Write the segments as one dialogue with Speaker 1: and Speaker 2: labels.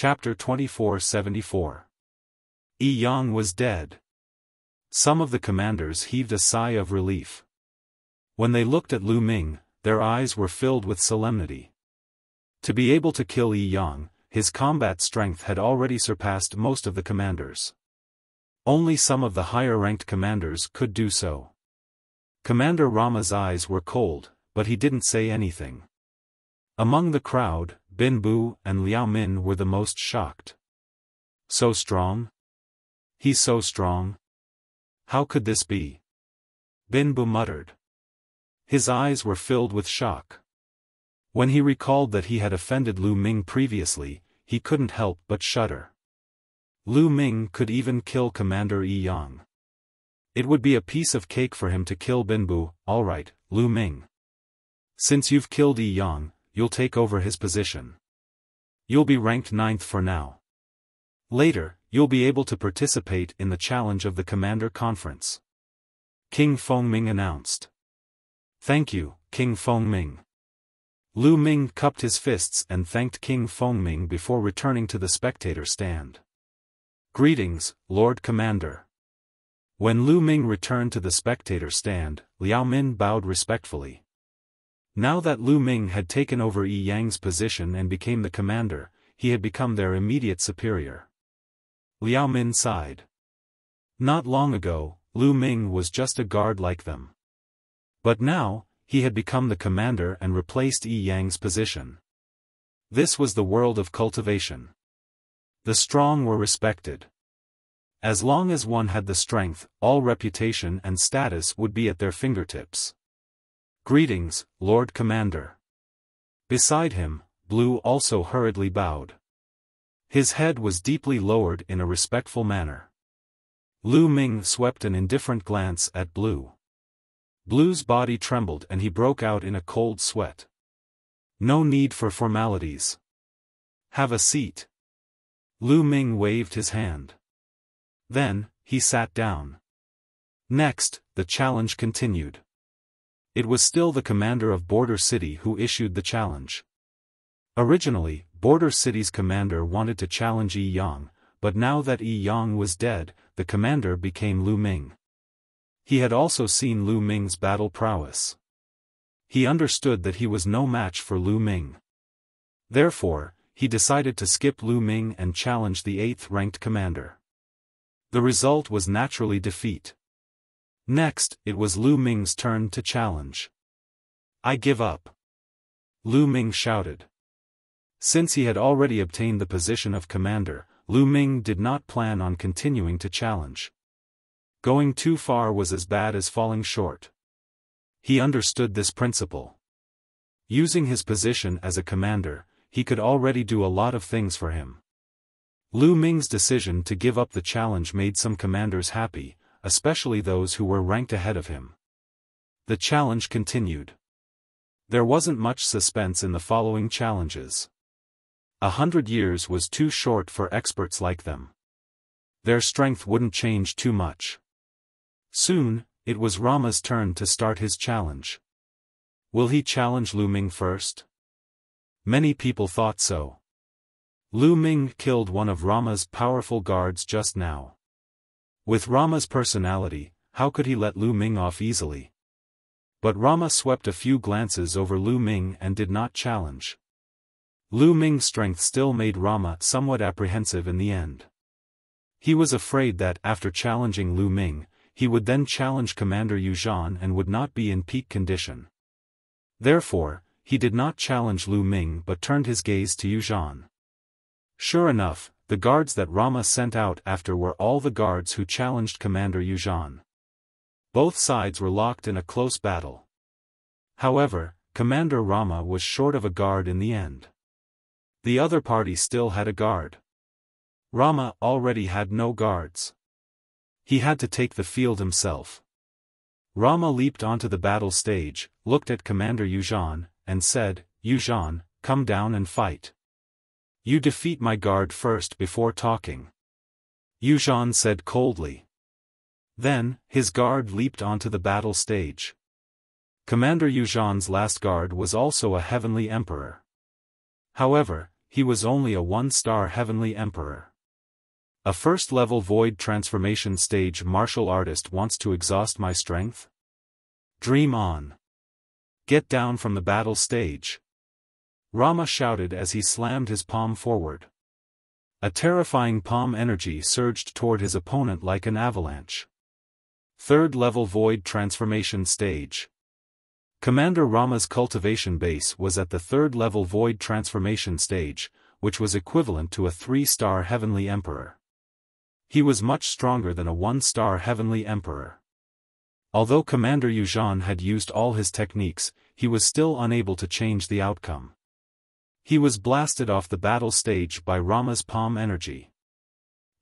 Speaker 1: Chapter 2474. Yi Yang was dead. Some of the commanders heaved a sigh of relief. When they looked at Lu Ming, their eyes were filled with solemnity. To be able to kill Yi Yang, his combat strength had already surpassed most of the commanders. Only some of the higher-ranked commanders could do so. Commander Rama's eyes were cold, but he didn't say anything. Among the crowd, Bin Bu and Liao Min were the most shocked. So strong? He's so strong. How could this be? Bin Bu muttered. His eyes were filled with shock. When he recalled that he had offended Lu Ming previously, he couldn't help but shudder. Lu Ming could even kill Commander Yi Yang. It would be a piece of cake for him to kill Bin Bu. All right, Lu Ming. Since you've killed Yi Yang, you'll take over his position. You'll be ranked 9th for now. Later, you'll be able to participate in the challenge of the Commander Conference. King Fengming announced. Thank you, King Fengming. Lu Ming cupped his fists and thanked King Fengming before returning to the spectator stand. Greetings, Lord Commander. When Lu Ming returned to the spectator stand, Liao Min bowed respectfully. Now that Lu Ming had taken over Yi Yang's position and became the commander, he had become their immediate superior. Liao Min sighed. Not long ago, Lu Ming was just a guard like them. But now, he had become the commander and replaced Yi Yang's position. This was the world of cultivation. The strong were respected. As long as one had the strength, all reputation and status would be at their fingertips. Greetings, Lord Commander. Beside him, Blue also hurriedly bowed. His head was deeply lowered in a respectful manner. Lu Ming swept an indifferent glance at Blue. Blue's body trembled and he broke out in a cold sweat. No need for formalities. Have a seat. Lu Ming waved his hand. Then, he sat down. Next, the challenge continued. It was still the commander of Border City who issued the challenge. Originally, Border City's commander wanted to challenge Yi Yang, but now that Yi Yang was dead, the commander became Lu Ming. He had also seen Lu Ming's battle prowess. He understood that he was no match for Lu Ming. Therefore, he decided to skip Lu Ming and challenge the 8th-ranked commander. The result was naturally defeat. Next, it was Lu Ming's turn to challenge. I give up. Lu Ming shouted. Since he had already obtained the position of commander, Lu Ming did not plan on continuing to challenge. Going too far was as bad as falling short. He understood this principle. Using his position as a commander, he could already do a lot of things for him. Lu Ming's decision to give up the challenge made some commanders happy, especially those who were ranked ahead of him. The challenge continued. There wasn't much suspense in the following challenges. 100 years was too short for experts like them. Their strength wouldn't change too much. Soon, it was Rama's turn to start his challenge. Will he challenge Lu Ming first? Many people thought so. Lu Ming killed one of Rama's powerful guards just now. With Rama's personality, how could he let Lu Ming off easily? But Rama swept a few glances over Lu Ming and did not challenge. Lu Ming's strength still made Rama somewhat apprehensive in the end. He was afraid that after challenging Lu Ming, he would then challenge Commander Yu Zhan and would not be in peak condition. Therefore, he did not challenge Lu Ming but turned his gaze to Yu Zhan. Sure enough, the guards that Rama sent out after were all the guards who challenged Commander Yu Zhan. Both sides were locked in a close battle. However, Commander Rama was short of a guard in the end. The other party still had a guard. Rama already had no guards. He had to take the field himself. Rama leaped onto the battle stage, looked at Commander Yu Zhan, and said, Yu Zhan, come down and fight. You defeat my guard first before talking. Yu Zhan said coldly. Then, his guard leaped onto the battle stage. Commander Yu Zhan's last guard was also a heavenly emperor. However, he was only a one-star heavenly emperor. A first-level void transformation stage martial artist wants to exhaust my strength? Dream on. Get down from the battle stage. Rama shouted as he slammed his palm forward. A terrifying palm energy surged toward his opponent like an avalanche. Third-level void transformation stage. Commander Rama's cultivation base was at the third-level void transformation stage, which was equivalent to a 3-star heavenly emperor. He was much stronger than a 1-star heavenly emperor. Although Commander Yuzhan had used all his techniques, he was still unable to change the outcome. He was blasted off the battle stage by Rama's palm energy.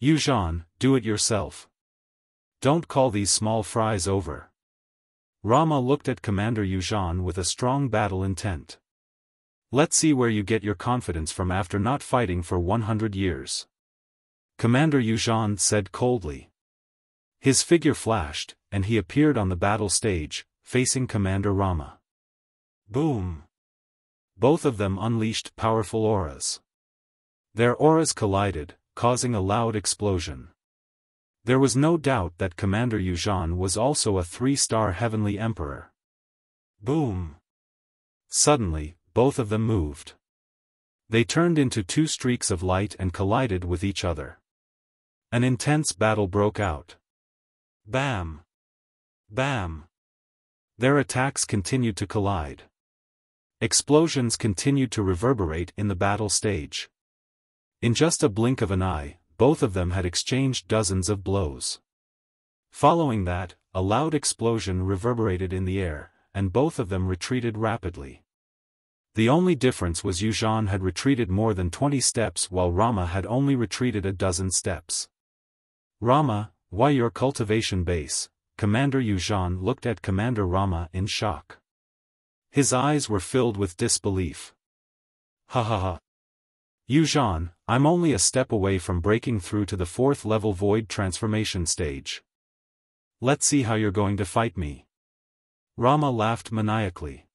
Speaker 1: Yuzhan, do it yourself. Don't call these small fries over. Rama looked at Commander Yuzhan with a strong battle intent. Let's see where you get your confidence from after not fighting for 100 years. Commander Yuzhan said coldly. His figure flashed, and he appeared on the battle stage, facing Commander Rama. Boom! Both of them unleashed powerful auras. Their auras collided, causing a loud explosion. There was no doubt that Commander Yuzhan was also a 3-star heavenly emperor. Boom! Suddenly, both of them moved. They turned into 2 streaks of light and collided with each other. An intense battle broke out. Bam! Bam! Their attacks continued to collide. Explosions continued to reverberate in the battle stage. In just a blink of an eye, both of them had exchanged dozens of blows. Following that, a loud explosion reverberated in the air, and both of them retreated rapidly. The only difference was Yuzhan had retreated more than 20 steps while Rama had only retreated a dozen steps. Rama, why your cultivation base? Commander Yuzhan looked at Commander Rama in shock. His eyes were filled with disbelief. Ha ha ha. Yuzhan, I'm only a step away from breaking through to the 4th-level void transformation stage. Let's see how you're going to fight me. Rama laughed maniacally.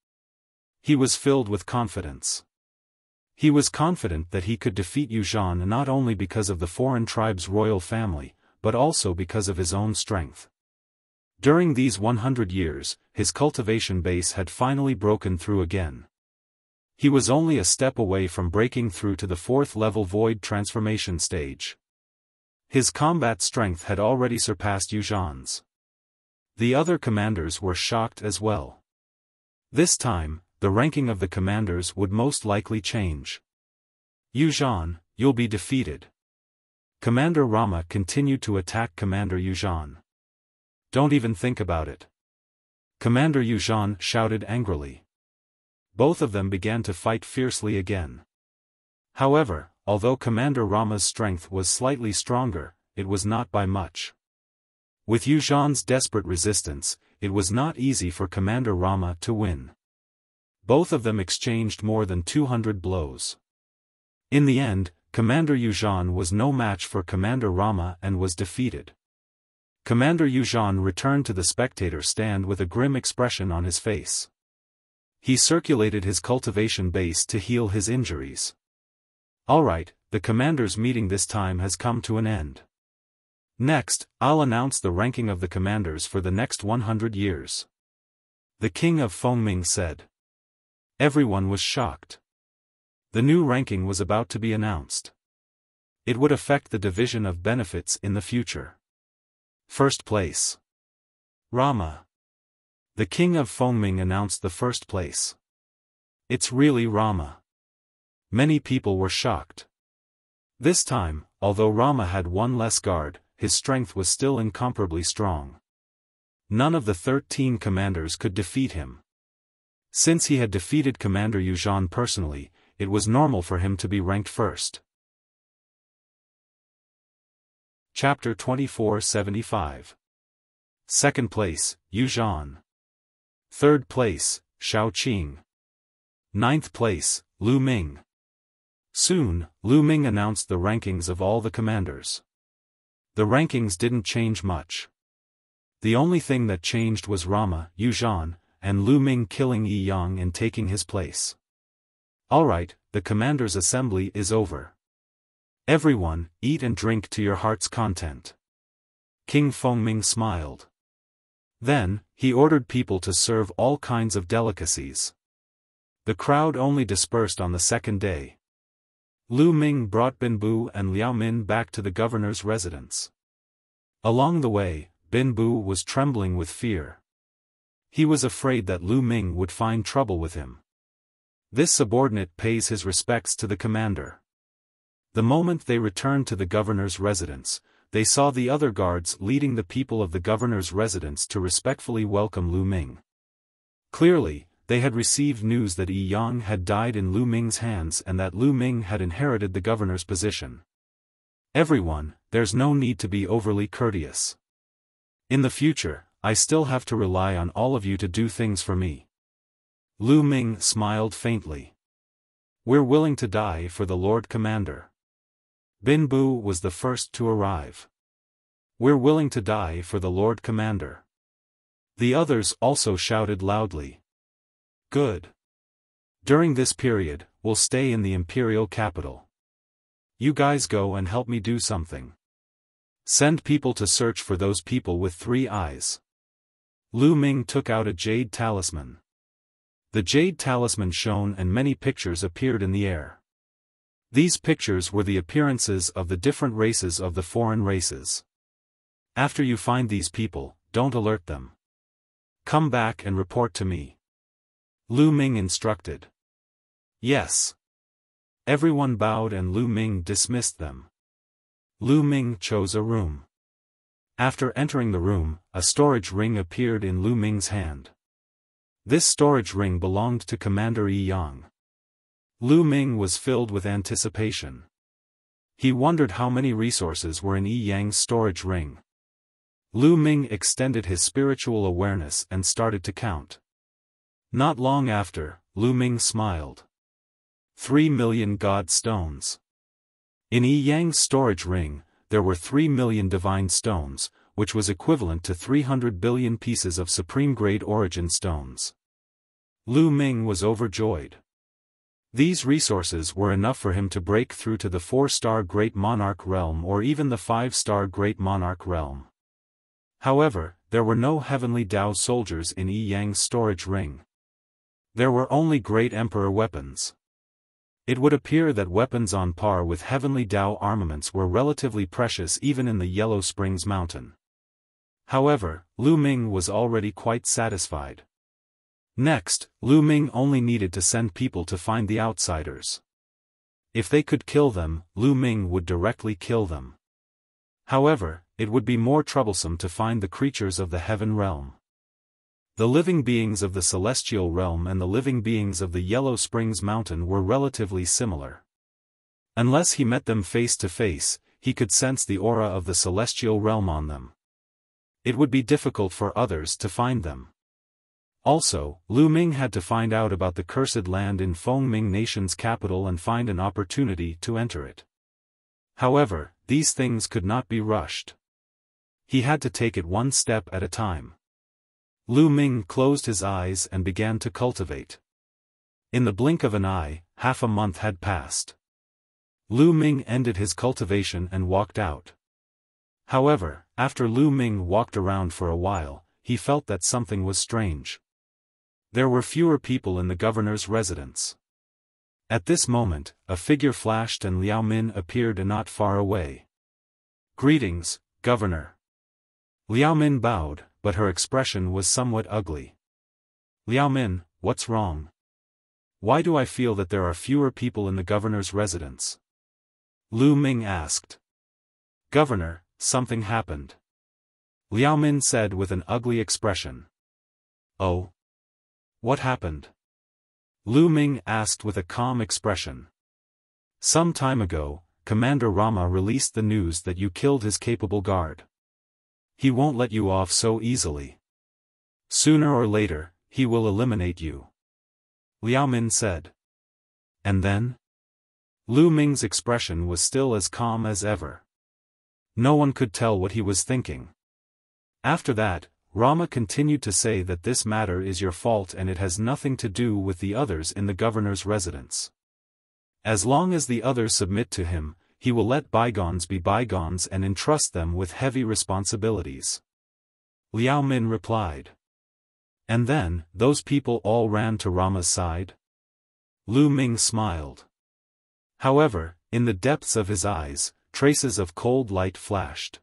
Speaker 1: He was filled with confidence. He was confident that he could defeat Yuzhan not only because of the foreign tribe's royal family, but also because of his own strength. During these 100 years, his cultivation base had finally broken through again. He was only a step away from breaking through to the 4th-level void transformation stage. His combat strength had already surpassed Yuzhan's. The other commanders were shocked as well. This time, the ranking of the commanders would most likely change. Yuzhan, you'll be defeated. Commander Rama continued to attack Commander Yuzhan. Don't even think about it. Commander Yuzhan shouted angrily. Both of them began to fight fiercely again. However, although Commander Rama's strength was slightly stronger, it was not by much. With Yuzhan's desperate resistance, it was not easy for Commander Rama to win. Both of them exchanged more than 200 blows. In the end, Commander Yuzhan was no match for Commander Rama and was defeated. Commander Yuzhan returned to the spectator stand with a grim expression on his face. He circulated his cultivation base to heal his injuries. Alright, the commander's meeting this time has come to an end. Next, I'll announce the ranking of the commanders for the next 100 years. The king of Fengming said. Everyone was shocked. The new ranking was about to be announced. It would affect the division of benefits in the future. First place. Rama. The king of Fengming announced the first place. It's really Rama. Many people were shocked. This time, although Rama had one less guard, his strength was still incomparably strong. None of the 13 commanders could defeat him. Since he had defeated Commander Yuzhan personally, it was normal for him to be ranked first. Chapter 2475. Second place, Yuzhan. Third place, Xiaoqing. Ninth place, Lu Ming. Soon, Lu Ming announced the rankings of all the commanders. The rankings didn't change much. The only thing that changed was Rama, Yuzhan, and Lu Ming killing Yi Yang and taking his place. Alright, the commander's assembly is over. Everyone, eat and drink to your heart's content. King Fengming smiled. Then, he ordered people to serve all kinds of delicacies. The crowd only dispersed on the second day. Lu Ming brought Bin Bu and Liao Min back to the governor's residence. Along the way, Bin Bu was trembling with fear. He was afraid that Lu Ming would find trouble with him. This subordinate pays his respects to the commander. The moment they returned to the governor's residence, they saw the other guards leading the people of the governor's residence to respectfully welcome Lu Ming. Clearly, they had received news that Yi Yang had died in Lu Ming's hands and that Lu Ming had inherited the governor's position. Everyone, there's no need to be overly courteous. In the future, I still have to rely on all of you to do things for me. Lu Ming smiled faintly. We're willing to die for the Lord Commander. Bin Bu was the first to arrive. We're willing to die for the Lord Commander. The others also shouted loudly. Good. During this period, we'll stay in the imperial capital. You guys go and help me do something. Send people to search for those people with 3 eyes. Lu Ming took out a jade talisman. The jade talisman shone and many pictures appeared in the air. These pictures were the appearances of the different races of the foreign races. After you find these people, don't alert them. Come back and report to me. Lu Ming instructed. Yes. Everyone bowed and Lu Ming dismissed them. Lu Ming chose a room. After entering the room, a storage ring appeared in Lu Ming's hand. This storage ring belonged to Commander Yi Yang. Lu Ming was filled with anticipation. He wondered how many resources were in Yi Yang's storage ring. Lu Ming extended his spiritual awareness and started to count. Not long after, Lu Ming smiled. 3 million God stones. In Yi Yang's storage ring, there were 3 million divine stones, which was equivalent to 300 billion pieces of supreme-grade origin stones. Lu Ming was overjoyed. These resources were enough for him to break through to the 4-star Great Monarch realm or even the 5-star Great Monarch realm. However, there were no heavenly Dao soldiers in Yi Yang's storage ring. There were only Great Emperor weapons. It would appear that weapons on par with heavenly Dao armaments were relatively precious even in the Yellow Springs Mountain. However, Lu Ming was already quite satisfied. Next, Lu Ming only needed to send people to find the outsiders. If they could kill them, Lu Ming would directly kill them. However, it would be more troublesome to find the creatures of the heaven realm. The living beings of the celestial realm and the living beings of the Yellow Springs Mountain were relatively similar. Unless he met them face to face, he could sense the aura of the celestial realm on them. It would be difficult for others to find them. Also, Lu Ming had to find out about the cursed land in Fengming Nation's capital and find an opportunity to enter it. However, these things could not be rushed. He had to take it one step at a time. Lu Ming closed his eyes and began to cultivate. In the blink of an eye, half a month had passed. Lu Ming ended his cultivation and walked out. However, after Lu Ming walked around for a while, he felt that something was strange. There were fewer people in the governor's residence. At this moment, a figure flashed and Liao Min appeared not far away. "Greetings, Governor." Liao Min bowed, but her expression was somewhat ugly. "Liao Min, what's wrong? Why do I feel that there are fewer people in the governor's residence?" Lu Ming asked. "Governor, something happened," Liao Min said with an ugly expression. "Oh? What happened?" Lu Ming asked with a calm expression. "Some time ago, Commander Rama released the news that you killed his capable guard. He won't let you off so easily. Sooner or later, he will eliminate you," Liao Min said. "And then?" Lu Ming's expression was still as calm as ever. No one could tell what he was thinking. After that, Rama continued to say that this matter is your fault and it has nothing to do with the others in the governor's residence. As long as the others submit to him, he will let bygones be bygones and entrust them with heavy responsibilities. Liao Min replied. And then, those people all ran to Rama's side? Lu Ming smiled. However, in the depths of his eyes, traces of cold light flashed.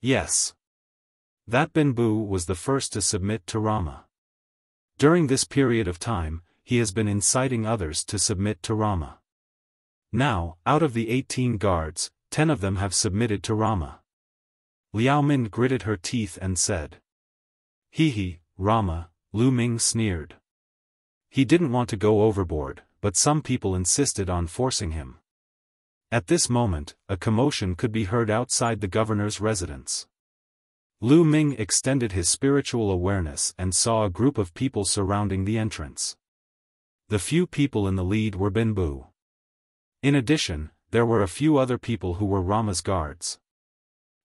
Speaker 1: Yes. That Bin Bu was the first to submit to Rama. During this period of time, he has been inciting others to submit to Rama. Now, out of the 18 guards, 10 of them have submitted to Rama. Liao Min gritted her teeth and said. He, Rama, Lu Ming sneered. He didn't want to go overboard, but some people insisted on forcing him. At this moment, a commotion could be heard outside the governor's residence. Lu Ming extended his spiritual awareness and saw a group of people surrounding the entrance. The few people in the lead were Bin Bu. In addition, there were a few other people who were Rama's guards.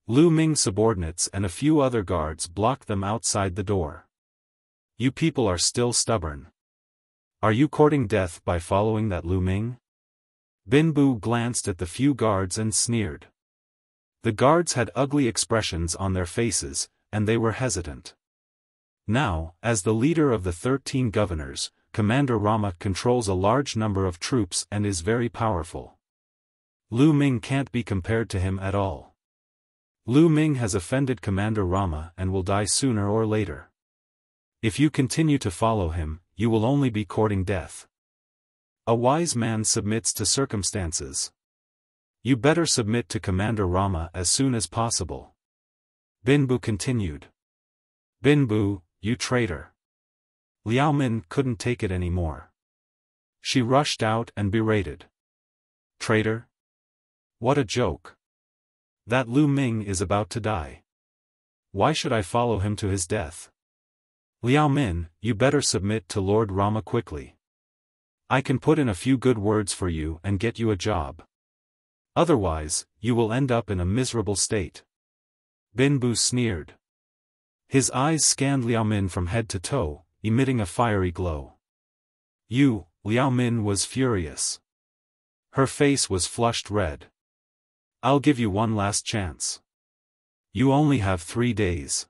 Speaker 1: Lu Ming's subordinates and a few other guards blocked them outside the door. You people are still stubborn. Are you courting death by following that Lu Ming? Bin Bu glanced at the few guards and sneered. The guards had ugly expressions on their faces, and they were hesitant. Now, as the leader of the 13 governors, Commander Rama controls a large number of troops and is very powerful. Lu Ming can't be compared to him at all. Lu Ming has offended Commander Rama and will die sooner or later. If you continue to follow him, you will only be courting death. A wise man submits to circumstances. You better submit to Commander Rama as soon as possible. Bin Bu continued. Bin Bu, you traitor. Liao Min couldn't take it anymore. She rushed out and berated. Traitor? What a joke. That Lu Ming is about to die. Why should I follow him to his death? Liao Min, you better submit to Lord Rama quickly. I can put in a few good words for you and get you a job. Otherwise, you will end up in a miserable state. Bin Bu sneered. His eyes scanned Liao Min from head to toe, emitting a fiery glow. Liao Min was furious. Her face was flushed red. I'll give you one last chance. You only have 3 days.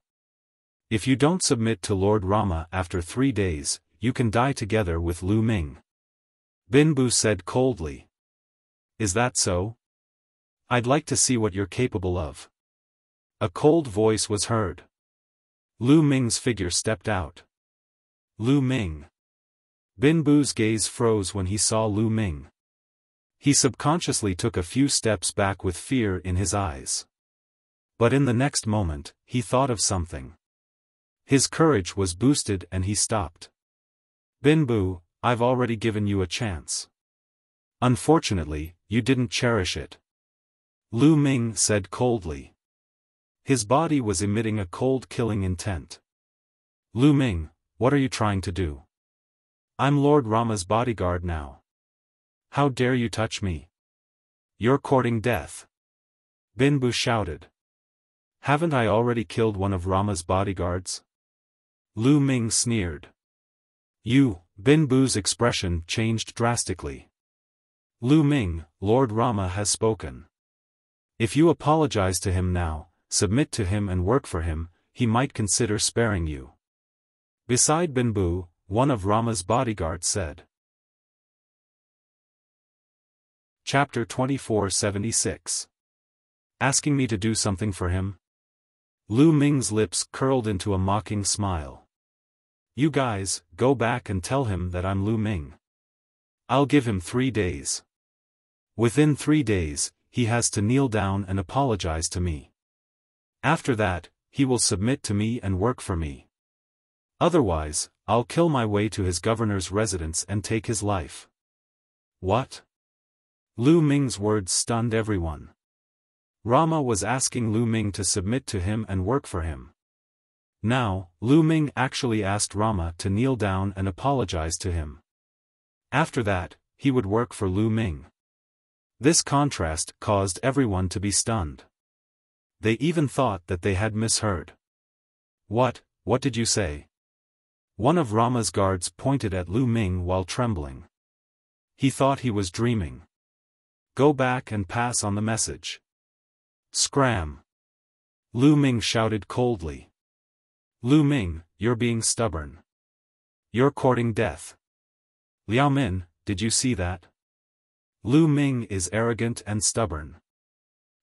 Speaker 1: If you don't submit to Lord Rama after 3 days, you can die together with Lu Ming. Bin Bu said coldly. Is that so? I'd like to see what you're capable of. A cold voice was heard. Lu Ming's figure stepped out. Lu Ming. Bin Bu's gaze froze when he saw Lu Ming. He subconsciously took a few steps back with fear in his eyes. But in the next moment, he thought of something. His courage was boosted and he stopped. Bin Bu, I've already given you a chance. Unfortunately, you didn't cherish it. Lu Ming said coldly. His body was emitting a cold killing intent. Lu Ming, what are you trying to do? I'm Lord Rama's bodyguard now. How dare you touch me? You're courting death. Bin Bu shouted. Haven't I already killed one of Rama's bodyguards? Lu Ming sneered. Bin Bu's expression changed drastically. Lu Ming, Lord Rama has spoken. If you apologize to him now, submit to him and work for him, he might consider sparing you. Beside Bin Bu, one of Rama's bodyguards said. Chapter 2476. Asking me to do something for him? Lu Ming's lips curled into a mocking smile. You guys, go back and tell him that I'm Lu Ming. I'll give him 3 days. Within 3 days, he has to kneel down and apologize to me. After that, he will submit to me and work for me. Otherwise, I'll kill my way to his governor's residence and take his life. What? Lu Ming's words stunned everyone. Rama was asking Lu Ming to submit to him and work for him. Now, Lu Ming actually asked Rama to kneel down and apologize to him. After that, he would work for Lu Ming. This contrast caused everyone to be stunned. They even thought that they had misheard. What did you say? One of Rama's guards pointed at Lu Ming while trembling. He thought he was dreaming. Go back and pass on the message. Scram! Lu Ming shouted coldly. Lu Ming, you're being stubborn. You're courting death. Liao Min, did you see that? Lu Ming is arrogant and stubborn.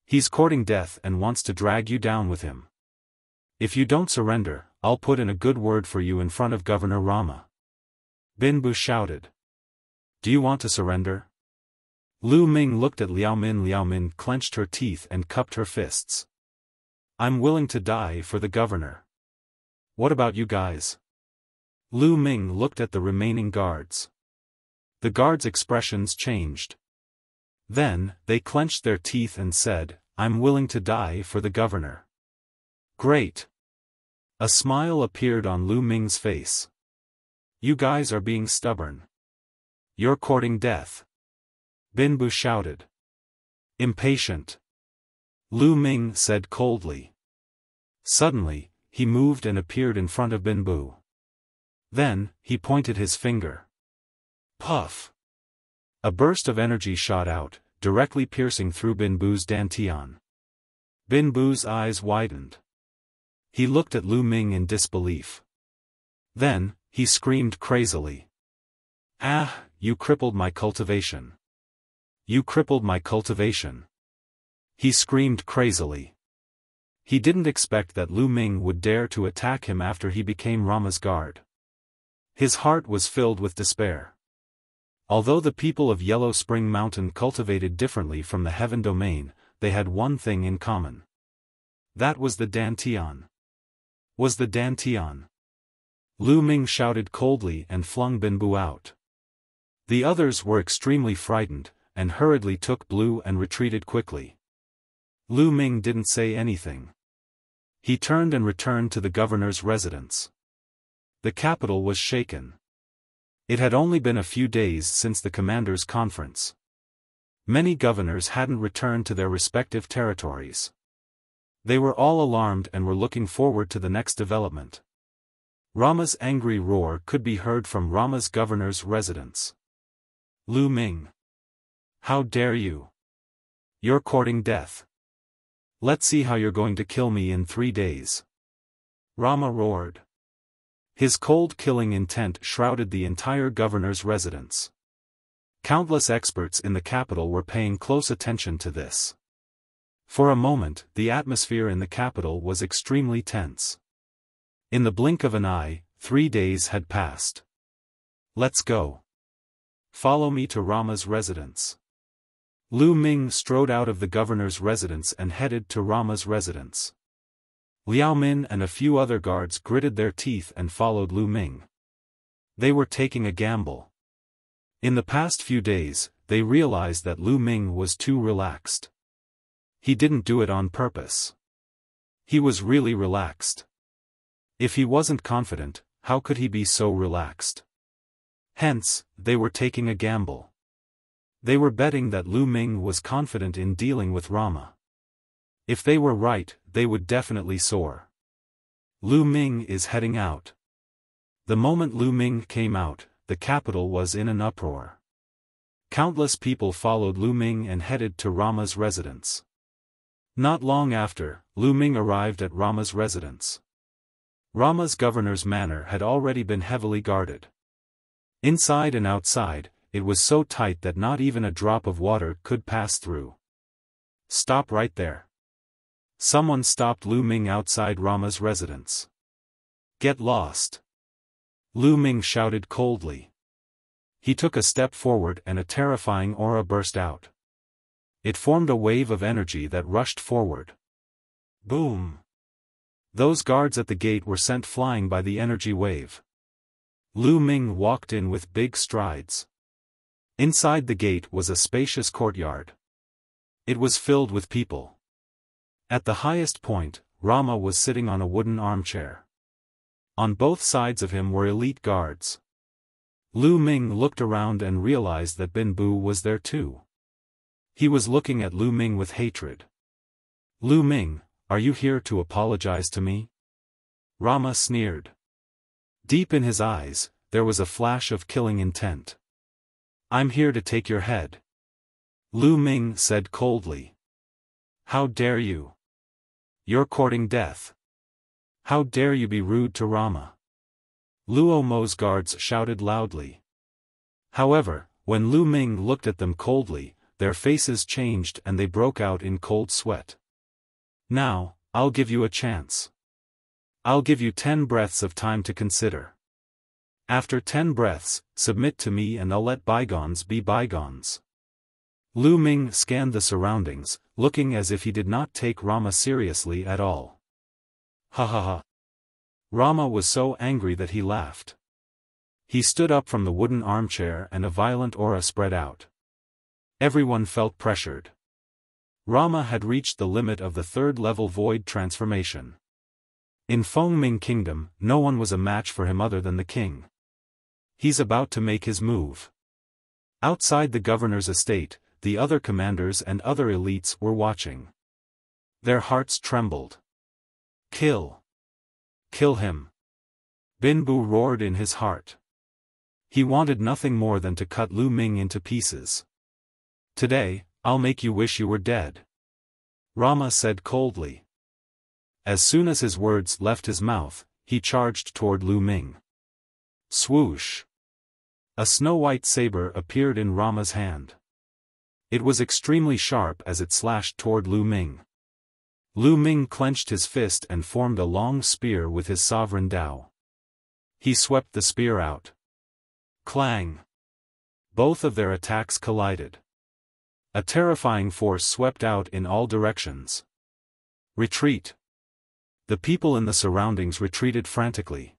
Speaker 1: He's courting death and wants to drag you down with him. If you don't surrender, I'll put in a good word for you in front of Governor Rama. Bin Bu shouted. Do you want to surrender? Lu Ming looked at Liao Min. Liao Min clenched her teeth and cupped her fists. I'm willing to die for the governor. What about you guys? Lu Ming looked at the remaining guards. The guards' expressions changed. Then, they clenched their teeth and said, I'm willing to die for the governor. Great. A smile appeared on Lu Ming's face. You guys are being stubborn. You're courting death. Bin Bu shouted. Impatient. Lu Ming said coldly. Suddenly, he moved and appeared in front of Bin Bu. Then, he pointed his finger. Puff! A burst of energy shot out, directly piercing through Bin Bu's dantian. Bin Bu's eyes widened. He looked at Lu Ming in disbelief. Then, he screamed crazily. Ah, you crippled my cultivation. You crippled my cultivation. He screamed crazily. He didn't expect that Lu Ming would dare to attack him after he became Rama's guard. His heart was filled with despair. Although the people of Yellow Spring Mountain cultivated differently from the Heaven Domain, they had one thing in common. That was the dantian. Was the dantian. Lu Ming shouted coldly and flung Bin Bu out. The others were extremely frightened, and hurriedly took Blue and retreated quickly. Lu Ming didn't say anything. He turned and returned to the governor's residence. The capital was shaken. It had only been a few days since the commanders' conference. Many governors hadn't returned to their respective territories. They were all alarmed and were looking forward to the next development. Rama's angry roar could be heard from Rama's governor's residence. Lu Ming. How dare you? You're courting death. Let's see how you're going to kill me in 3 days. Rama roared. His cold killing intent shrouded the entire governor's residence. Countless experts in the capital were paying close attention to this. For a moment, the atmosphere in the capital was extremely tense. In the blink of an eye, 3 days had passed. Let's go. Follow me to Rama's residence. Lu Ming strode out of the governor's residence and headed to Rama's residence. Liao Min and a few other guards gritted their teeth and followed Lu Ming. They were taking a gamble. In the past few days, they realized that Lu Ming was too relaxed. He didn't do it on purpose. He was really relaxed. If he wasn't confident, how could he be so relaxed? Hence, they were taking a gamble. They were betting that Lu Ming was confident in dealing with Rama. If they were right, they would definitely soar. Lu Ming is heading out. The moment Lu Ming came out, the capital was in an uproar. Countless people followed Lu Ming and headed to Rama's residence. Not long after, Lu Ming arrived at Rama's residence. Rama's governor's manor had already been heavily guarded. Inside and outside, it was so tight that not even a drop of water could pass through. Stop right there. Someone stopped Lu Ming outside Rama's residence. Get lost. Lu Ming shouted coldly. He took a step forward and a terrifying aura burst out. It formed a wave of energy that rushed forward. Boom! Those guards at the gate were sent flying by the energy wave. Lu Ming walked in with big strides. Inside the gate was a spacious courtyard. It was filled with people. At the highest point, Rama was sitting on a wooden armchair. On both sides of him were elite guards. Lu Ming looked around and realized that Bin Bu was there too. He was looking at Lu Ming with hatred. Lu Ming, are you here to apologize to me? Rama sneered. Deep in his eyes, there was a flash of killing intent. I'm here to take your head. Lu Ming said coldly. How dare you? You're courting death. How dare you be rude to Rama? Luo Mo's guards shouted loudly. However, when Lu Ming looked at them coldly, their faces changed and they broke out in cold sweat. Now, I'll give you a chance. I'll give you 10 breaths of time to consider. After 10 breaths, submit to me and I'll let bygones be bygones. Lu Ming scanned the surroundings, looking as if he did not take Rama seriously at all. Ha ha ha. Rama was so angry that he laughed. He stood up from the wooden armchair and a violent aura spread out. Everyone felt pressured. Rama had reached the limit of the 3rd level void transformation. In Fengming Kingdom, no one was a match for him other than the king. He's about to make his move. Outside the governor's estate, the other commanders and other elites were watching. Their hearts trembled. Kill! Kill him! Bin Bu roared in his heart. He wanted nothing more than to cut Lu Ming into pieces. Today, I'll make you wish you were dead. Rama said coldly. As soon as his words left his mouth, he charged toward Lu Ming. Swoosh! A snow-white saber appeared in Rama's hand. It was extremely sharp as it slashed toward Lu Ming. Lu Ming clenched his fist and formed a long spear with his sovereign Dao. He swept the spear out. Clang! Both of their attacks collided. A terrifying force swept out in all directions. Retreat! The people in the surroundings retreated frantically.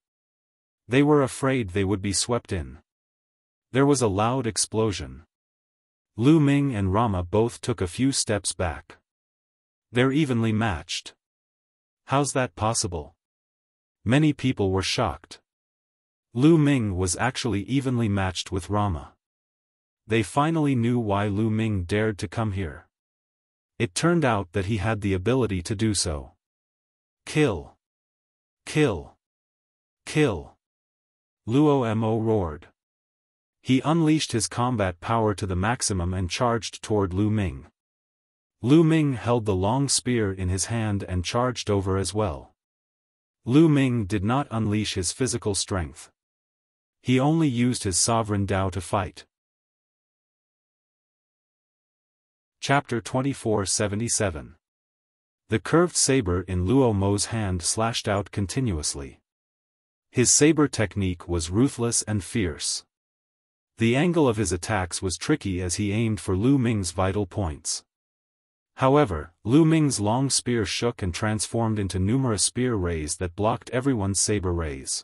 Speaker 1: They were afraid they would be swept in. There was a loud explosion. Lu Ming and Rama both took a few steps back. They're evenly matched. How's that possible? Many people were shocked. Lu Ming was actually evenly matched with Rama. They finally knew why Lu Ming dared to come here. It turned out that he had the ability to do so. Kill! Kill! Kill! Luo Mo roared. He unleashed his combat power to the maximum and charged toward Lu Ming. Lu Ming held the long spear in his hand and charged over as well. Lu Ming did not unleash his physical strength. He only used his sovereign Dao to fight. Chapter 2477. The curved saber in Luo Mo's hand slashed out continuously. His saber technique was ruthless and fierce. The angle of his attacks was tricky as he aimed for Lu Ming's vital points. However, Lu Ming's long spear shook and transformed into numerous spear rays that blocked everyone's saber rays.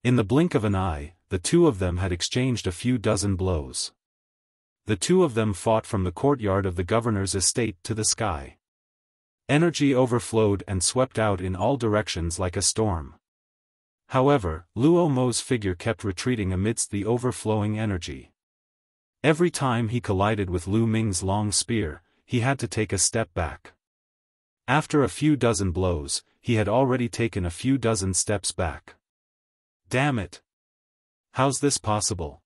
Speaker 1: In the blink of an eye, the two of them had exchanged a few dozen blows. The two of them fought from the courtyard of the governor's estate to the sky. Energy overflowed and swept out in all directions like a storm. However, Luo Mo's figure kept retreating amidst the overflowing energy. Every time he collided with Lu Ming's long spear, he had to take a step back. After a few dozen blows, he had already taken a few dozen steps back. Damn it! How's this possible?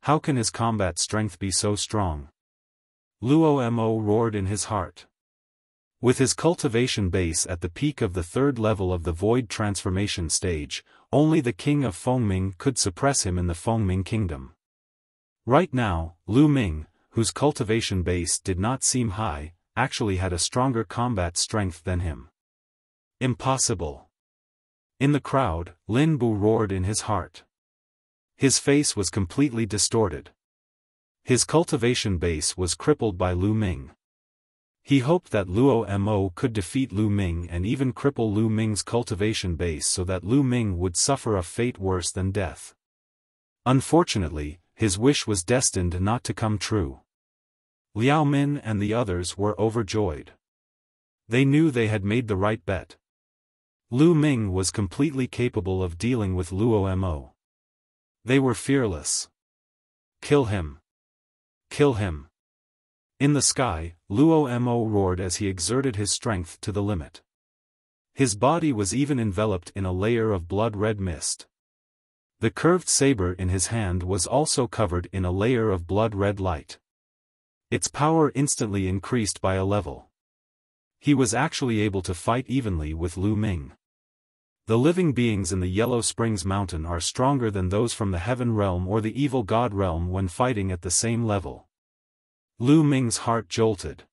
Speaker 1: How can his combat strength be so strong? Luo Mo roared in his heart. With his cultivation base at the peak of the 3rd level of the void transformation stage, only the king of Fengming could suppress him in the Fengming kingdom. Right now, Lu Ming, whose cultivation base did not seem high, actually had a stronger combat strength than him. Impossible! In the crowd, Lin Bu roared in his heart. His face was completely distorted. His cultivation base was crippled by Lu Ming. He hoped that Luo Mo could defeat Lu Ming and even cripple Lu Ming's cultivation base so that Lu Ming would suffer a fate worse than death. Unfortunately, his wish was destined not to come true. Liao Min and the others were overjoyed. They knew they had made the right bet. Lu Ming was completely capable of dealing with Luo Mo. They were fearless. Kill him! Kill him! In the sky, Luo Mo roared as he exerted his strength to the limit. His body was even enveloped in a layer of blood-red mist. The curved saber in his hand was also covered in a layer of blood-red light. Its power instantly increased by a level. He was actually able to fight evenly with Lu Ming. The living beings in the Yellow Springs Mountain are stronger than those from the Heaven Realm or the Evil God Realm when fighting at the same level. Lu Ming's heart jolted.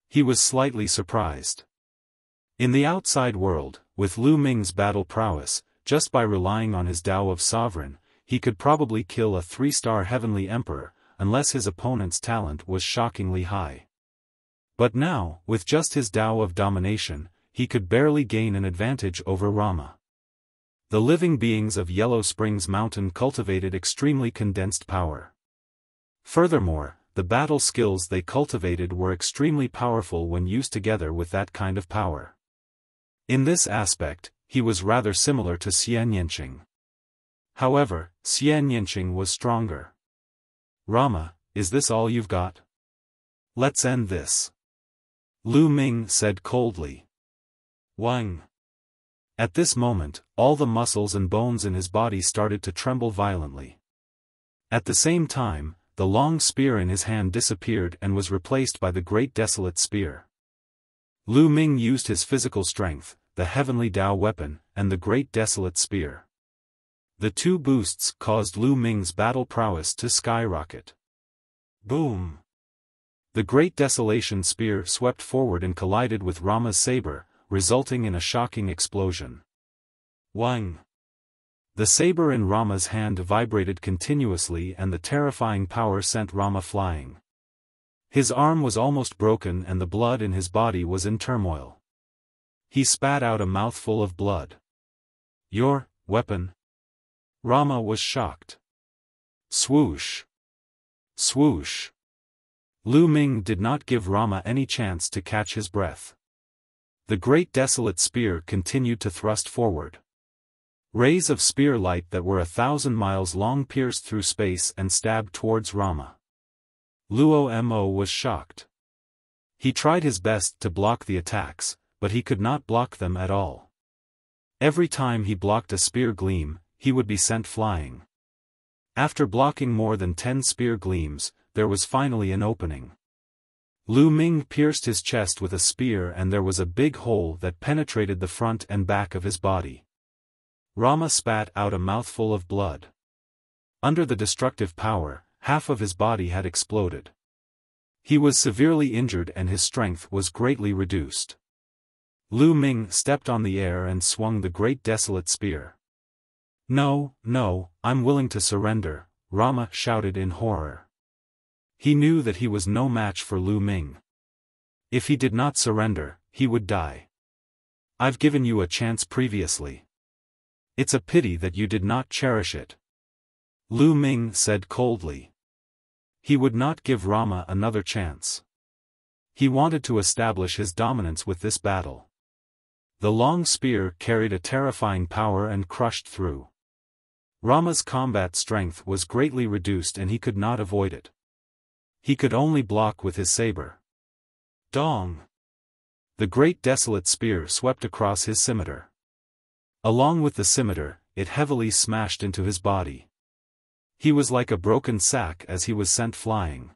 Speaker 1: He was slightly surprised. In the outside world, with Lu Ming's battle prowess, just by relying on his Tao of Sovereign, he could probably kill a 3-star Heavenly Emperor, unless his opponent's talent was shockingly high. But now, with just his Tao of Domination, he could barely gain an advantage over Rama. The living beings of Yellow Springs Mountain cultivated extremely condensed power. Furthermore, the battle skills they cultivated were extremely powerful when used together with that kind of power. In this aspect, he was rather similar to Xian Yanqing. However, Xian Yanqing was stronger. "Rama, is this all you've got? Let's end this," Lu Ming said coldly. "Wang." At this moment, all the muscles and bones in his body started to tremble violently. At the same time, the long spear in his hand disappeared and was replaced by the Great Desolate Spear. Lu Ming used his physical strength, the Heavenly Tao weapon, and the Great Desolate Spear. The two boosts caused Lu Ming's battle prowess to skyrocket. Boom! The Great Desolation Spear swept forward and collided with Rama's saber, resulting in a shocking explosion. Wang! The saber in Rama's hand vibrated continuously and the terrifying power sent Rama flying. His arm was almost broken and the blood in his body was in turmoil. He spat out a mouthful of blood. "Your weapon?" Rama was shocked. Swoosh! Swoosh! Lu Ming did not give Rama any chance to catch his breath. The Great Desolate Spear continued to thrust forward. Rays of spear light that were 1,000 miles long pierced through space and stabbed towards Rama. Luo Mo was shocked. He tried his best to block the attacks, but he could not block them at all. Every time he blocked a spear gleam, he would be sent flying. After blocking more than 10 spear gleams, there was finally an opening. Lu Ming pierced his chest with a spear and there was a big hole that penetrated the front and back of his body. Rama spat out a mouthful of blood. Under the destructive power, half of his body had exploded. He was severely injured and his strength was greatly reduced. Lu Ming stepped on the air and swung the Great Desolate Spear. "No, no, I'm willing to surrender," Rama shouted in horror. He knew that he was no match for Lu Ming. If he did not surrender, he would die. "I've given you a chance previously. It's a pity that you did not cherish it," Lu Ming said coldly. He would not give Rama another chance. He wanted to establish his dominance with this battle. The long spear carried a terrifying power and crushed through. Rama's combat strength was greatly reduced and he could not avoid it. He could only block with his saber. Dong! The Great Desolate Spear swept across his scimitar. Along with the scimitar, it heavily smashed into his body. He was like a broken sack as he was sent flying.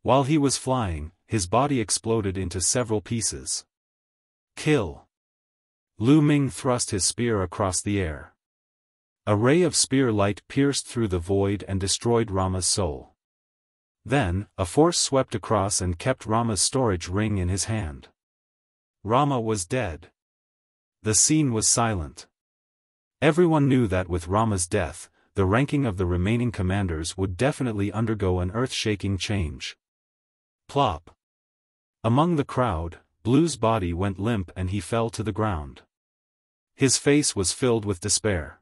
Speaker 1: While he was flying, his body exploded into several pieces. Kill! Lu Ming thrust his spear across the air. A ray of spear light pierced through the void and destroyed Rama's soul. Then, a force swept across and kept Rama's storage ring in his hand. Rama was dead. The scene was silent. Everyone knew that with Rama's death, the ranking of the remaining commanders would definitely undergo an earth-shaking change. Plop! Among the crowd, Blue's body went limp and he fell to the ground. His face was filled with despair.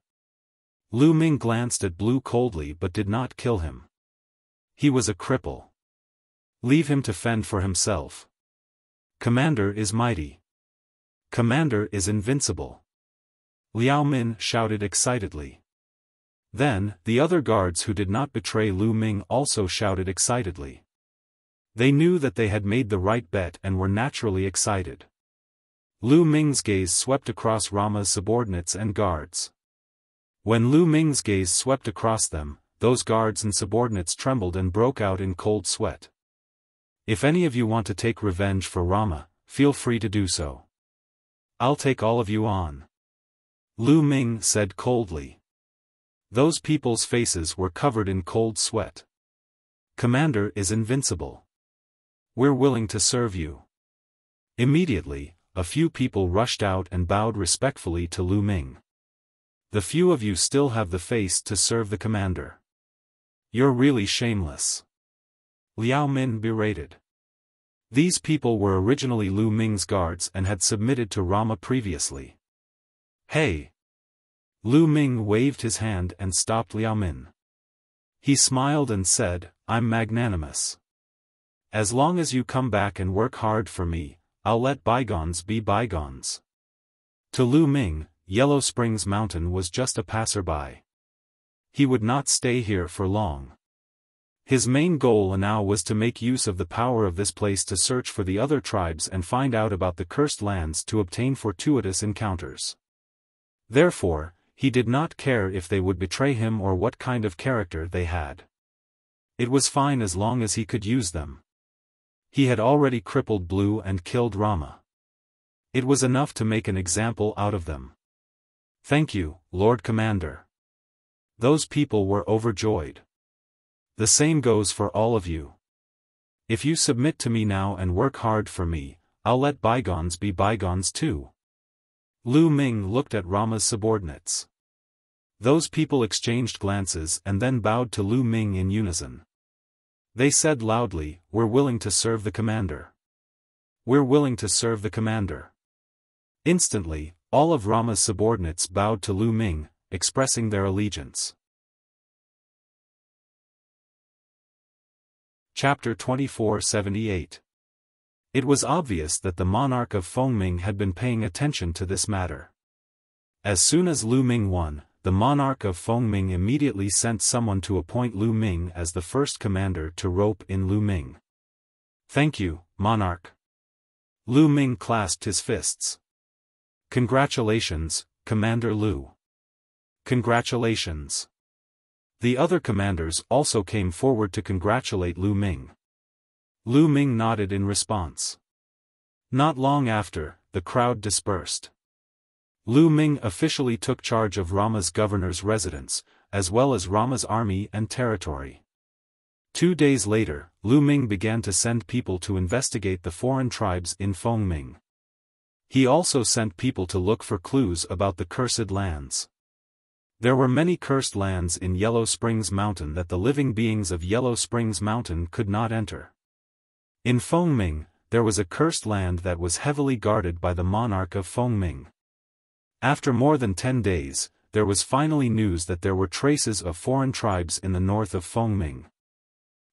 Speaker 1: Lu Ming glanced at Blue coldly but did not kill him. He was a cripple. Leave him to fend for himself. Commander is mighty. Commander is invincible. Liao Min shouted excitedly. Then, the other guards who did not betray Lu Ming also shouted excitedly. They knew that they had made the right bet and were naturally excited. Lu Ming's gaze swept across Rama's subordinates and guards. When Lu Ming's gaze swept across them, those guards and subordinates trembled and broke out in cold sweat. If any of you want to take revenge for Rama, feel free to do so. I'll take all of you on. Lu Ming said coldly. Those people's faces were covered in cold sweat. Commander is invincible. We're willing to serve you. Immediately, a few people rushed out and bowed respectfully to Lu Ming. The few of you still have the face to serve the commander. You're really shameless. Liao Min berated. These people were originally Lu Ming's guards and had submitted to Rama previously. Hey! Lu Ming waved his hand and stopped Liao Min. He smiled and said, I'm magnanimous. As long as you come back and work hard for me, I'll let bygones be bygones. To Lu Ming, Yellow Springs Mountain was just a passerby. He would not stay here for long. His main goal now was to make use of the power of this place to search for the other tribes and find out about the cursed lands to obtain fortuitous encounters. Therefore, he did not care if they would betray him or what kind of character they had. It was fine as long as he could use them. He had already crippled Blue and killed Rama. It was enough to make an example out of them. Thank you, Lord Commander. Those people were overjoyed. The same goes for all of you. If you submit to me now and work hard for me, I'll let bygones be bygones too. Lu Ming looked at Rama's subordinates. Those people exchanged glances and then bowed to Lu Ming in unison. They said loudly, We're willing to serve the commander. We're willing to serve the commander. Instantly, all of Rama's subordinates bowed to Lu Ming, expressing their allegiance. Chapter 2478. It was obvious that the monarch of Fengming had been paying attention to this matter. As soon as Lu Ming won, the monarch of Fengming immediately sent someone to appoint Lu Ming as the first commander to rope in Lu Ming. Thank you, monarch. Lu Ming clasped his fists. Congratulations, Commander Lu. Congratulations. The other commanders also came forward to congratulate Lu Ming. Lu Ming nodded in response. Not long after, the crowd dispersed. Lu Ming officially took charge of Rama's governor's residence, as well as Rama's army and territory. 2 days later, Lu Ming began to send people to investigate the foreign tribes in Fengming. He also sent people to look for clues about the cursed lands. There were many cursed lands in Yellow Springs Mountain that the living beings of Yellow Springs Mountain could not enter. In Fengming, there was a cursed land that was heavily guarded by the monarch of Fengming. After more than 10 days, there was finally news that there were traces of foreign tribes in the north of Fengming.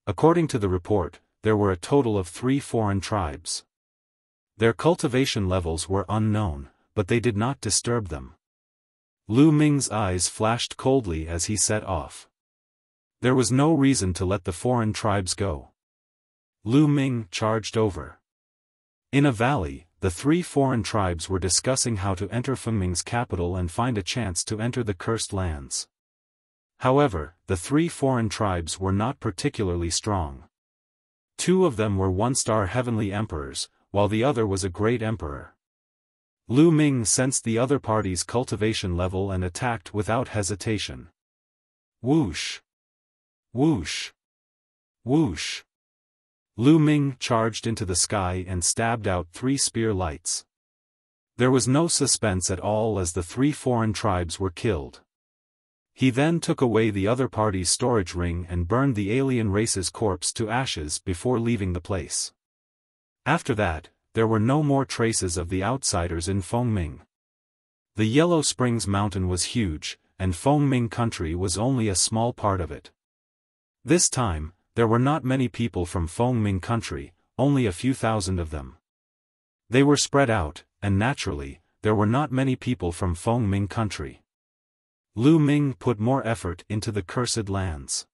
Speaker 1: According to the report, there were a total of 3 foreign tribes. Their cultivation levels were unknown, but they did not disturb them. Lu Ming's eyes flashed coldly as he set off. There was no reason to let the foreign tribes go. Lu Ming charged over. In a valley, the 3 foreign tribes were discussing how to enter Fengming's capital and find a chance to enter the cursed lands. However, the 3 foreign tribes were not particularly strong. 2 of them were 1-star heavenly emperors, while the other was a great emperor. Lu Ming sensed the other party's cultivation level and attacked without hesitation. Whoosh! Whoosh! Whoosh! Lu Ming charged into the sky and stabbed out 3 spear lights. There was no suspense at all as the 3 foreign tribes were killed. He then took away the other party's storage ring and burned the alien race's corpse to ashes before leaving the place. After that, there were no more traces of the outsiders in Fengming. The Yellow Springs Mountain was huge, and Fengming country was only a small part of it. This time, there were not many people from Fengming country, only a few thousand of them. They were spread out, and naturally, there were not many people from Fengming country. Lu Ming put more effort into the cursed lands.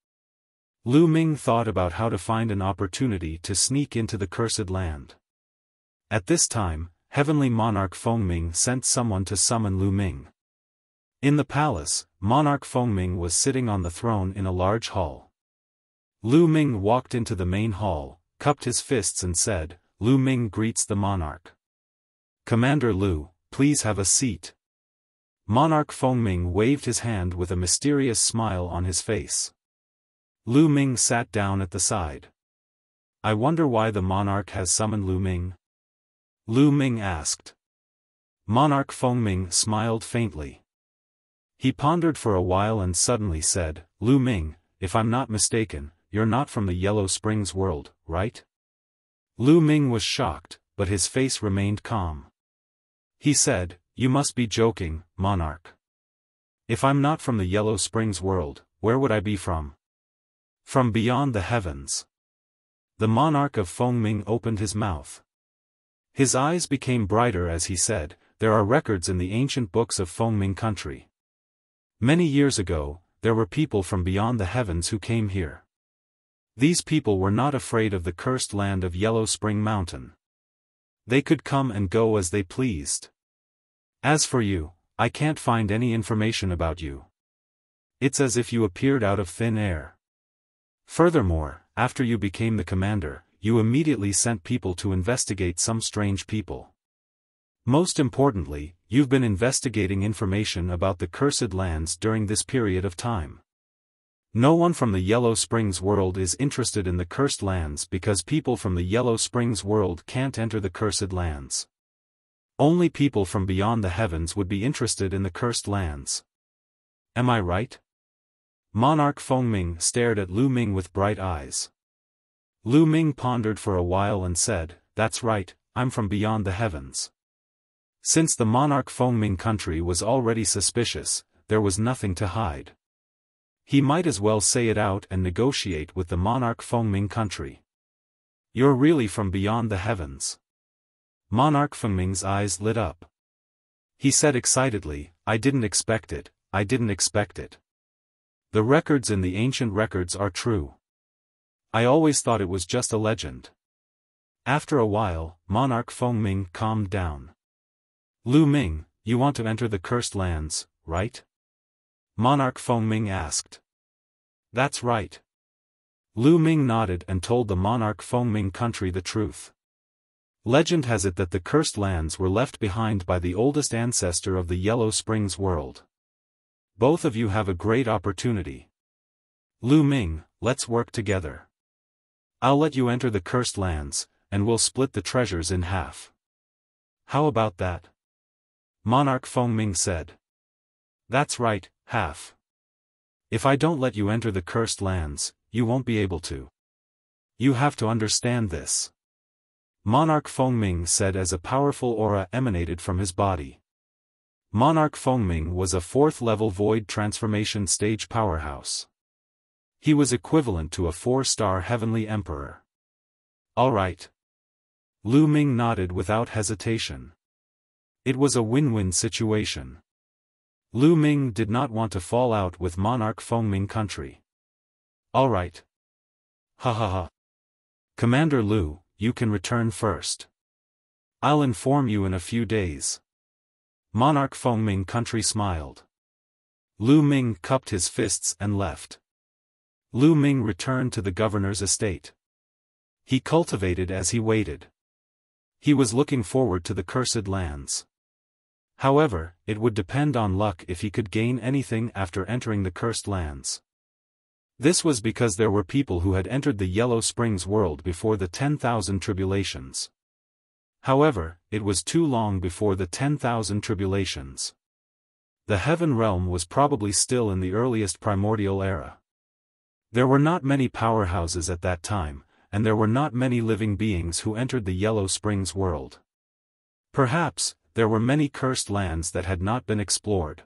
Speaker 1: Lu Ming thought about how to find an opportunity to sneak into the cursed land. At this time, Heavenly Monarch Fengming sent someone to summon Lu Ming. In the palace, monarch Fengming was sitting on the throne in a large hall. Lu Ming walked into the main hall, cupped his fists and said, "Lu Ming greets the monarch. Commander Lu, please have a seat." Monarch Fengming waved his hand with a mysterious smile on his face. Lu Ming sat down at the side. "I wonder why the monarch has summoned Lu Ming?" Lu Ming asked. Monarch Fengming smiled faintly. He pondered for a while and suddenly said, "Lu Ming, if I'm not mistaken, you're not from the Yellow Springs world, right?" Lu Ming was shocked, but his face remained calm. He said, "You must be joking, monarch. If I'm not from the Yellow Springs world, where would I be from?" "From beyond the heavens." The monarch of Fengming opened his mouth. His eyes became brighter as he said, "There are records in the ancient books of Fengming country. Many years ago, there were people from beyond the heavens who came here. These people were not afraid of the cursed land of Yellow Spring Mountain. They could come and go as they pleased. As for you, I can't find any information about you. It's as if you appeared out of thin air. Furthermore, after you became the commander, you immediately sent people to investigate some strange people. Most importantly, you've been investigating information about the cursed lands during this period of time. No one from the Yellow Springs world is interested in the cursed lands because people from the Yellow Springs world can't enter the cursed lands. Only people from beyond the heavens would be interested in the cursed lands. Am I right?" Monarch Fengming stared at Lu Ming with bright eyes. Lu Ming pondered for a while and said, "That's right, I'm from beyond the heavens." Since the monarch Fengming country was already suspicious, there was nothing to hide. He might as well say it out and negotiate with the monarch Fengming country. "You're really from beyond the heavens." Monarch Fengming's eyes lit up. He said excitedly, "I didn't expect it, I didn't expect it. The records in the ancient records are true. I always thought it was just a legend." After a while, monarch Fengming calmed down. "Lu Ming, you want to enter the cursed lands, right?" Monarch Fengming asked. "That's right." Lu Ming nodded and told the monarch Fengming country the truth. Legend has it that the cursed lands were left behind by the oldest ancestor of the Yellow Springs world. Both of you have a great opportunity. Lu Ming, let's work together. I'll let you enter the cursed lands, and we'll split the treasures in half. How about that? Monarch Fengming said. That's right, half. If I don't let you enter the cursed lands, you won't be able to. You have to understand this. Monarch Fengming said as a powerful aura emanated from his body. Monarch Fengming was a 4th-level void transformation stage powerhouse. He was equivalent to a 4-star heavenly emperor. All right. Lu Ming nodded without hesitation. It was a win-win situation. Lu Ming did not want to fall out with Monarch Fengming country. All right. Ha ha ha. Commander Lu, you can return first. I'll inform you in a few days. Monarch Fengming country smiled. Lu Ming cupped his fists and left. Lu Ming returned to the governor's estate. He cultivated as he waited. He was looking forward to the cursed lands. However, it would depend on luck if he could gain anything after entering the cursed lands. This was because there were people who had entered the Yellow Springs world before the 10,000 tribulations. However, it was too long before the 10,000 tribulations. The Heaven Realm was probably still in the earliest primordial era. There were not many powerhouses at that time, and there were not many living beings who entered the Yellow Springs world. Perhaps, there were many cursed lands that had not been explored.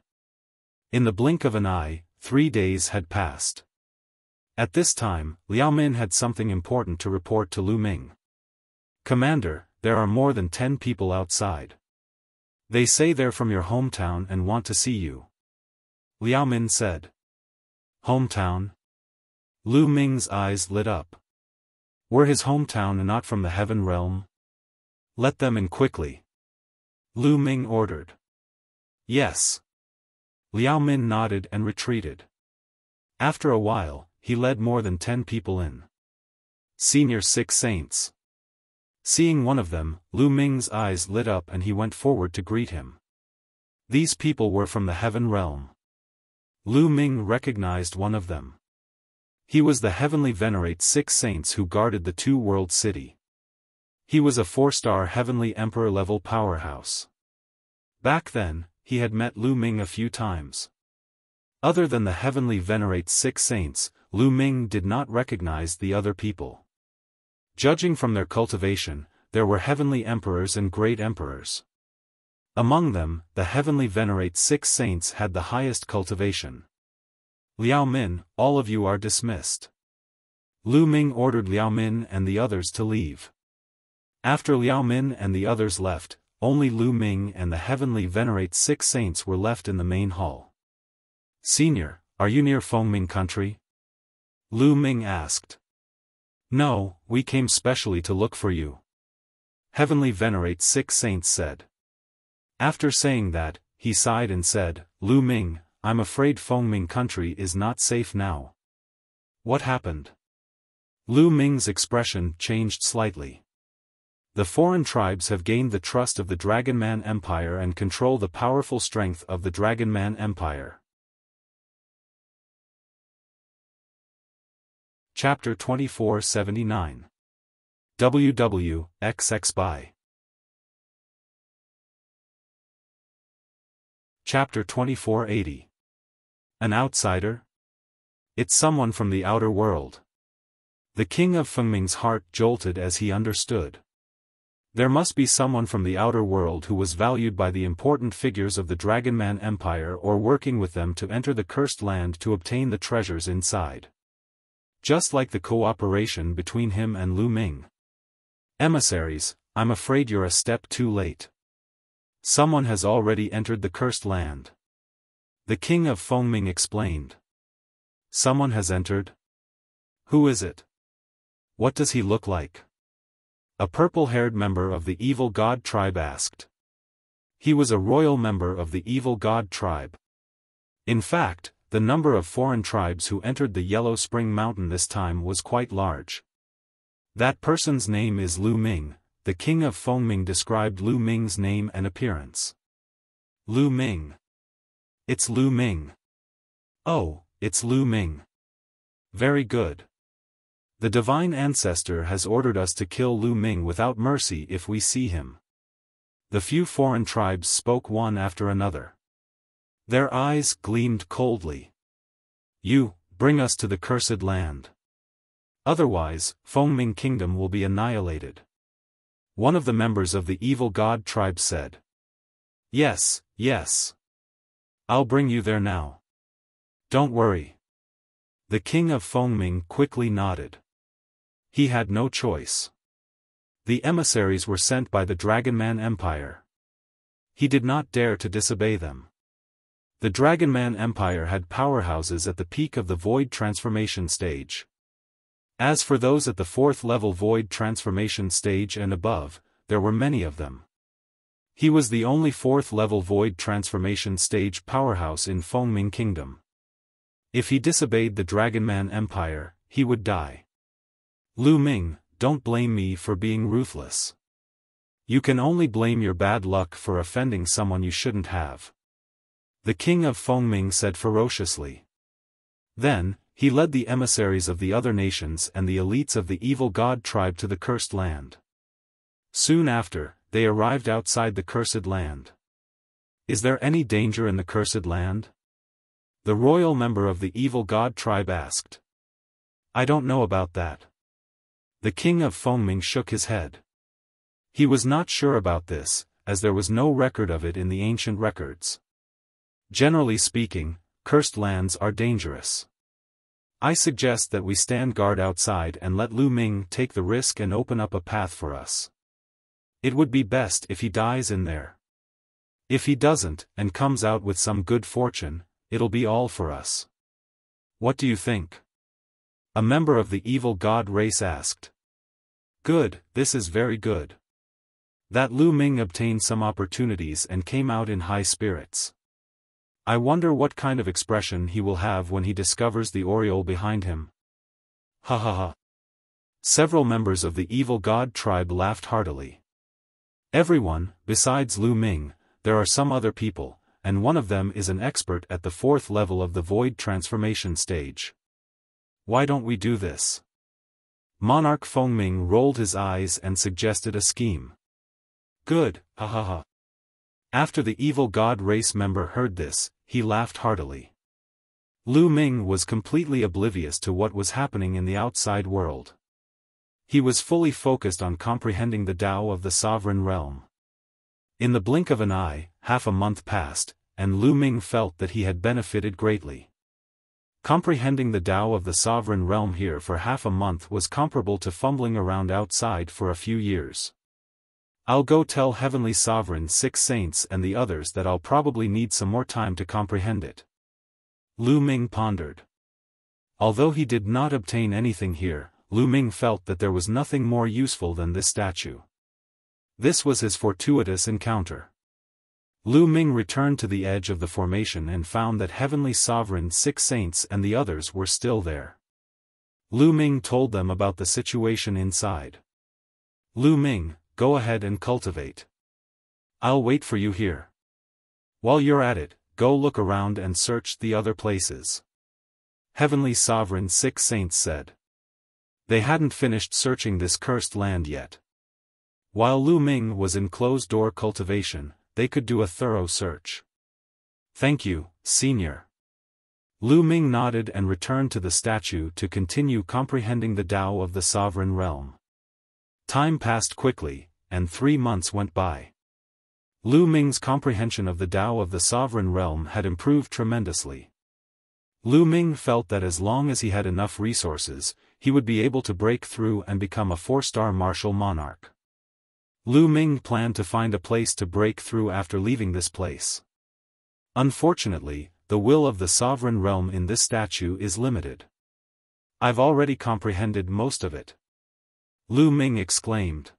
Speaker 1: In the blink of an eye, 3 days had passed. At this time, Liao Min had something important to report to Lu Ming. Commander, there are more than 10 people outside. They say they're from your hometown and want to see you. Liao Min said. Hometown? Lu Ming's eyes lit up. Were his hometown not from the Heaven Realm? Let them in quickly. Lu Ming ordered. Yes. Liao Min nodded and retreated. After a while, he led more than 10 people in. Senior 6 saints. Seeing one of them, Lu Ming's eyes lit up and he went forward to greet him. These people were from the heaven realm. Lu Ming recognized one of them. He was the heavenly venerate 6 saints who guarded the two-world city. He was a 4-star heavenly emperor-level powerhouse. Back then, he had met Lu Ming a few times. Other than the heavenly venerate 6 saints, Lu Ming did not recognize the other people. Judging from their cultivation, there were heavenly emperors and great emperors. Among them, the heavenly venerate 6 saints had the highest cultivation. Liao Min, all of you are dismissed. Lu Ming ordered Liao Min and the others to leave. After Liao Min and the others left, only Lu Ming and the heavenly venerate 6 saints were left in the main hall. Senior, are you near Fengming country? Lu Ming asked. No, we came specially to look for you. Heavenly venerate 6 saints said. After saying that, he sighed and said, Lu Ming, I'm afraid Fengming country is not safe now. What happened? Lu Ming's expression changed slightly. The foreign tribes have gained the trust of the Dragon Man Empire and control the powerful strength of the Dragon Man Empire. Chapter 2479 WWXX by Chapter 2480 An outsider? It's someone from the outer world. The king of Fengming's heart jolted as he understood. There must be someone from the outer world who was valued by the important figures of the Dragon Man Empire or working with them to enter the cursed land to obtain the treasures inside. Just like the cooperation between him and Lu Ming. Emissaries, I'm afraid you're a step too late. Someone has already entered the cursed land. The king of Fengming explained. Someone has entered? Who is it? What does he look like? A purple-haired member of the evil god tribe asked. He was a royal member of the evil god tribe. In fact, the number of foreign tribes who entered the Yellow Spring Mountain this time was quite large. That person's name is Lu Ming. The king of Fengming described Lu Ming's name and appearance. Lu Ming. It's Lu Ming. Oh, it's Lu Ming. Very good. The divine ancestor has ordered us to kill Lu Ming without mercy if we see him. The few foreign tribes spoke one after another. Their eyes gleamed coldly. You, bring us to the cursed land. Otherwise, Fengming Kingdom will be annihilated. One of the members of the evil god tribe said. Yes, yes. I'll bring you there now. Don't worry. The king of Fengming quickly nodded. He had no choice. The emissaries were sent by the Dragon Man Empire. He did not dare to disobey them. The Dragon Man Empire had powerhouses at the peak of the Void Transformation stage. As for those at the 4th level Void Transformation stage and above, there were many of them. He was the only 4th level Void Transformation stage powerhouse in Fengming Kingdom. If he disobeyed the Dragon Man Empire, he would die. Lu Ming, don't blame me for being ruthless. You can only blame your bad luck for offending someone you shouldn't have. The king of Fengming said ferociously. Then, he led the emissaries of the other nations and the elites of the evil god tribe to the cursed land. Soon after, they arrived outside the cursed land. Is there any danger in the cursed land? The royal member of the evil god tribe asked. I don't know about that. The king of Fengming shook his head. He was not sure about this, as there was no record of it in the ancient records. Generally speaking, cursed lands are dangerous. I suggest that we stand guard outside and let Lu Ming take the risk and open up a path for us. It would be best if he dies in there. If he doesn't, and comes out with some good fortune, it'll be all for us. What do you think? A member of the evil god race asked. Good, this is very good. That Lu Ming obtained some opportunities and came out in high spirits. I wonder what kind of expression he will have when he discovers the aureole behind him. Ha ha ha. Several members of the evil god tribe laughed heartily. Everyone, besides Lu Ming, there are some other people, and one of them is an expert at the 4th level of the void transformation stage. Why don't we do this? Monarch Fengming rolled his eyes and suggested a scheme. Good, ha ha ha. After the evil god race member heard this, he laughed heartily. Lu Ming was completely oblivious to what was happening in the outside world. He was fully focused on comprehending the Tao of the sovereign realm. In the blink of an eye, half a month passed, and Lu Ming felt that he had benefited greatly. Comprehending the Tao of the sovereign realm here for half a month was comparable to fumbling around outside for a few years. I'll go tell Heavenly Sovereign 6 Saints and the others that I'll probably need some more time to comprehend it. Lu Ming pondered. Although he did not obtain anything here, Lu Ming felt that there was nothing more useful than this statue. This was his fortuitous encounter. Lu Ming returned to the edge of the formation and found that Heavenly Sovereign 6 Saints and the others were still there. Lu Ming told them about the situation inside. Lu Ming, go ahead and cultivate. I'll wait for you here. While you're at it, go look around and search the other places. Heavenly Sovereign 6 Saints said. They hadn't finished searching this cursed land yet. While Lu Ming was in closed-door cultivation, they could do a thorough search. Thank you, Senior. Lu Ming nodded and returned to the statue to continue comprehending the Tao of the sovereign realm. Time passed quickly, and 3 months went by. Lu Ming's comprehension of the Tao of the sovereign realm had improved tremendously. Lu Ming felt that as long as he had enough resources, he would be able to break through and become a 4-star martial monarch. Lu Ming planned to find a place to break through after leaving this place. Unfortunately, the will of the sovereign realm in this statue is limited. I've already comprehended most of it. Lu Ming exclaimed.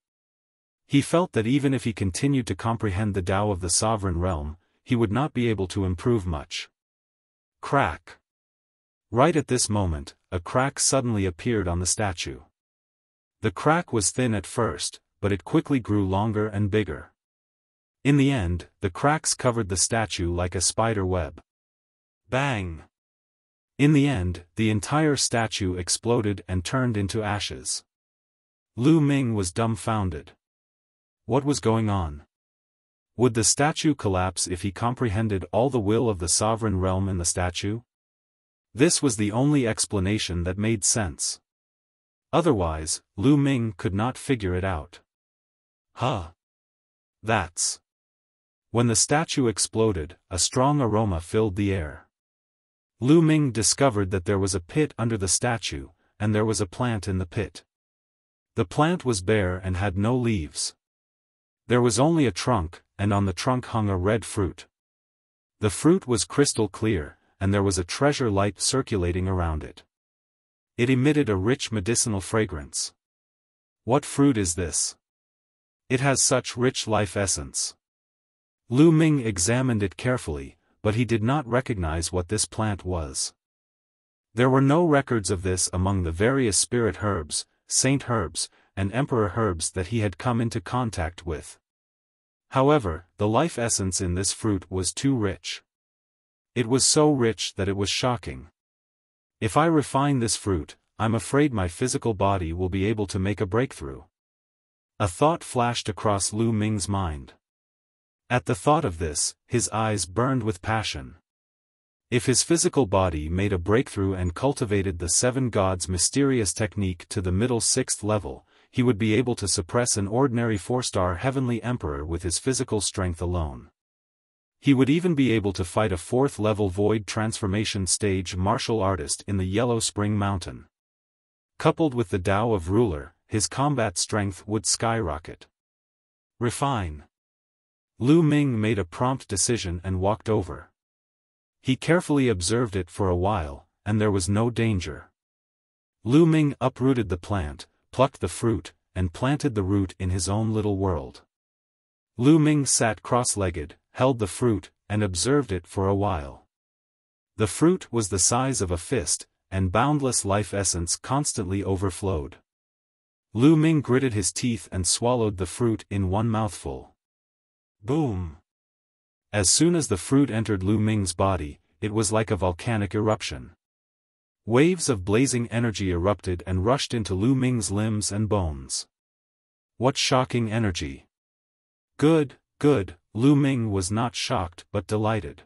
Speaker 1: He felt that even if he continued to comprehend the Tao of the sovereign realm, he would not be able to improve much. Crack. Right at this moment, a crack suddenly appeared on the statue. The crack was thin at first, but it quickly grew longer and bigger. In the end, the cracks covered the statue like a spider web. Bang! In the end, the entire statue exploded and turned into ashes. Lu Ming was dumbfounded. What was going on? Would the statue collapse if he comprehended all the will of the sovereign realm in the statue? This was the only explanation that made sense. Otherwise, Lu Ming could not figure it out. Huh. That's. When the statue exploded, a strong aroma filled the air. Lu Ming discovered that there was a pit under the statue, and there was a plant in the pit. The plant was bare and had no leaves. There was only a trunk, and on the trunk hung a red fruit. The fruit was crystal clear, and there was a treasure light circulating around it. It emitted a rich medicinal fragrance. What fruit is this? It has such rich life essence. Lu Ming examined it carefully, but he did not recognize what this plant was. There were no records of this among the various spirit herbs, saint herbs, and emperor herbs that he had come into contact with. However, the life essence in this fruit was too rich. It was so rich that it was shocking. If I refine this fruit, I'm afraid my physical body will be able to make a breakthrough. A thought flashed across Lu Ming's mind. At the thought of this, his eyes burned with passion. If his physical body made a breakthrough and cultivated the 7 gods' mysterious technique to the middle 6th level, he would be able to suppress an ordinary 4-star heavenly emperor with his physical strength alone. He would even be able to fight a 4th level void transformation stage martial artist in the Yellow Spring Mountain. Coupled with the Tao of Ruler, his combat strength would skyrocket. Refine. Lu Ming made a prompt decision and walked over. He carefully observed it for a while, and there was no danger. Lu Ming uprooted the plant, plucked the fruit, and planted the root in his own little world. Lu Ming sat cross-legged, held the fruit, and observed it for a while. The fruit was the size of a fist, and boundless life essence constantly overflowed. Lu Ming gritted his teeth and swallowed the fruit in one mouthful. Boom! As soon as the fruit entered Lu Ming's body, it was like a volcanic eruption. Waves of blazing energy erupted and rushed into Lu Ming's limbs and bones. What shocking energy! Good, good, Lu Ming was not shocked but delighted.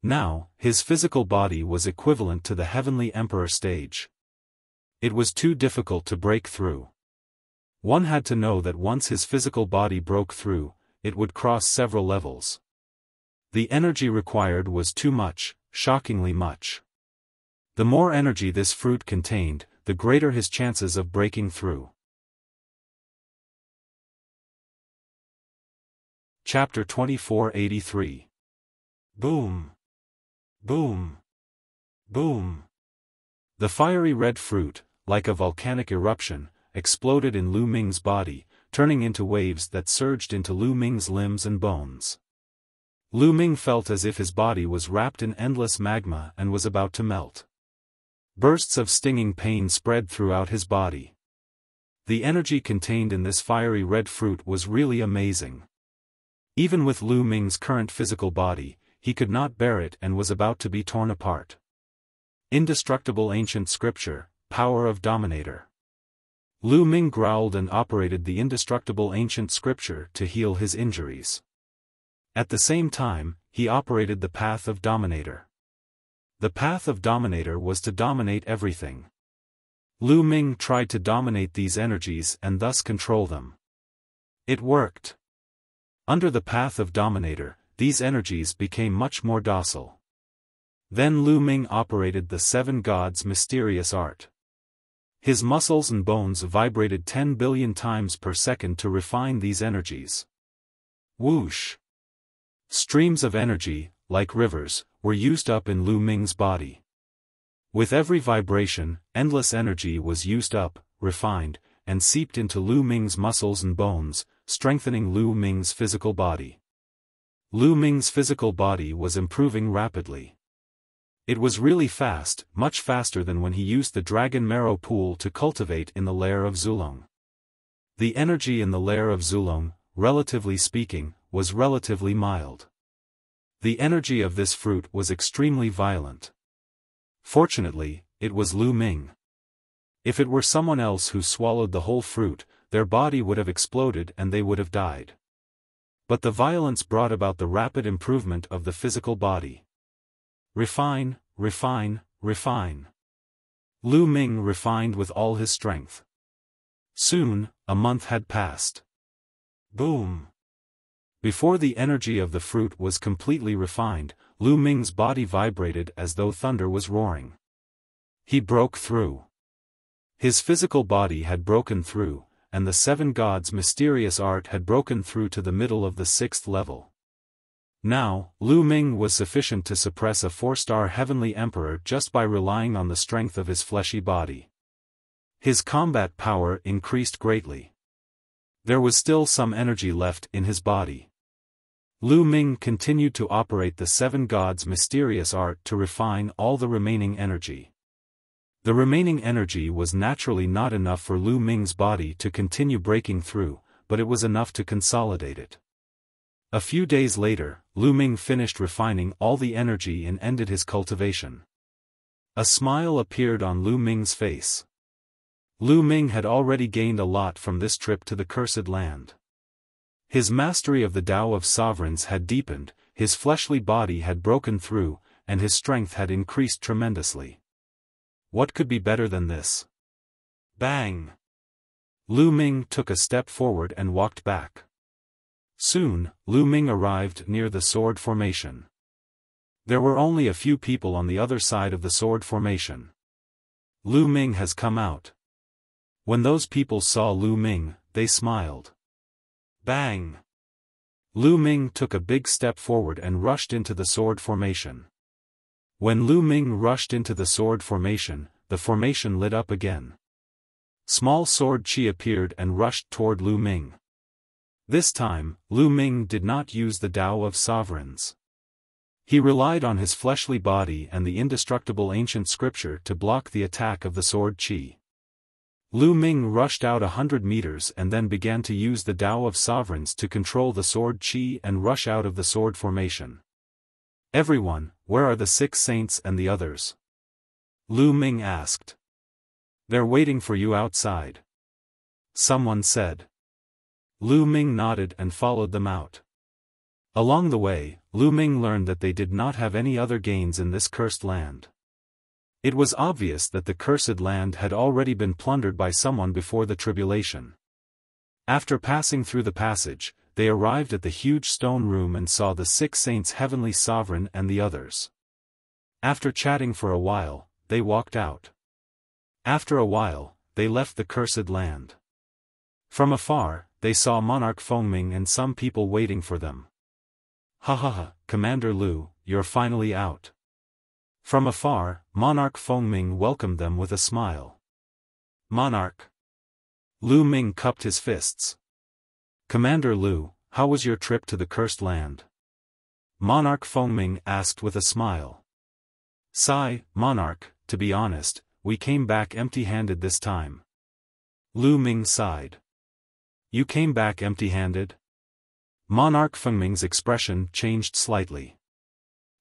Speaker 1: Now, his physical body was equivalent to the heavenly emperor stage. It was too difficult to break through. One had to know that once his physical body broke through, it would cross several levels. The energy required was too much, shockingly much. The more energy this fruit contained, the greater his chances of breaking through. Chapter 2483. Boom! Boom! Boom! The fiery red fruit, like a volcanic eruption, exploded in Lu Ming's body, turning into waves that surged into Lu Ming's limbs and bones. Lu Ming felt as if his body was wrapped in endless magma and was about to melt. Bursts of stinging pain spread throughout his body. The energy contained in this fiery red fruit was really amazing. Even with Lu Ming's current physical body, he could not bear it and was about to be torn apart. Indestructible ancient scripture, power of dominator. Lu Ming growled and operated the indestructible ancient scripture to heal his injuries. At the same time, he operated the path of dominator. The path of dominator was to dominate everything. Lu Ming tried to dominate these energies and thus control them. It worked. Under the path of dominator, these energies became much more docile. Then Lu Ming operated the seven gods' mysterious art. His muscles and bones vibrated 10 billion times per second to refine these energies. Whoosh! Streams of energy, like rivers, were used up in Lu Ming's body. With every vibration, endless energy was used up, refined, and seeped into Lu Ming's muscles and bones, strengthening Lu Ming's physical body. Lu Ming's physical body was improving rapidly. It was really fast, much faster than when he used the dragon marrow pool to cultivate in the lair of Zulong. The energy in the lair of Zulong, relatively speaking, was relatively mild. The energy of this fruit was extremely violent. Fortunately, it was Lu Ming. If it were someone else who swallowed the whole fruit, their body would have exploded and they would have died. But the violence brought about the rapid improvement of the physical body. Refine, refine, refine. Lu Ming refined with all his strength. Soon, a month had passed. Boom! Before the energy of the fruit was completely refined, Lu Ming's body vibrated as though thunder was roaring. He broke through. His physical body had broken through, and the seven gods' mysterious art had broken through to the middle of the 6th level. Now, Lu Ming was sufficient to suppress a 4-star heavenly emperor just by relying on the strength of his fleshy body. His combat power increased greatly. There was still some energy left in his body. Lu Ming continued to operate the seven gods' mysterious art to refine all the remaining energy. The remaining energy was naturally not enough for Lu Ming's body to continue breaking through, but it was enough to consolidate it. A few days later, Lu Ming finished refining all the energy and ended his cultivation. A smile appeared on Lu Ming's face. Lu Ming had already gained a lot from this trip to the Cursed Land. His mastery of the Tao of Sovereigns had deepened, his fleshly body had broken through, and his strength had increased tremendously. What could be better than this? Bang! Lu Ming took a step forward and walked back. Soon, Lu Ming arrived near the sword formation. There were only a few people on the other side of the sword formation. Lu Ming has come out. When those people saw Lu Ming, they smiled. Bang! Lu Ming took a big step forward and rushed into the sword formation. When Lu Ming rushed into the sword formation, the formation lit up again. Small sword chi appeared and rushed toward Lu Ming. This time, Lu Ming did not use the Tao of Sovereigns. He relied on his fleshly body and the indestructible ancient scripture to block the attack of the sword Qi. Lu Ming rushed out 100 meters and then began to use the Tao of Sovereigns to control the sword Qi and rush out of the sword formation. "Everyone, where are the 6 saints and the others?" Lu Ming asked. "They're waiting for you outside," someone said. Lu Ming nodded and followed them out. Along the way, Lu Ming learned that they did not have any other gains in this cursed land. It was obvious that the cursed land had already been plundered by someone before the tribulation. After passing through the passage, they arrived at the huge stone room and saw the 6 saints Heavenly Sovereign and the others. After chatting for a while, they walked out. After a while, they left the cursed land. From afar, they saw Monarch Fengming and some people waiting for them. "Ha ha ha, Commander Lu, you're finally out." From afar, Monarch Fengming welcomed them with a smile. "Monarch." Lu Ming cupped his fists. "Commander Lu, how was your trip to the cursed land?" Monarch Fengming asked with a smile. "Sigh, Monarch, to be honest, we came back empty-handed this time." Lu Ming sighed. "You came back empty-handed?" Monarch Fengming's expression changed slightly.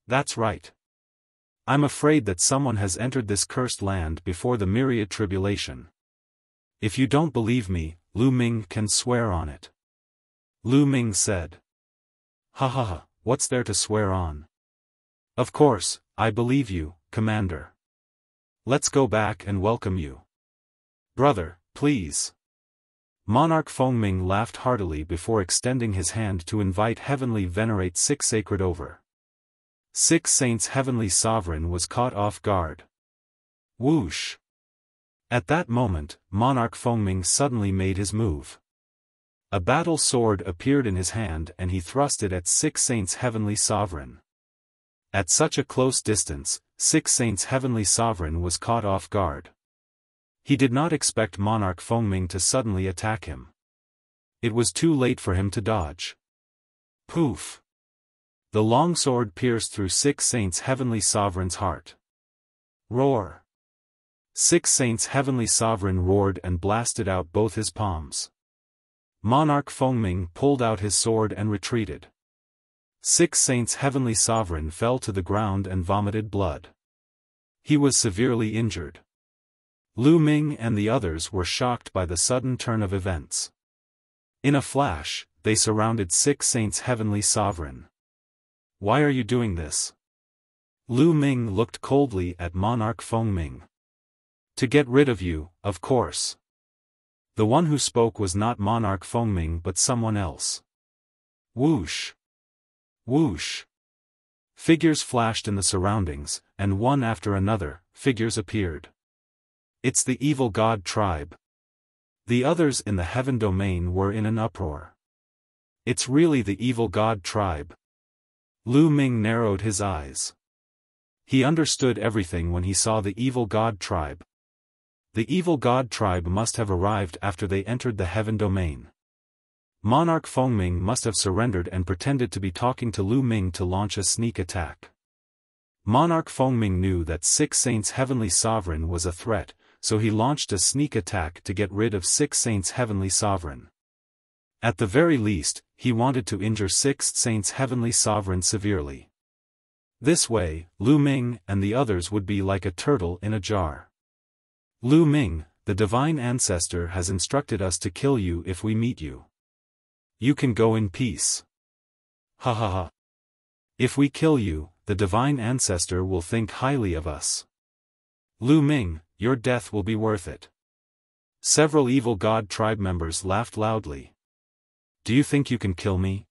Speaker 1: "That's right. I'm afraid that someone has entered this cursed land before the myriad tribulation. If you don't believe me, Lu Ming can swear on it." Lu Ming said. "Ha ha ha, what's there to swear on?" "Of course, I believe you, Commander. Let's go back and welcome you." "Brother, please." Monarch Fengming laughed heartily before extending his hand to invite Heavenly Venerate 6 Sacred over. 6 Saints Heavenly Sovereign was caught off guard. Whoosh! At that moment, Monarch Fengming suddenly made his move. A battle sword appeared in his hand and he thrust it at 6 Saints Heavenly Sovereign. At such a close distance, 6 Saints Heavenly Sovereign was caught off guard. He did not expect Monarch Fengming to suddenly attack him. It was too late for him to dodge. Poof! The longsword pierced through 6 Saints Heavenly Sovereign's heart. Roar! 6 Saints Heavenly Sovereign roared and blasted out both his palms. Monarch Fengming pulled out his sword and retreated. 6 Saints Heavenly Sovereign fell to the ground and vomited blood. He was severely injured. Lu Ming and the others were shocked by the sudden turn of events. In a flash, they surrounded 6 Saints Heavenly Sovereign. "Why are you doing this?" Lu Ming looked coldly at Monarch Fengming. "To get rid of you, of course." The one who spoke was not Monarch Fengming but someone else. Whoosh! Whoosh! Figures flashed in the surroundings, and one after another, figures appeared. "It's the evil god tribe." The others in the heaven domain were in an uproar. "It's really the evil god tribe." Lu Ming narrowed his eyes. He understood everything when he saw the evil god tribe. The evil god tribe must have arrived after they entered the heaven domain. Monarch Fengming must have surrendered and pretended to be talking to Lu Ming to launch a sneak attack. Monarch Fengming knew that 6 Saints Heavenly Sovereign was a threat, so he launched a sneak attack to get rid of 6 Saints Heavenly Sovereign. At the very least, he wanted to injure 6 Saints Heavenly Sovereign severely. This way, Lu Ming and the others would be like a turtle in a jar. "Lu Ming, the Divine Ancestor has instructed us to kill you if we meet you. You can go in peace." "Ha ha ha. If we kill you, the Divine Ancestor will think highly of us. Lu Ming, your death will be worth it." Several evil god tribe members laughed loudly. "Do you think you can kill me?"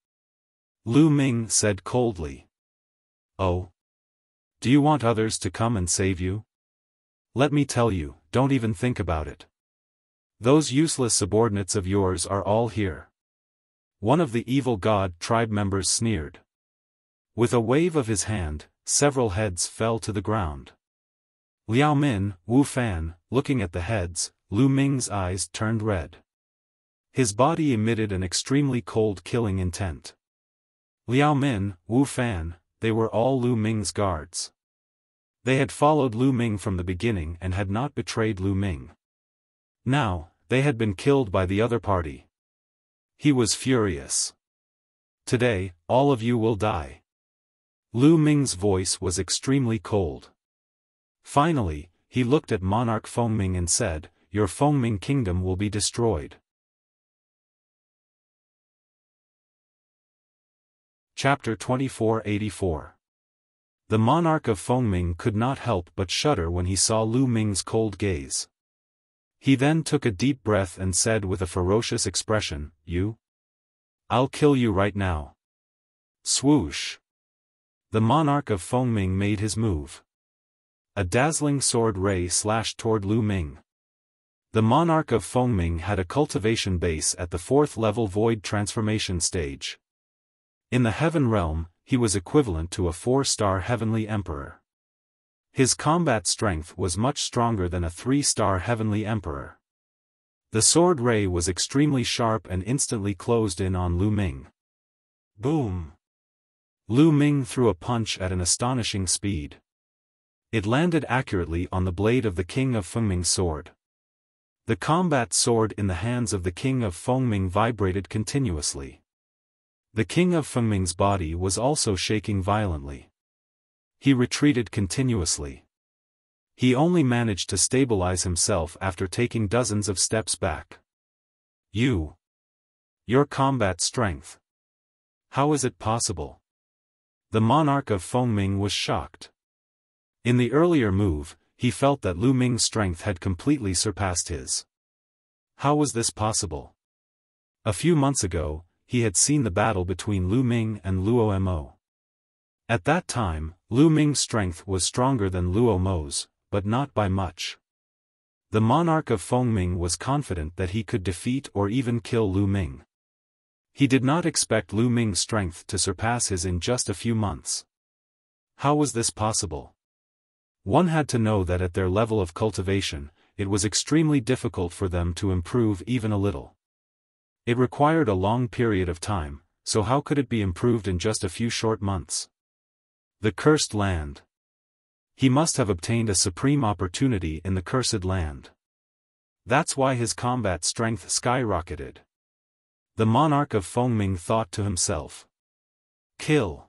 Speaker 1: Lu Ming said coldly. "Oh? Do you want others to come and save you? Let me tell you, don't even think about it. Those useless subordinates of yours are all here." One of the evil god tribe members sneered. With a wave of his hand, several heads fell to the ground. Liao Min, Wu Fan, looking at the heads, Lu Ming's eyes turned red. His body emitted an extremely cold killing intent. Liao Min, Wu Fan, they were all Lu Ming's guards. They had followed Lu Ming from the beginning and had not betrayed Lu Ming. Now, they had been killed by the other party. He was furious. Today, all of you will die. Lu Ming's voice was extremely cold. Finally, he looked at monarch Fengming and said, "Your Fengming kingdom will be destroyed." Chapter 2484. The monarch of Fengming could not help but shudder when he saw Lu Ming's cold gaze. He then took a deep breath and said with a ferocious expression, "You? I'll kill you right now." Swoosh! The monarch of Fengming made his move. A dazzling sword ray slashed toward Lu Ming. The monarch of Fengming had a cultivation base at the 4th level void transformation stage. In the heaven realm, he was equivalent to a 4-star heavenly emperor. His combat strength was much stronger than a 3-star heavenly emperor. The sword ray was extremely sharp and instantly closed in on Lu Ming. Boom! Lu Ming threw a punch at an astonishing speed. It landed accurately on the blade of the King of Fengming's sword. The combat sword in the hands of the King of Fengming vibrated continuously. The King of Fengming's body was also shaking violently. He retreated continuously. He only managed to stabilize himself after taking dozens of steps back. Your combat strength. How is it possible? The monarch of Fengming was shocked. In the earlier move, he felt that Lu Ming's strength had completely surpassed his. How was this possible? A few months ago, he had seen the battle between Lu Ming and Luo Mo. At that time, Lu Ming's strength was stronger than Luo Mo's, but not by much. The monarch of Fengming was confident that he could defeat or even kill Lu Ming. He did not expect Lu Ming's strength to surpass his in just a few months. How was this possible? One had to know that at their level of cultivation, it was extremely difficult for them to improve even a little. It required a long period of time, so how could it be improved in just a few short months? The cursed land. He must have obtained a supreme opportunity in the cursed land. That's why his combat strength skyrocketed. The monarch of Fengming thought to himself. Kill.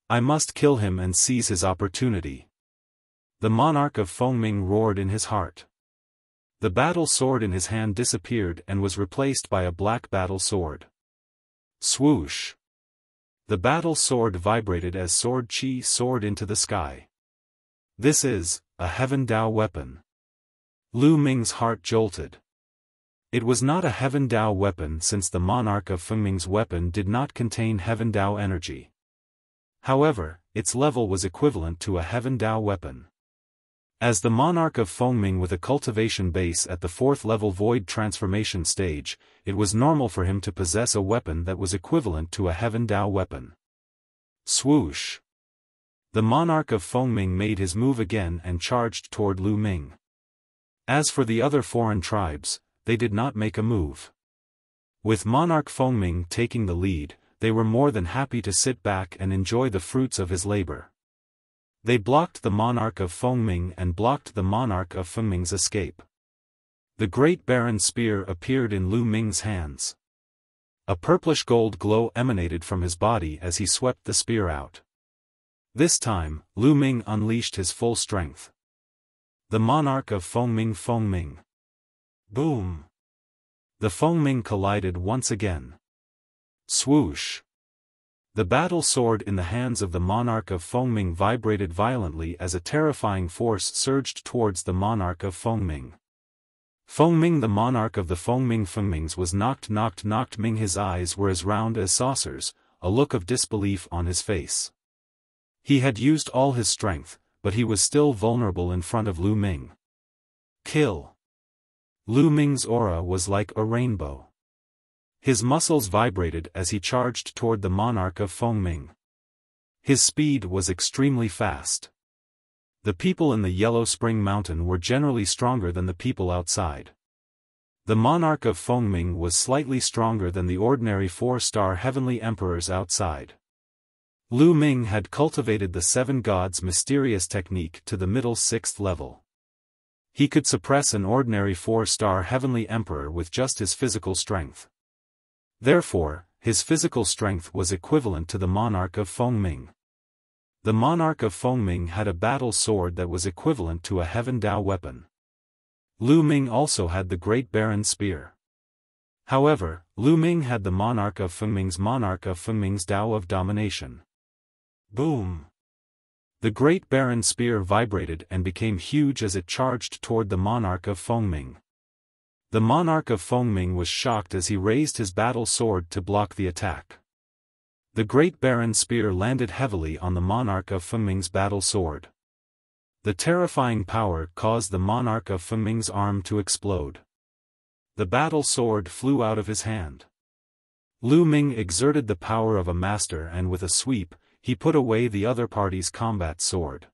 Speaker 1: I must kill him and seize his opportunity. The monarch of Fengming roared in his heart. The battle sword in his hand disappeared and was replaced by a black battle sword. Swoosh! The battle sword vibrated as sword chi soared into the sky. This is a Heaven Dao weapon. Lu Ming's heart jolted. It was not a Heaven Dao weapon since the monarch of Fengming's weapon did not contain Heaven Dao energy. However, its level was equivalent to a Heaven Dao weapon. As the monarch of Fengming with a cultivation base at the 4th level void transformation stage, it was normal for him to possess a weapon that was equivalent to a Heaven Dao weapon. Swoosh! The monarch of Fengming made his move again and charged toward Lu Ming. As for the other foreign tribes, they did not make a move. With monarch Fengming taking the lead, they were more than happy to sit back and enjoy the fruits of his labor. They blocked the monarch of Fengming and blocked the monarch of Fengming's escape. The great Baron spear appeared in Lu Ming's hands. A purplish gold glow emanated from his body as he swept the spear out. This time, Lu Ming unleashed his full strength. The monarch of Fengming. Boom! The Fengming collided once again. Swoosh! The battle sword in the hands of the monarch of Fengming vibrated violently as a terrifying force surged towards the monarch of Fengming. Fengming, the monarch of the Fengmings was knocked Ming. His eyes were as round as saucers, a look of disbelief on his face. He had used all his strength, but he was still vulnerable in front of Lu Ming. Kill! Lu Ming's aura was like a rainbow. His muscles vibrated as he charged toward the monarch of Fengming. His speed was extremely fast. The people in the Yellow Spring Mountain were generally stronger than the people outside. The monarch of Fengming was slightly stronger than the ordinary 4-star heavenly emperors outside. Lu Ming had cultivated the 7 gods' mysterious technique to the middle 6th level. He could suppress an ordinary 4-star heavenly emperor with just his physical strength. Therefore, his physical strength was equivalent to the monarch of Fengming. The monarch of Fengming had a battle sword that was equivalent to a Heaven Dao weapon. Lu Ming also had the Great Baron Spear. However, Lu Ming had the monarch of Fengming's Dao of Domination. Boom! The Great Baron Spear vibrated and became huge as it charged toward the monarch of Fengming. The monarch of Fengming was shocked as he raised his battle sword to block the attack. The Great Baron Spear landed heavily on the monarch of Fengming's battle sword. The terrifying power caused the monarch of Fengming's arm to explode. The battle sword flew out of his hand. Lu Ming exerted the power of a master and with a sweep, he put away the other party's combat sword.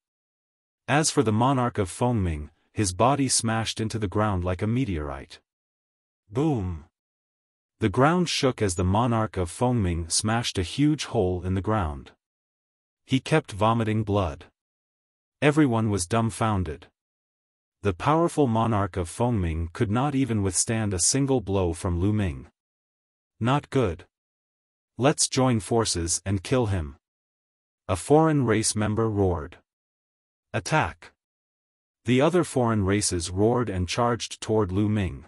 Speaker 1: As for the monarch of Fengming, his body smashed into the ground like a meteorite. Boom! The ground shook as the monarch of Fengming smashed a huge hole in the ground. He kept vomiting blood. Everyone was dumbfounded. The powerful monarch of Fengming could not even withstand a single blow from Lu Ming. Not good. Let's join forces and kill him. A foreign race member roared. Attack! The other foreign races roared and charged toward Lu Ming.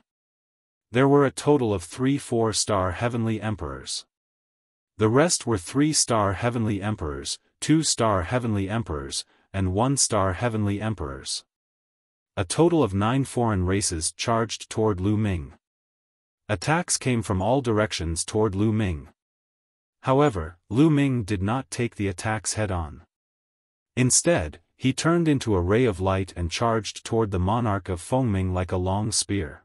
Speaker 1: There were a total of 3 4-star heavenly emperors. The rest were 3-star heavenly emperors, 2-star heavenly emperors, and 1-star heavenly emperors. A total of 9 foreign races charged toward Lu Ming. Attacks came from all directions toward Lu Ming. However, Lu Ming did not take the attacks head-on. Instead, he turned into a ray of light and charged toward the monarch of Fengming like a long spear.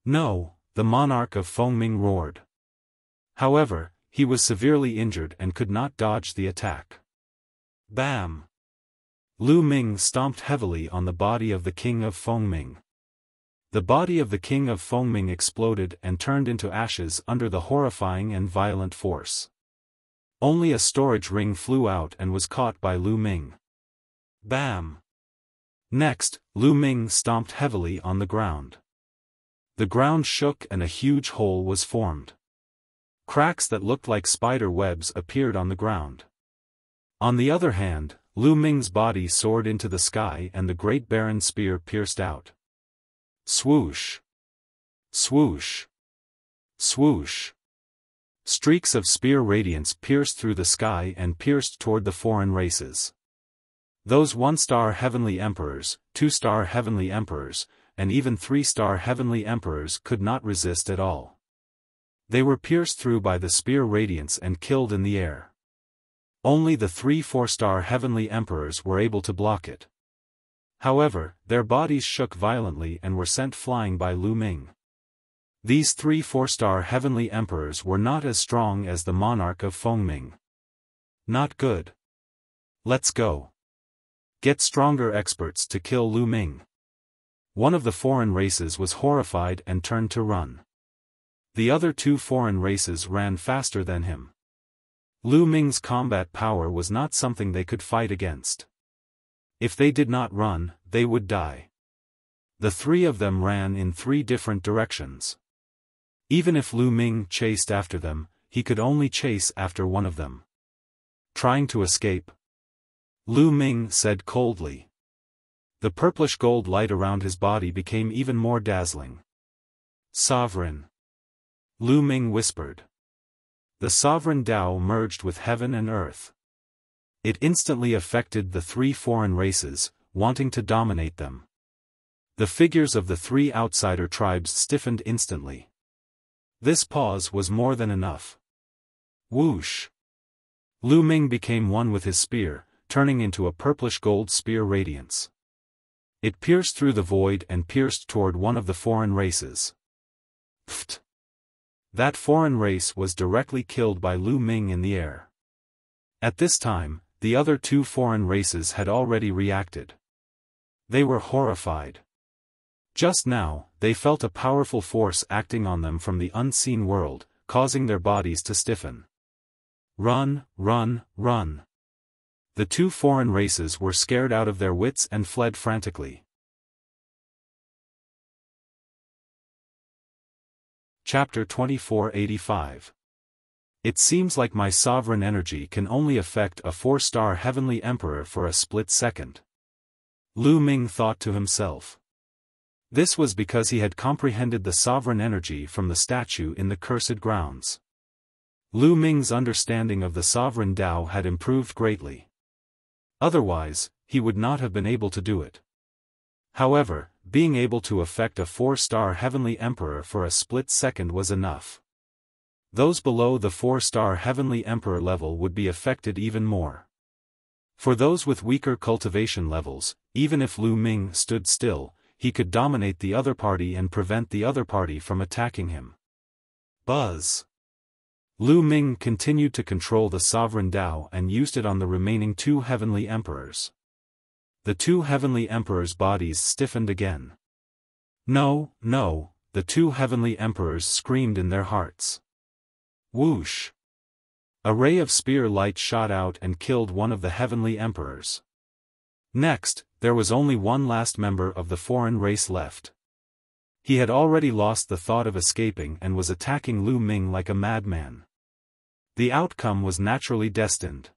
Speaker 1: No, the monarch of Fengming roared. However, he was severely injured and could not dodge the attack. Bam! Lu Ming stomped heavily on the body of the king of Fengming. The body of the king of Fengming exploded and turned into ashes under the horrifying and violent force. Only a storage ring flew out and was caught by Lu Ming. Bam! Next, Lu Ming stomped heavily on the ground. The ground shook and a huge hole was formed. Cracks that looked like spider webs appeared on the ground. On the other hand, Lu Ming's body soared into the sky and the Great Baron Spear pierced out. Swoosh! Swoosh! Swoosh! Streaks of spear radiance pierced through the sky and pierced toward the foreign races. Those 1-star heavenly emperors, 2-star heavenly emperors, and even 3-star heavenly emperors could not resist at all. They were pierced through by the spear radiance and killed in the air. Only the 3 4-star heavenly emperors were able to block it. However, their bodies shook violently and were sent flying by Lu Ming. These 3 4-star heavenly emperors were not as strong as the monarch of Fengming. Not good. Let's go. Get stronger experts to kill Lu Ming. One of the foreign races was horrified and turned to run. The other 2 foreign races ran faster than him. Lu Ming's combat power was not something they could fight against. If they did not run, they would die. The 3 of them ran in 3 different directions. Even if Lu Ming chased after them, he could only chase after one of them. Trying to escape? Lu Ming said coldly. The purplish gold light around his body became even more dazzling. Sovereign. Lu Ming whispered. The sovereign Dao merged with heaven and earth. It instantly affected the 3 foreign races, wanting to dominate them. The figures of the 3 outsider tribes stiffened instantly. This pause was more than enough. Whoosh! Lu Ming became one with his spear, turning into a purplish gold spear radiance. It pierced through the void and pierced toward one of the foreign races. Pfft! That foreign race was directly killed by Lu Ming in the air. At this time, the other 2 foreign races had already reacted. They were horrified. Just now, they felt a powerful force acting on them from the unseen world, causing their bodies to stiffen. Run, run, run. The two foreign races were scared out of their wits and fled frantically. Chapter 2485. It seems like my sovereign energy can only affect a 4-star heavenly emperor for a split second. Lu Ming thought to himself. This was because he had comprehended the sovereign energy from the statue in the cursed grounds. Lu Ming's understanding of the sovereign Tao had improved greatly. Otherwise, he would not have been able to do it. However, being able to affect a 4-star heavenly emperor for a split second was enough. Those below the 4-star heavenly emperor level would be affected even more. For those with weaker cultivation levels, even if Lu Ming stood still, he could dominate the other party and prevent the other party from attacking him. Buzz. Lu Ming continued to control the sovereign Tao and used it on the remaining 2 heavenly emperors. The 2 heavenly emperors' bodies stiffened again. No, no, the 2 heavenly emperors screamed in their hearts. Whoosh! A ray of spear light shot out and killed one of the heavenly emperors. Next, there was only one last member of the foreign race left. He had already lost the thought of escaping and was attacking Lu Ming like a madman. The outcome was naturally destined.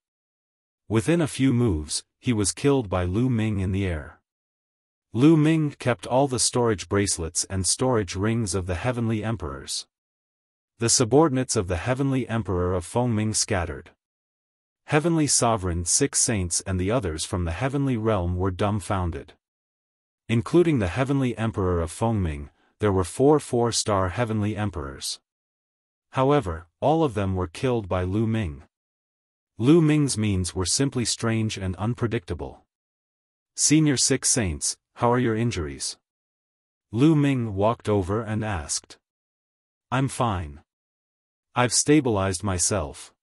Speaker 1: Within a few moves, he was killed by Lu Ming in the air. Lu Ming kept all the storage bracelets and storage rings of the heavenly emperors. The subordinates of the heavenly emperor of Fengming scattered. Heavenly Sovereign 6 saints and the others from the heavenly realm were dumbfounded. Including the heavenly emperor of Fengming, there were 4 4-star heavenly emperors. However, all of them were killed by Lu Ming. Lu Ming's means were simply strange and unpredictable. Senior 6 saints, how are your injuries? Lu Ming walked over and asked. I'm fine. I've stabilized myself.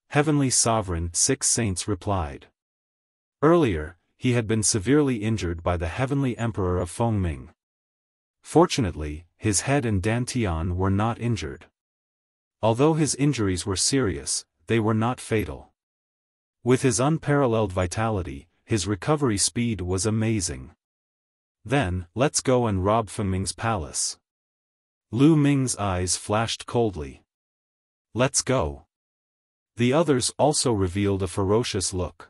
Speaker 1: Heavenly Sovereign 6 saints replied. Earlier, he had been severely injured by the heavenly emperor of Fengming. Fortunately, his head and dantian were not injured. Although his injuries were serious, they were not fatal. With his unparalleled vitality, his recovery speed was amazing. Then, let's go and rob Fengming's palace. Lu Ming's eyes flashed coldly. Let's go. The others also revealed a ferocious look.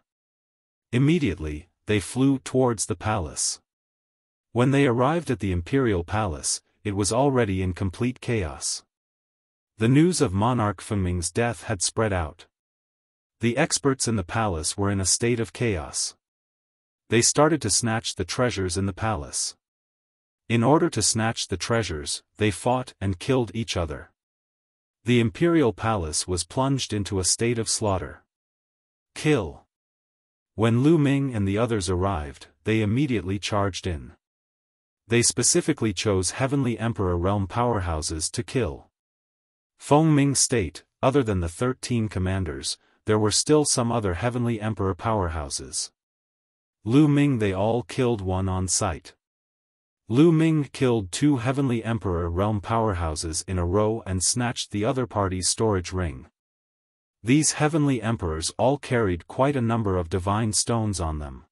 Speaker 1: Immediately, they flew towards the palace. When they arrived at the imperial palace, it was already in complete chaos. The news of Monarch Fengming's death had spread out. The experts in the palace were in a state of chaos. They started to snatch the treasures in the palace. In order to snatch the treasures, they fought and killed each other. The imperial palace was plunged into a state of slaughter. Kill. When Lu Ming and the others arrived, they immediately charged in. They specifically chose Heavenly Emperor realm powerhouses to kill. Fengming State, other than the 13 commanders, there were still some other Heavenly Emperor powerhouses. Lu Ming they all killed one on sight. Lu Ming killed 2 Heavenly Emperor realm powerhouses in a row and snatched the other party's storage ring. These Heavenly Emperors all carried quite a number of divine stones on them.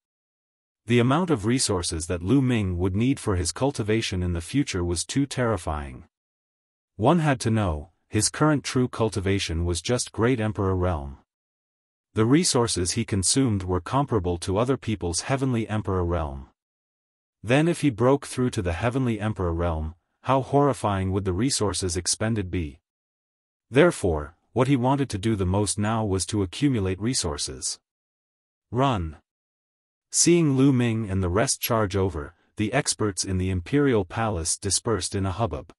Speaker 1: The amount of resources that Lu Ming would need for his cultivation in the future was too terrifying. One had to know, his current true cultivation was just Great Emperor realm. The resources he consumed were comparable to other people's Heavenly Emperor realm. Then if he broke through to the Heavenly Emperor realm, how horrifying would the resources expended be? Therefore, what he wanted to do the most now was to accumulate resources. Run. Seeing Lu Ming and the rest charge over, the experts in the Imperial Palace dispersed in a hubbub.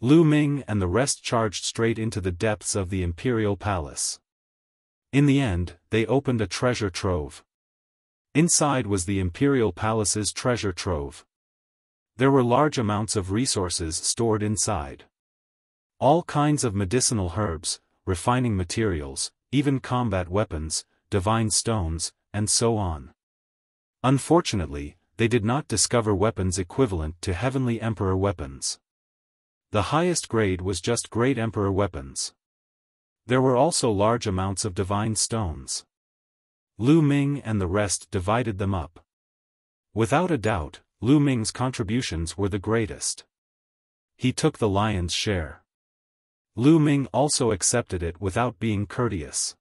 Speaker 1: Lu Ming and the rest charged straight into the depths of the Imperial Palace. In the end, they opened a treasure trove. Inside was the Imperial Palace's treasure trove. There were large amounts of resources stored inside. All kinds of medicinal herbs, refining materials, even combat weapons, divine stones, and so on. Unfortunately, they did not discover weapons equivalent to Heavenly Emperor weapons. The highest grade was just Great Emperor weapons. There were also large amounts of divine stones. Lu Ming and the rest divided them up. Without a doubt, Lu Ming's contributions were the greatest. He took the lion's share. Lu Ming also accepted it without being courteous.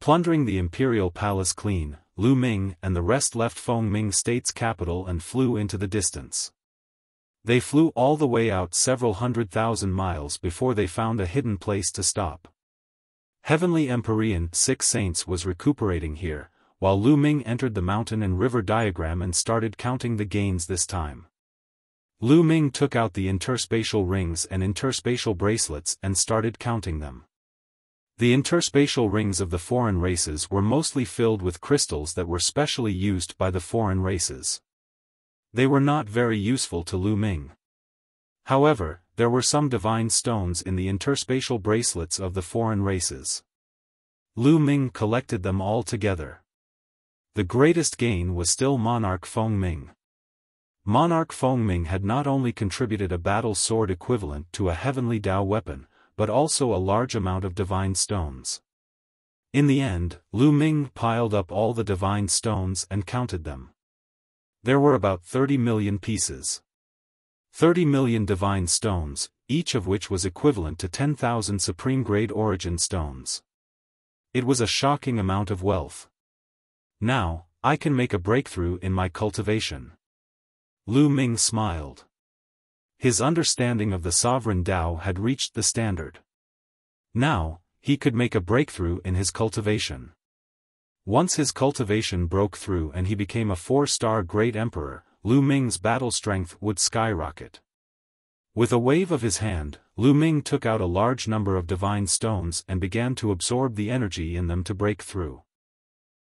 Speaker 1: Plundering the imperial palace clean, Lu Ming and the rest left Feng Ming State's capital and flew into the distance. They flew all the way out several 100,000 miles before they found a hidden place to stop. Heavenly Empyrean 6 Saints was recuperating here, while Lu Ming entered the mountain and river diagram and started counting the gains this time. Lu Ming took out the interspatial rings and interspatial bracelets and started counting them. The interspatial rings of the foreign races were mostly filled with crystals that were specially used by the foreign races. They were not very useful to Lu Ming. However, there were some divine stones in the interspatial bracelets of the foreign races. Lu Ming collected them all together. The greatest gain was still Monarch Feng Ming. Monarch Feng Ming had not only contributed a battle sword equivalent to a heavenly Dao weapon, but also a large amount of divine stones. In the end, Lu Ming piled up all the divine stones and counted them. There were about 30 million pieces. 30 million divine stones, each of which was equivalent to 10,000 supreme-grade origin stones. It was a shocking amount of wealth. Now, I can make a breakthrough in my cultivation. Lu Ming smiled. His understanding of the sovereign Dao had reached the standard. Now, he could make a breakthrough in his cultivation. Once his cultivation broke through and he became a 4-star Great Emperor, Lu Ming's battle strength would skyrocket. With a wave of his hand, Lu Ming took out a large number of divine stones and began to absorb the energy in them to break through.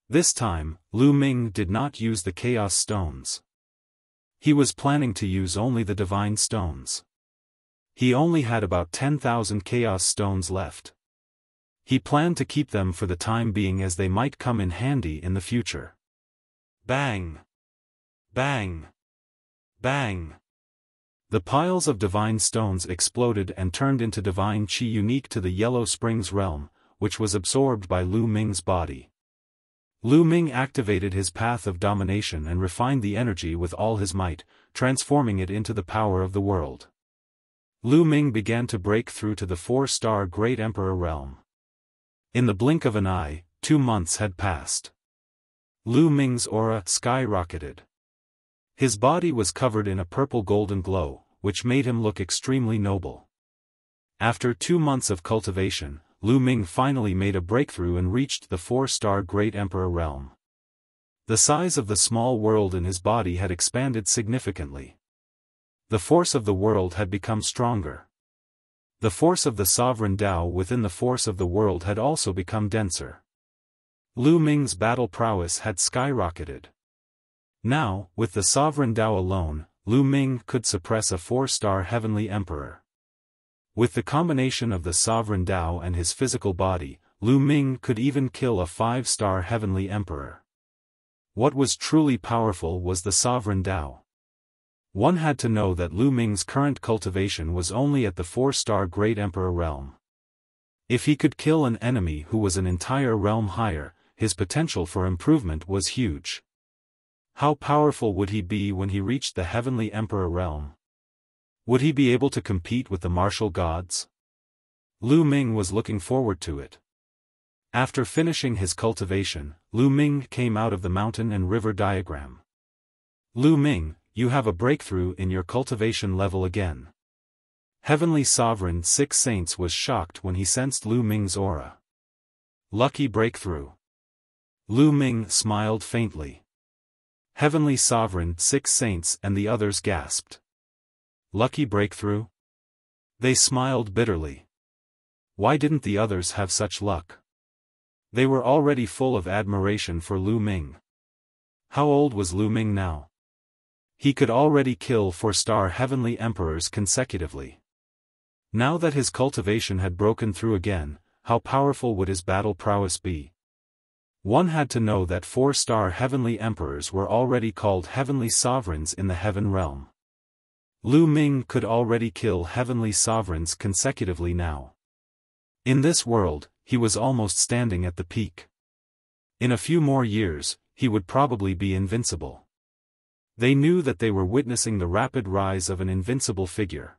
Speaker 1: This time, Lu Ming did not use the Chaos Stones. He was planning to use only the divine stones. He only had about 10,000 Chaos Stones left. He planned to keep them for the time being as they might come in handy in the future. Bang! Bang! Bang! The piles of divine stones exploded and turned into divine chi unique to the Yellow Springs realm, which was absorbed by Lu Ming's body. Lu Ming activated his path of domination and refined the energy with all his might, transforming it into the power of the world. Lu Ming began to break through to the 4-star Great Emperor realm. In the blink of an eye, 2 months had passed. Lu Ming's aura skyrocketed. His body was covered in a purple golden glow, which made him look extremely noble. After 2 months of cultivation, Lu Ming finally made a breakthrough and reached the 4-star Great Emperor realm. The size of the small world in his body had expanded significantly. The force of the world had become stronger. The force of the sovereign Dao within the force of the world had also become denser. Lu Ming's battle prowess had skyrocketed. Now, with the sovereign Dao alone, Lu Ming could suppress a 4-star heavenly emperor. With the combination of the sovereign Dao and his physical body, Lu Ming could even kill a 5-star heavenly emperor. What was truly powerful was the sovereign Dao. One had to know that Lu Ming's current cultivation was only at the 4-star Great Emperor realm. If he could kill an enemy who was an entire realm higher, his potential for improvement was huge. How powerful would he be when he reached the Heavenly Emperor realm? Would he be able to compete with the martial gods? Lu Ming was looking forward to it. After finishing his cultivation, Lu Ming came out of the mountain and river diagram. Lu Ming, you have a breakthrough in your cultivation level again. Heavenly Sovereign 6 Saints was shocked when he sensed Lu Ming's aura. Lucky breakthrough. Lu Ming smiled faintly. Heavenly Sovereign 6 Saints and the others gasped. Lucky breakthrough? They smiled bitterly. Why didn't the others have such luck? They were already full of admiration for Lu Ming. How old was Lu Ming now? He could already kill 4-star heavenly emperors consecutively. Now that his cultivation had broken through again, how powerful would his battle prowess be? One had to know that 4-star heavenly emperors were already called heavenly sovereigns in the heaven realm. Lu Ming could already kill heavenly sovereigns consecutively now. In this world, he was almost standing at the peak. In a few more years, he would probably be invincible. They knew that they were witnessing the rapid rise of an invincible figure.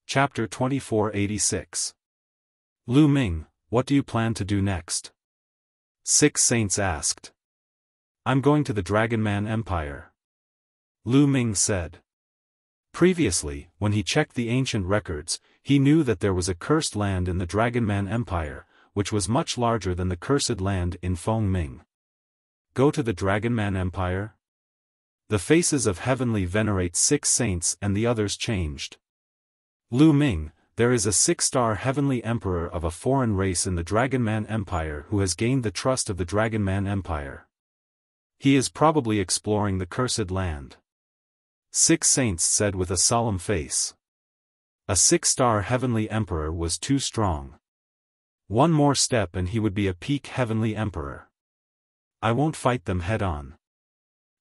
Speaker 1: Chapter 2486. Lu Ming, what do you plan to do next? 6 Saints asked. I'm going to the Dragon Man Empire. Lu Ming said. Previously, when he checked the ancient records, he knew that there was a cursed land in the Dragon Man Empire, which was much larger than the cursed land in Feng Ming. Go to the Dragon Man Empire? The faces of heavenly venerate 6 saints and the others changed. Lu Ming, there is a 6-star heavenly emperor of a foreign race in the Dragon Man Empire who has gained the trust of the Dragon Man Empire. He is probably exploring the cursed land. 6 saints said with a solemn face. A 6-star heavenly emperor was too strong. One more step and he would be a peak heavenly emperor. I won't fight them head-on.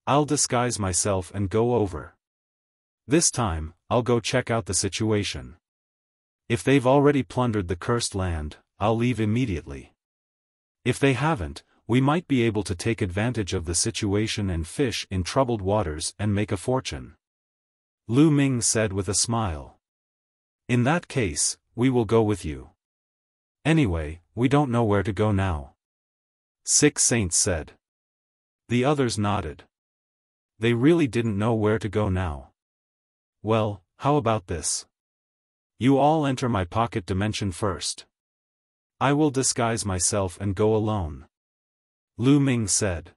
Speaker 1: I'll disguise myself and go over. This time, I'll go check out the situation. If they've already plundered the cursed land, I'll leave immediately. If they haven't, we might be able to take advantage of the situation and fish in troubled waters and make a fortune. Lu Ming said with a smile. In that case, we will go with you. Anyway, we don't know where to go now. 6 saints said. The others nodded. They really didn't know where to go now. Well, how about this? You all enter my pocket dimension first. I will disguise myself and go alone. Lu Ming said.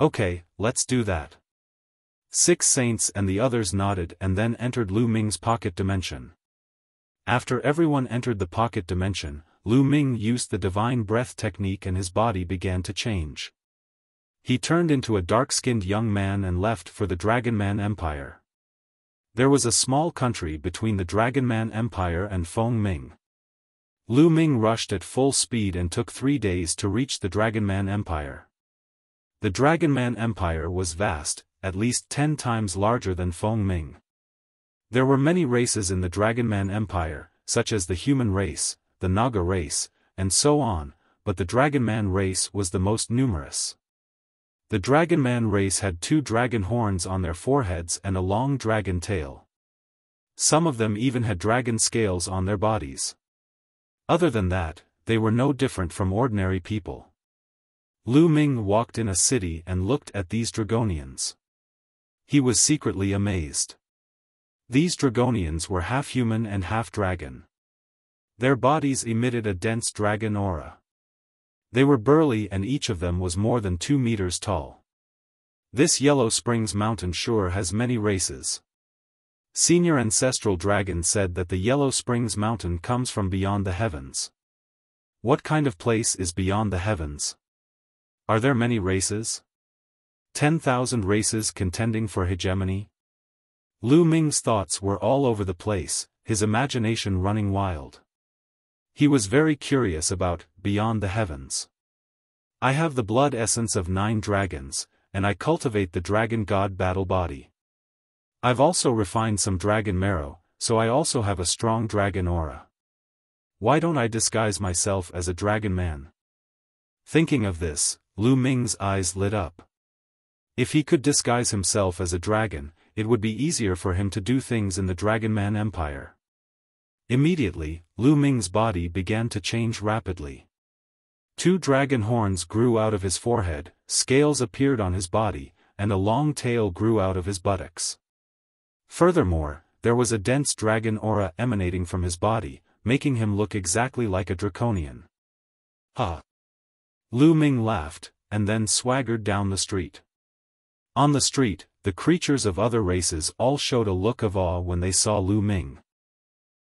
Speaker 1: Okay, let's do that. 6 saints and the others nodded and then entered Lu Ming's pocket dimension. After everyone entered the pocket dimension, Lu Ming used the divine breath technique and his body began to change. He turned into a dark-skinned young man and left for the Dragon Man Empire. There was a small country between the Dragon Man Empire and Feng Ming. Lu Ming rushed at full speed and took 3 days to reach the Dragon Man Empire. The Dragon Man Empire was vast, at least 10 times larger than Feng Ming. There were many races in the Dragon Man Empire, such as the human race, the Naga race, and so on, but the Dragon Man race was the most numerous. The Dragon Man race had 2 dragon horns on their foreheads and a long dragon tail. Some of them even had dragon scales on their bodies. Other than that, they were no different from ordinary people. Lu Ming walked in a city and looked at these Dragonians. He was secretly amazed. These Dragonians were half human and half dragon. Their bodies emitted a dense dragon aura. They were burly and each of them was more than 2 meters tall. This Yellow Springs mountain sure has many races. Senior Ancestral Dragon said that the Yellow Springs mountain comes from beyond the heavens. What kind of place is beyond the heavens? Are there many races? 10,000 races contending for hegemony? Lu Ming's thoughts were all over the place, his imagination running wild. He was very curious about beyond the heavens. I have the blood essence of 9 dragons, and I cultivate the dragon god battle body. I've also refined some dragon marrow, so I also have a strong dragon aura. Why don't I disguise myself as a dragon man? Thinking of this, Lu Ming's eyes lit up. If he could disguise himself as a dragon, it would be easier for him to do things in the Dragon Man Empire. Immediately, Lu Ming's body began to change rapidly. 2 dragon horns grew out of his forehead, scales appeared on his body, and a long tail grew out of his buttocks. Furthermore, there was a dense dragon aura emanating from his body, making him look exactly like a draconian. Ha! Lu Ming laughed, and then swaggered down the street. On the street, the creatures of other races all showed a look of awe when they saw Lu Ming.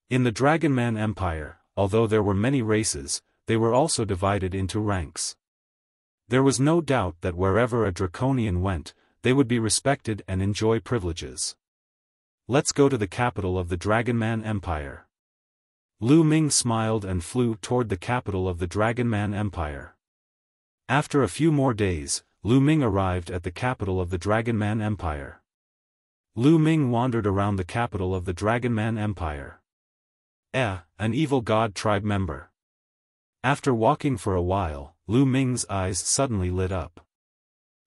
Speaker 1: In the Dragon Man Empire, although there were many races, they were also divided into ranks. There was no doubt that wherever a draconian went, they would be respected and enjoy privileges. Let's go to the capital of the Dragon Man Empire. Lu Ming smiled and flew toward the capital of the Dragon Man Empire. After a few more days, Lu Ming arrived at the capital of the Dragon Man Empire. Lu Ming wandered around the capital of the Dragon Man Empire. An evil god tribe member. After walking for a while, Lu Ming's eyes suddenly lit up.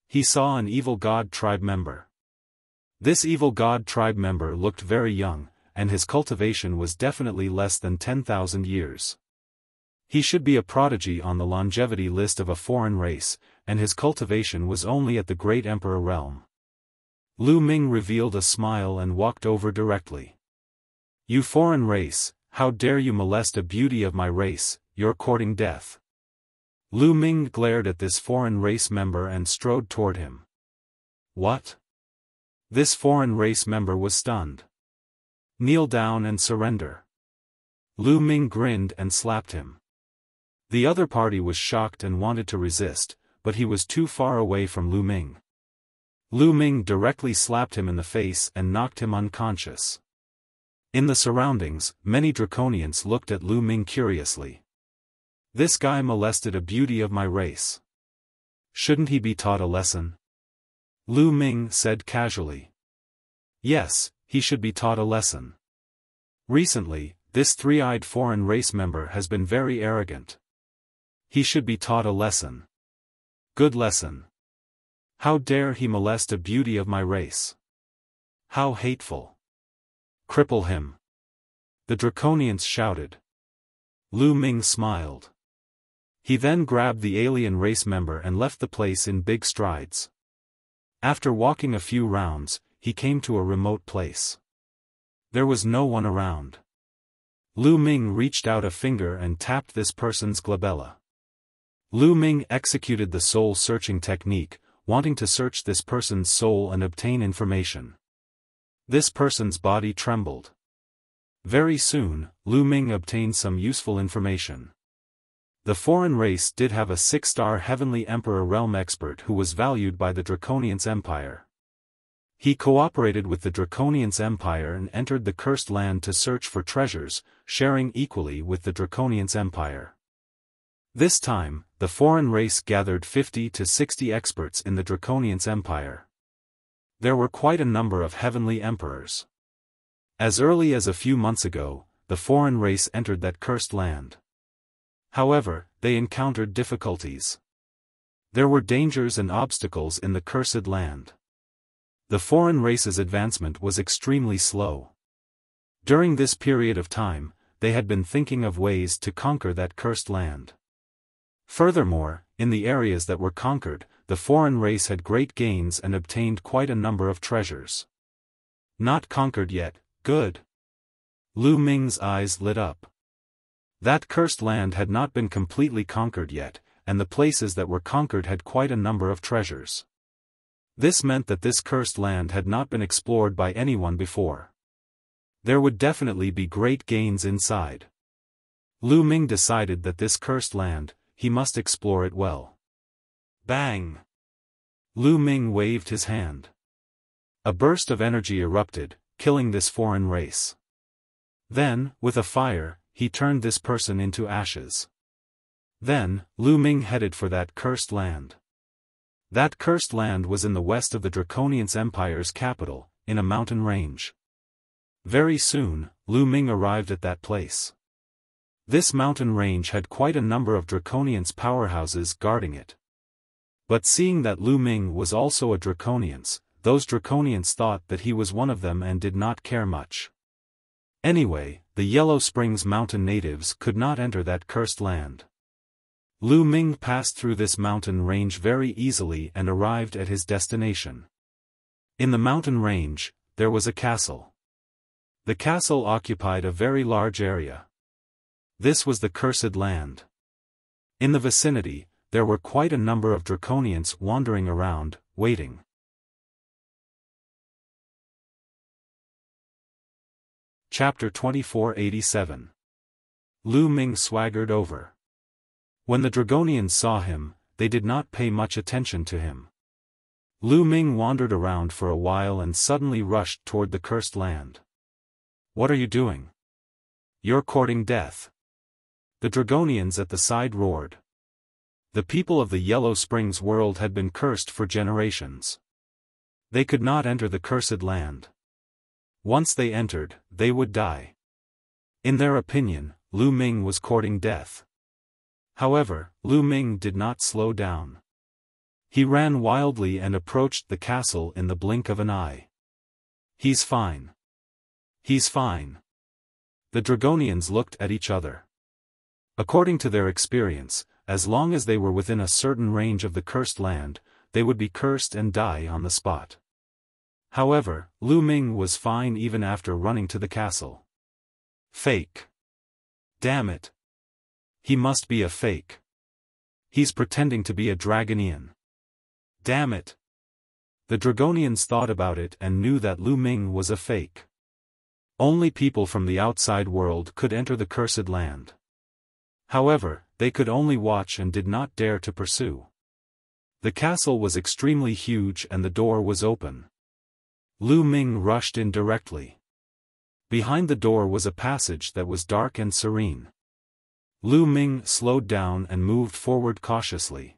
Speaker 1: He saw an evil god tribe member. This evil god tribe member looked very young, and his cultivation was definitely less than 10,000 years. He should be a prodigy on the longevity list of a foreign race, and his cultivation was only at the Great Emperor realm. Lu Ming revealed a smile and walked over directly. "You foreign race, how dare you molest a beauty of my race, you're courting death." Lu Ming glared at this foreign race member and strode toward him. "What?" This foreign race member was stunned. "Kneel down and surrender." Lu Ming grinned and slapped him. The other party was shocked and wanted to resist, but he was too far away from Lu Ming. Lu Ming directly slapped him in the face and knocked him unconscious. In the surroundings, many Draconians looked at Lu Ming curiously. This guy molested a beauty of my race. Shouldn't he be taught a lesson? Lu Ming said casually. Yes, he should be taught a lesson. Recently, this three-eyed foreign race member has been very arrogant. He should be taught a lesson. Good lesson. How dare he molest a beauty of my race? How hateful. Cripple him. The Draconians shouted. Lu Ming smiled. He then grabbed the alien race member and left the place in big strides. After walking a few rounds, he came to a remote place. There was no one around. Lu Ming reached out a finger and tapped this person's glabella. Lu Ming executed the soul-searching technique, wanting to search this person's soul and obtain information. This person's body trembled. Very soon, Lu Ming obtained some useful information. The foreign race did have a 6-star Heavenly Emperor realm expert who was valued by the Draconians Empire. He cooperated with the Draconians Empire and entered the Cursed Land to search for treasures, sharing equally with the Draconians Empire. This time, the foreign race gathered 50 to 60 experts in the Draconians Empire. There were quite a number of Heavenly Emperors. As early as a few months ago, the foreign race entered that Cursed Land. However, they encountered difficulties. There were dangers and obstacles in the Cursed Land. The foreign race's advancement was extremely slow. During this period of time, they had been thinking of ways to conquer that Cursed Land. Furthermore, in the areas that were conquered, the foreign race had great gains and obtained quite a number of treasures. Not conquered yet, good. Lu Ming's eyes lit up. That Cursed Land had not been completely conquered yet, and the places that were conquered had quite a number of treasures. This meant that this Cursed Land had not been explored by anyone before. There would definitely be great gains inside. Lu Ming decided that this Cursed Land, he must explore it well. Bang! Lu Ming waved his hand. A burst of energy erupted, killing this foreign race. Then, with a fire, he turned this person into ashes. Then, Lu Ming headed for that Cursed Land. That Cursed Land was in the west of the Draconians Empire's capital, in a mountain range. Very soon, Lu Ming arrived at that place. This mountain range had quite a number of Draconians powerhouses guarding it. But seeing that Lu Ming was also a Draconians, those Draconians thought that he was one of them and did not care much. Anyway, the Yellow Springs mountain natives could not enter that Cursed Land. Lu Ming passed through this mountain range very easily and arrived at his destination. In the mountain range, there was a castle. The castle occupied a very large area. This was the Cursed Land. In the vicinity, there were quite a number of Draconians wandering around, waiting. Chapter 2487. Lu Ming swaggered over. When the Dragonians saw him, they did not pay much attention to him. Lu Ming wandered around for a while and suddenly rushed toward the Cursed Land. What are you doing? You're courting death. The Dragonians at the side roared. The people of the Yellow Springs world had been cursed for generations. They could not enter the cursed land. Once they entered, they would die. In their opinion, Lu Ming was courting death. However, Lu Ming did not slow down. He ran wildly and approached the castle in the blink of an eye. He's fine. He's fine. The Dragonians looked at each other. According to their experience, as long as they were within a certain range of the cursed land, they would be cursed and die on the spot. However, Lu Ming was fine even after running to the castle. Fake. Damn it. He must be a fake. He's pretending to be a Dragonian. Damn it. The Dragonians thought about it and knew that Lu Ming was a fake. Only people from the outside world could enter the cursed land. However, they could only watch and did not dare to pursue. The castle was extremely huge and the door was open. Lu Ming rushed in directly. Behind the door was a passage that was dark and serene. Lu Ming slowed down and moved forward cautiously.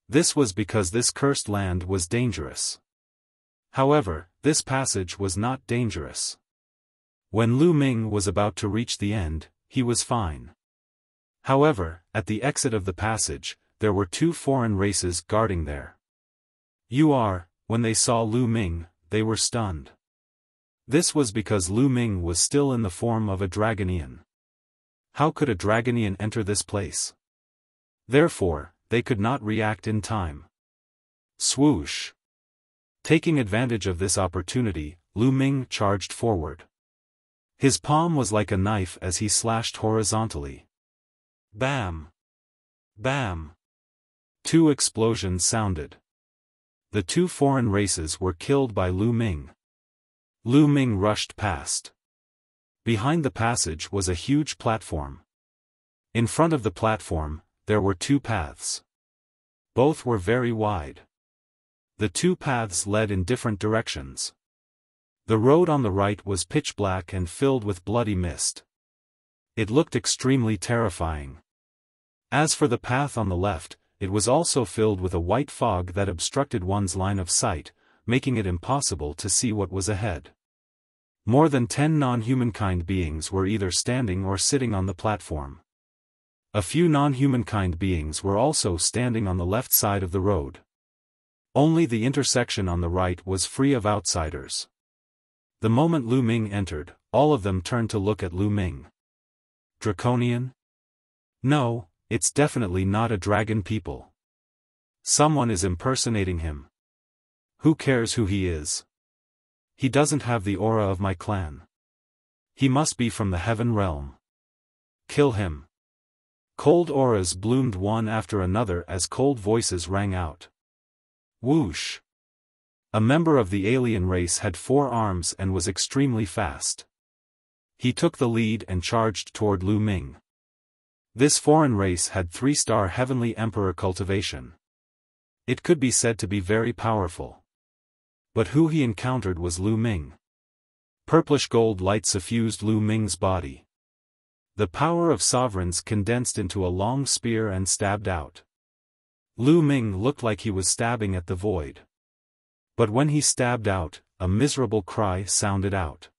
Speaker 1: This was because this cursed land was dangerous. However, this passage was not dangerous. When Lu Ming was about to reach the end, he was fine. However, at the exit of the passage, there were two foreign races guarding there. When they saw Lu Ming, they were stunned. This was because Lu Ming was still in the form of a Dragonian. How could a Dragonian enter this place? Therefore, they could not react in time. Swoosh! Taking advantage of this opportunity, Lu Ming charged forward. His palm was like a knife as he slashed horizontally. Bam! Bam! Two explosions sounded. The two foreign races were killed by Lu Ming. Lu Ming rushed past. Behind the passage was a huge platform. In front of the platform, there were two paths. Both were very wide. The two paths led in different directions. The road on the right was pitch black and filled with bloody mist. It looked extremely terrifying. As for the path on the left, it was also filled with a white fog that obstructed one's line of sight, making it impossible to see what was ahead. More than 10 non-humankind beings were either standing or sitting on the platform. A few non-humankind beings were also standing on the left side of the road. Only the intersection on the right was free of outsiders. The moment Lu Ming entered, all of them turned to look at Lu Ming. Draconian? No, it's definitely not a dragon people. Someone is impersonating him. Who cares who he is? He doesn't have the aura of my clan. He must be from the heaven realm. Kill him. Cold auras bloomed one after another as cold voices rang out. Whoosh! A member of the alien race had 4 arms and was extremely fast. He took the lead and charged toward Lu Ming. This foreign race had 3-star Heavenly Emperor cultivation. It could be said to be very powerful. But who he encountered was Lu Ming. Purplish gold light suffused Lu Ming's body. The power of sovereigns condensed into a long spear and stabbed out. Lu Ming looked like he was stabbing at the void. But when he stabbed out, a miserable cry sounded out.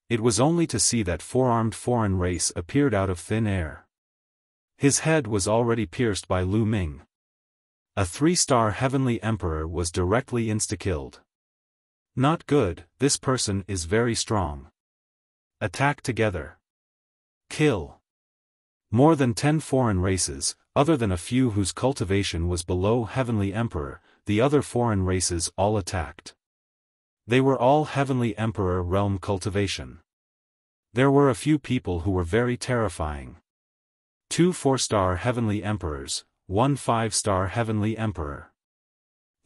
Speaker 1: It was only to see that 4-armed foreign race appeared out of thin air. His head was already pierced by Lu Ming. A 3-star Heavenly Emperor was directly insta-killed. Not good, this person is very strong. Attack together. Kill. More than 10 foreign races, other than a few whose cultivation was below Heavenly Emperor, the other foreign races all attacked. They were all Heavenly Emperor realm cultivation. There were a few people who were very terrifying. 2 4-star Heavenly Emperors, 1 5-star Heavenly Emperor.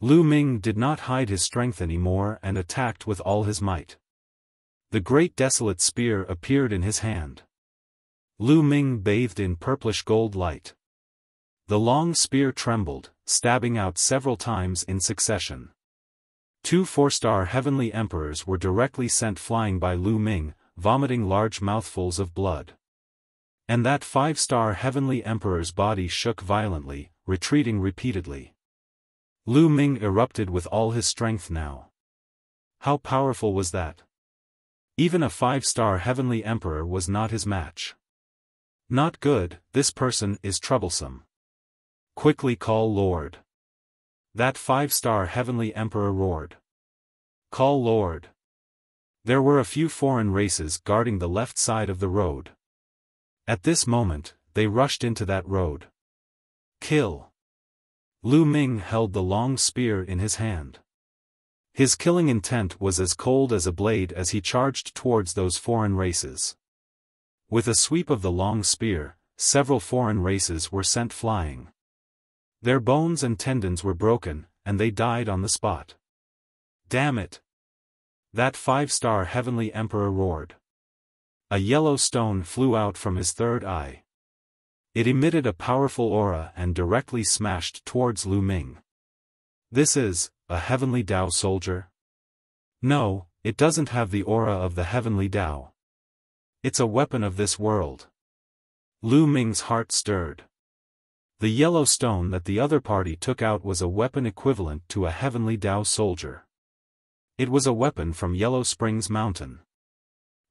Speaker 1: Lu Ming did not hide his strength anymore and attacked with all his might. The great desolate spear appeared in his hand. Lu Ming bathed in purplish gold light. The long spear trembled, stabbing out several times in succession. 2 4-star Heavenly Emperors were directly sent flying by Lu Ming, vomiting large mouthfuls of blood. And that 5-star heavenly emperor's body shook violently, retreating repeatedly. Lu Ming erupted with all his strength now. How powerful was that? Even a 5-star heavenly emperor was not his match. Not good, this person is troublesome. Quickly call Lord. That 5-star heavenly emperor roared. Call Lord. There were a few foreign races guarding the left side of the road. At this moment, they rushed into that road. Kill. Lu Ming held the long spear in his hand. His killing intent was as cold as a blade as he charged towards those foreign races. With a sweep of the long spear, several foreign races were sent flying. Their bones and tendons were broken, and they died on the spot. Damn it! That 5-star heavenly emperor roared. A yellow stone flew out from his third eye. It emitted a powerful aura and directly smashed towards Lu Ming. This is a heavenly Dao soldier? No, it doesn't have the aura of the heavenly Dao. It's a weapon of this world. Lu Ming's heart stirred. The yellow stone that the other party took out was a weapon equivalent to a heavenly Dao soldier. It was a weapon from Yellow Springs Mountain.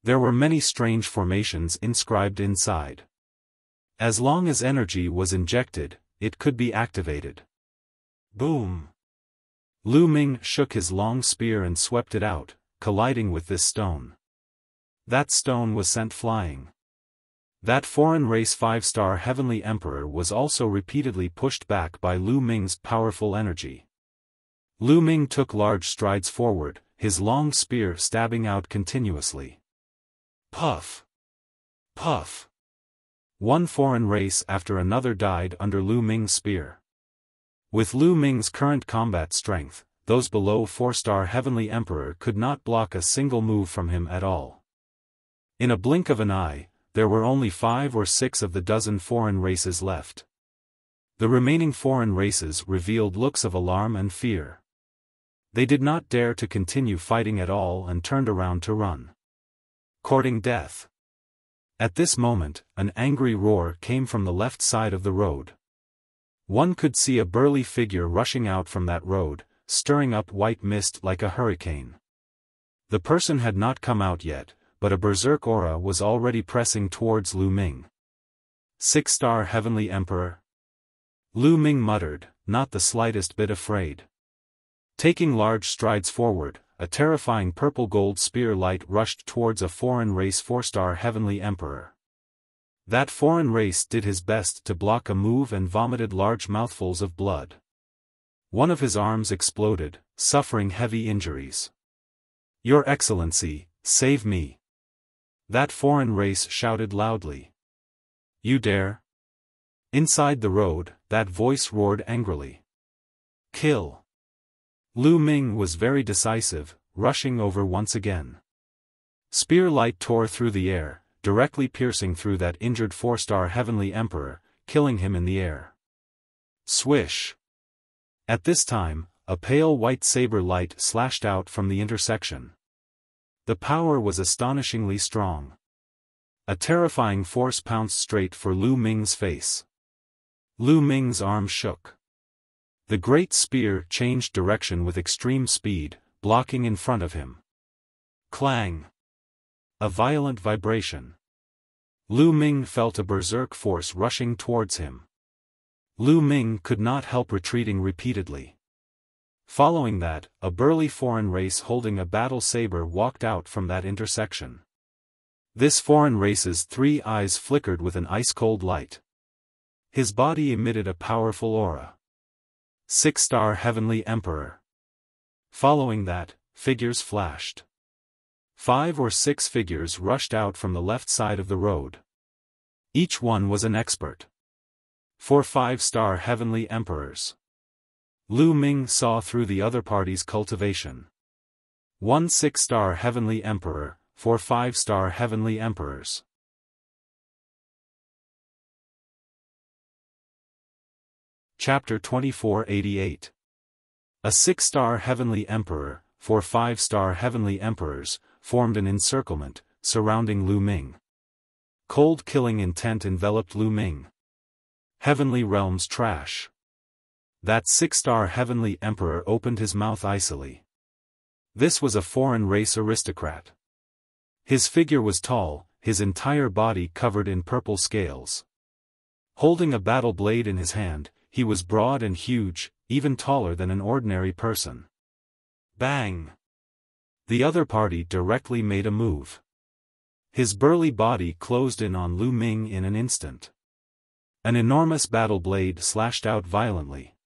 Speaker 1: There were many strange formations inscribed inside. As long as energy was injected, it could be activated. Boom! Lu Ming shook his long spear and swept it out, colliding with this stone. That stone was sent flying. That foreign race 5-star heavenly emperor was also repeatedly pushed back by Lu Ming's powerful energy. Lu Ming took large strides forward, his long spear stabbing out continuously. Puff! Puff! One foreign race after another died under Lu Ming's spear. With Lu Ming's current combat strength, those below 4-star heavenly emperor could not block a single move from him at all. In a blink of an eye, there were only 5 or 6 of the dozen foreign races left. The remaining foreign races revealed looks of alarm and fear. They did not dare to continue fighting at all and turned around to run. Courting death. At this moment, an angry roar came from the left side of the road. One could see a burly figure rushing out from that road, stirring up white mist like a hurricane. The person had not come out yet, but a berserk aura was already pressing towards Lu Ming. 6-star heavenly emperor? Lu Ming muttered, not the slightest bit afraid. Taking large strides forward, a terrifying purple-gold spear light rushed towards a foreign race 4-star heavenly emperor. That foreign race did his best to block a move and vomited large mouthfuls of blood. One of his arms exploded, suffering heavy injuries. Your Excellency, save me! That foreign race shouted loudly. You dare? Inside the road, that voice roared angrily. Kill! Lu Ming was very decisive, rushing over once again. Spear light tore through the air, directly piercing through that injured 4-star heavenly emperor, killing him in the air. Swish! At this time, a pale white saber light slashed out from the intersection. The power was astonishingly strong. A terrifying force pounced straight for Lu Ming's face. Lu Ming's arm shook. The great spear changed direction with extreme speed, blocking in front of him. Clang! A violent vibration. Lu Ming felt a berserk force rushing towards him. Lu Ming could not help retreating repeatedly. Following that, a burly foreign race holding a battle saber walked out from that intersection. This foreign race's 3 eyes flickered with an ice-cold light. His body emitted a powerful aura. 6-star heavenly emperor. Following that, figures flashed. 5 or 6 figures rushed out from the left side of the road. Each one was an expert. 4 5-star heavenly emperors. Lu Ming saw through the other party's cultivation. 1 6-star heavenly emperor, 4 5-star heavenly emperors. Chapter 2488. A 6-star heavenly emperor, 4 5-star heavenly emperors, formed an encirclement, surrounding Lu Ming. Cold killing intent enveloped Lu Ming. Heavenly Realms trash. That 6-star Heavenly Emperor opened his mouth icily. This was a foreign race aristocrat. His figure was tall, his entire body covered in purple scales. Holding a battle blade in his hand, he was broad and huge, even taller than an ordinary person. Bang! The other party directly made a move. His burly body closed in on Lu Ming in an instant. An enormous battle blade slashed out violently.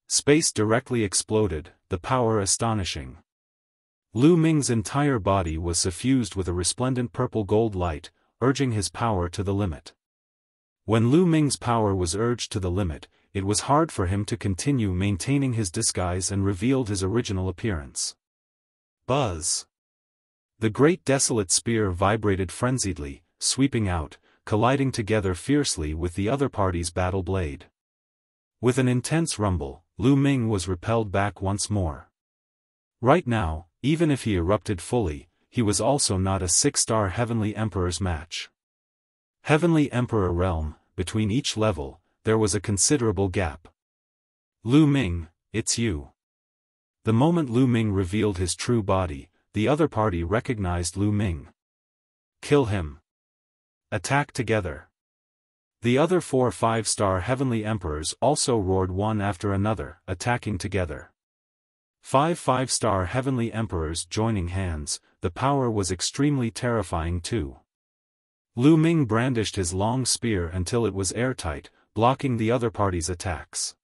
Speaker 1: Space directly exploded, the power astonishing. Lu Ming's entire body was suffused with a resplendent purple-gold light, urging his power to the limit. When Lu Ming's power was urged to the limit, it was hard for him to continue maintaining his disguise and revealed his original appearance. Buzz! The great desolate spear vibrated frenziedly, sweeping out, colliding together fiercely with the other party's battle blade. With an intense rumble, Lu Ming was repelled back once more. Right now, even if he erupted fully, he was also not a 6-star Heavenly Emperor's match. Heavenly Emperor realm, between each level, there was a considerable gap. Lu Ming, it's you. The moment Lu Ming revealed his true body, the other party recognized Lu Ming. Kill him. Attack together. The other 4 5-star Heavenly Emperors also roared one after another, attacking together. 5 5-star Heavenly Emperors joining hands, the power was extremely terrifying too. Lu Ming brandished his long spear until it was airtight, blocking the other party's attacks.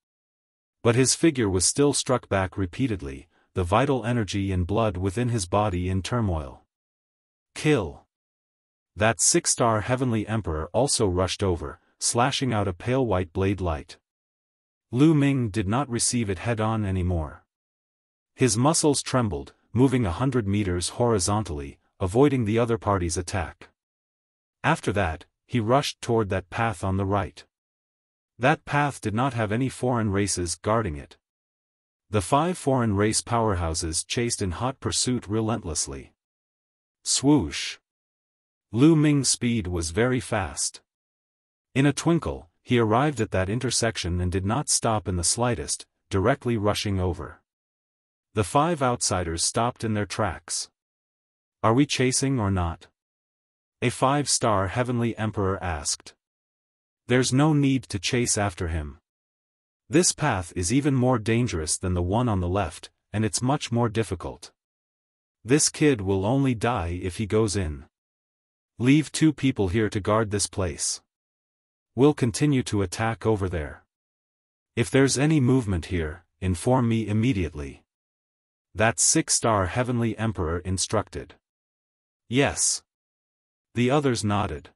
Speaker 1: But his figure was still struck back repeatedly, the vital energy and blood within his body in turmoil. Kill! That 6-star Heavenly Emperor also rushed over, slashing out a pale white blade light. Lu Ming did not receive it head-on anymore. His muscles trembled, moving 100 meters horizontally, avoiding the other party's attack. After that, he rushed toward that path on the right. That path did not have any foreign races guarding it. The 5 foreign race powerhouses chased in hot pursuit relentlessly. Swoosh! Lu Ming's speed was very fast. In a twinkle, he arrived at that intersection and did not stop in the slightest, directly rushing over. The 5 outsiders stopped in their tracks. Are we chasing or not? A 5-star Heavenly Emperor asked. There's no need to chase after him. This path is even more dangerous than the one on the left, and it's much more difficult. This kid will only die if he goes in. Leave 2 people here to guard this place. We'll continue to attack over there. If there's any movement here, inform me immediately. That 6-star Heavenly Emperor instructed. Yes. The others nodded.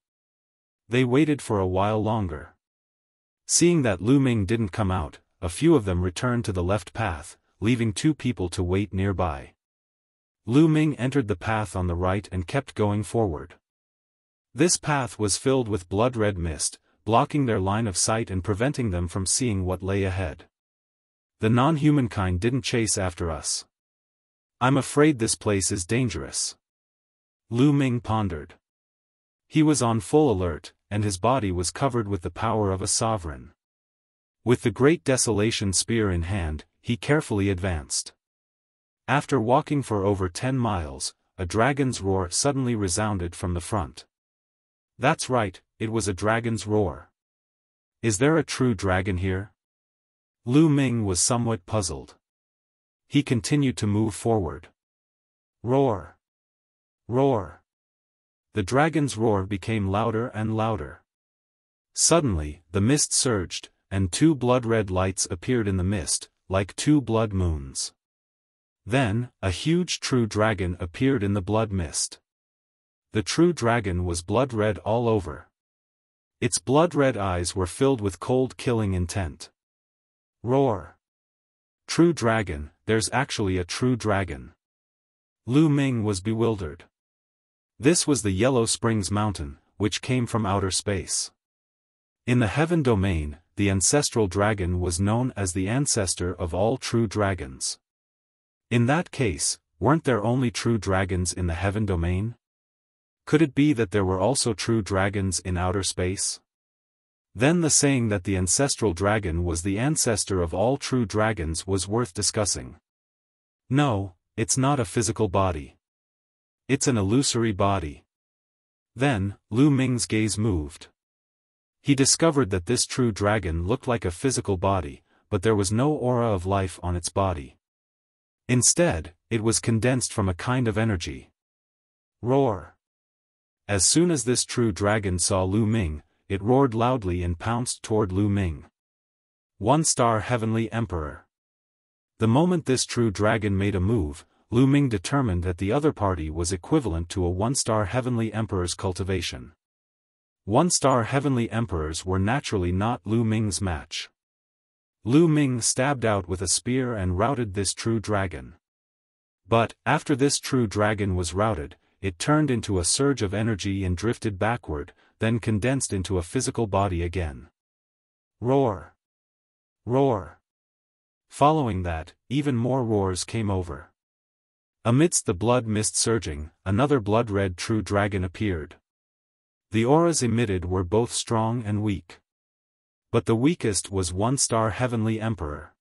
Speaker 1: They waited for a while longer. Seeing that Lu Ming didn't come out, a few of them returned to the left path, leaving 2 people to wait nearby. Lu Ming entered the path on the right and kept going forward. This path was filled with blood-red mist, blocking their line of sight and preventing them from seeing what lay ahead. The non-humankind didn't chase after us. I'm afraid this place is dangerous. Lu Ming pondered. He was on full alert, and his body was covered with the power of a sovereign. With the great desolation spear in hand, he carefully advanced. After walking for over 10 miles, a dragon's roar suddenly resounded from the front. That's right, it was a dragon's roar. Is there a true dragon here? Lu Ming was somewhat puzzled. He continued to move forward. Roar! Roar! The dragon's roar became louder and louder. Suddenly, the mist surged, and 2 blood-red lights appeared in the mist, like 2 blood moons. Then, a huge true dragon appeared in the blood mist. The true dragon was blood-red all over. Its blood-red eyes were filled with cold killing intent. Roar! True dragon, there's actually a true dragon. Lu Ming was bewildered. This was the Yellow Springs Mountain, which came from outer space. In the heaven domain, the ancestral dragon was known as the ancestor of all true dragons. In that case, weren't there only true dragons in the heaven domain? Could it be that there were also true dragons in outer space? Then the saying that the ancestral dragon was the ancestor of all true dragons was worth discussing. No, it's not a physical body. It's an illusory body. Then, Lu Ming's gaze moved. He discovered that this true dragon looked like a physical body, but there was no aura of life on its body. Instead, it was condensed from a kind of energy. Roar. As soon as this true dragon saw Lu Ming, it roared loudly and pounced toward Lu Ming. 1-star Heavenly Emperor. The moment this true dragon made a move, Lu Ming determined that the other party was equivalent to a 1-star Heavenly Emperor's cultivation. 1-star Heavenly Emperors were naturally not Lu Ming's match. Lu Ming stabbed out with a spear and routed this true dragon. But, after this true dragon was routed, it turned into a surge of energy and drifted backward, then condensed into a physical body again. Roar. Roar. Following that, even more roars came over. Amidst the blood mist surging, another blood-red true dragon appeared. The auras emitted were both strong and weak. But the weakest was 1-star Heavenly Emperor.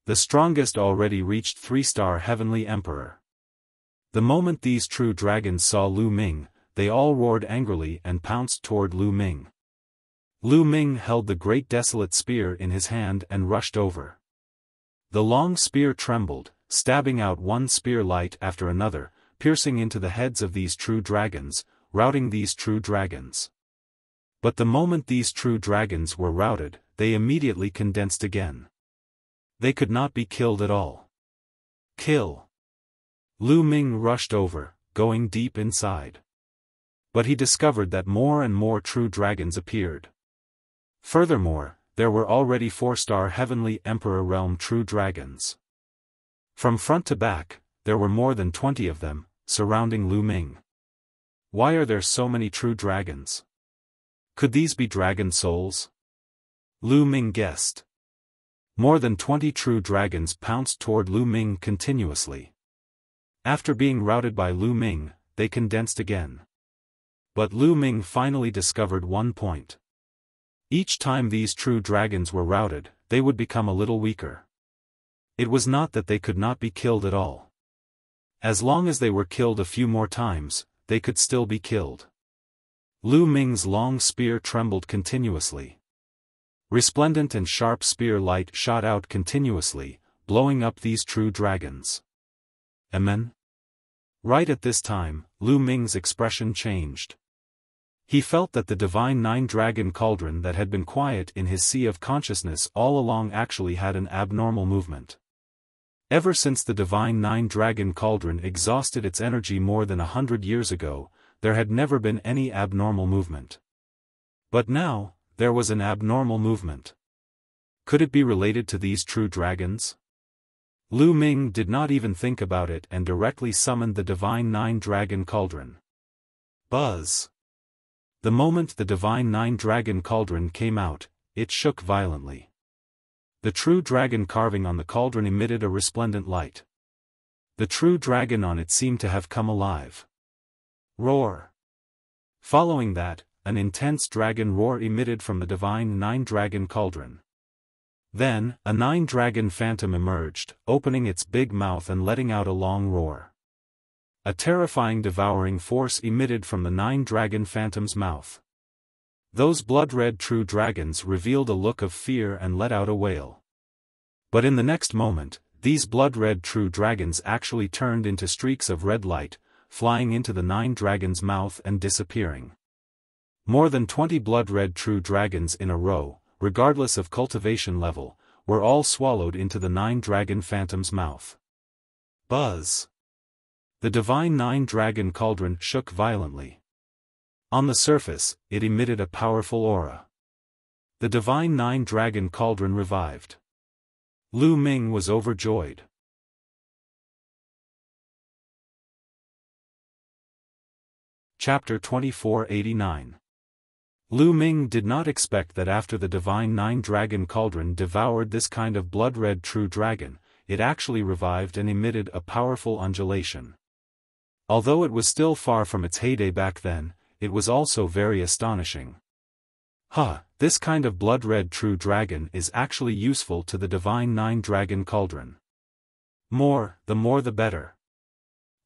Speaker 1: The strongest already reached 3-star Heavenly Emperor. The moment these true dragons saw Lu Ming, they all roared angrily and pounced toward Lu Ming. Lu Ming held the great desolate spear in his hand and rushed over. The long spear trembled, stabbing out one spear light after another, piercing into the heads of these true dragons, routing these true dragons. But the moment these true dragons were routed, they immediately condensed again. They could not be killed at all. Kill. Lu Ming rushed over, going deep inside. But he discovered that more and more true dragons appeared. Furthermore, there were already 4-star Heavenly Emperor realm true dragons. From front to back, there were more than 20 of them, surrounding Lu Ming. Why are there so many true dragons? Could these be dragon souls? Lu Ming guessed. More than 20 true dragons pounced toward Lu Ming continuously. After being routed by Lu Ming, they condensed again. But Lu Ming finally discovered one point. Each time these true dragons were routed, they would become a little weaker. It was not that they could not be killed at all. As long as they were killed a few more times, they could still be killed. Lu Ming's long spear trembled continuously. Resplendent and sharp spear light shot out continuously, blowing up these true dragons. Amen? Right at this time, Lu Ming's expression changed. He felt that the divine 9-dragon cauldron that had been quiet in his sea of consciousness all along actually had an abnormal movement. Ever since the divine 9-dragon cauldron exhausted its energy more than 100 years ago, there had never been any abnormal movement. But now, there was an abnormal movement. Could it be related to these true dragons? Lu Ming did not even think about it and directly summoned the divine 9-dragon cauldron. Buzz! The moment the divine 9-dragon cauldron came out, it shook violently. The true dragon carving on the cauldron emitted a resplendent light. The true dragon on it seemed to have come alive. Roar! Following that, an intense dragon roar emitted from the divine 9-dragon cauldron. Then, a 9-dragon phantom emerged, opening its big mouth and letting out a long roar. A terrifying devouring force emitted from the 9-dragon phantom's mouth. Those blood-red true dragons revealed a look of fear and let out a wail. But in the next moment, these blood-red true dragons actually turned into streaks of red light, flying into the 9-dragon's mouth and disappearing. More than 20 blood-red true dragons in a row, regardless of cultivation level, were all swallowed into the 9-dragon phantom's mouth. Buzz! The divine 9-dragon cauldron shook violently. On the surface, it emitted a powerful aura. The divine 9-dragon cauldron revived. Lu Ming was overjoyed. Chapter 2489. Lu Ming did not expect that after the divine 9-dragon cauldron devoured this kind of blood-red true dragon, it actually revived and emitted a powerful undulation. Although it was still far from its heyday back then, it was also very astonishing. This kind of blood-red true dragon is actually useful to the divine nine-dragon cauldron. The more the better.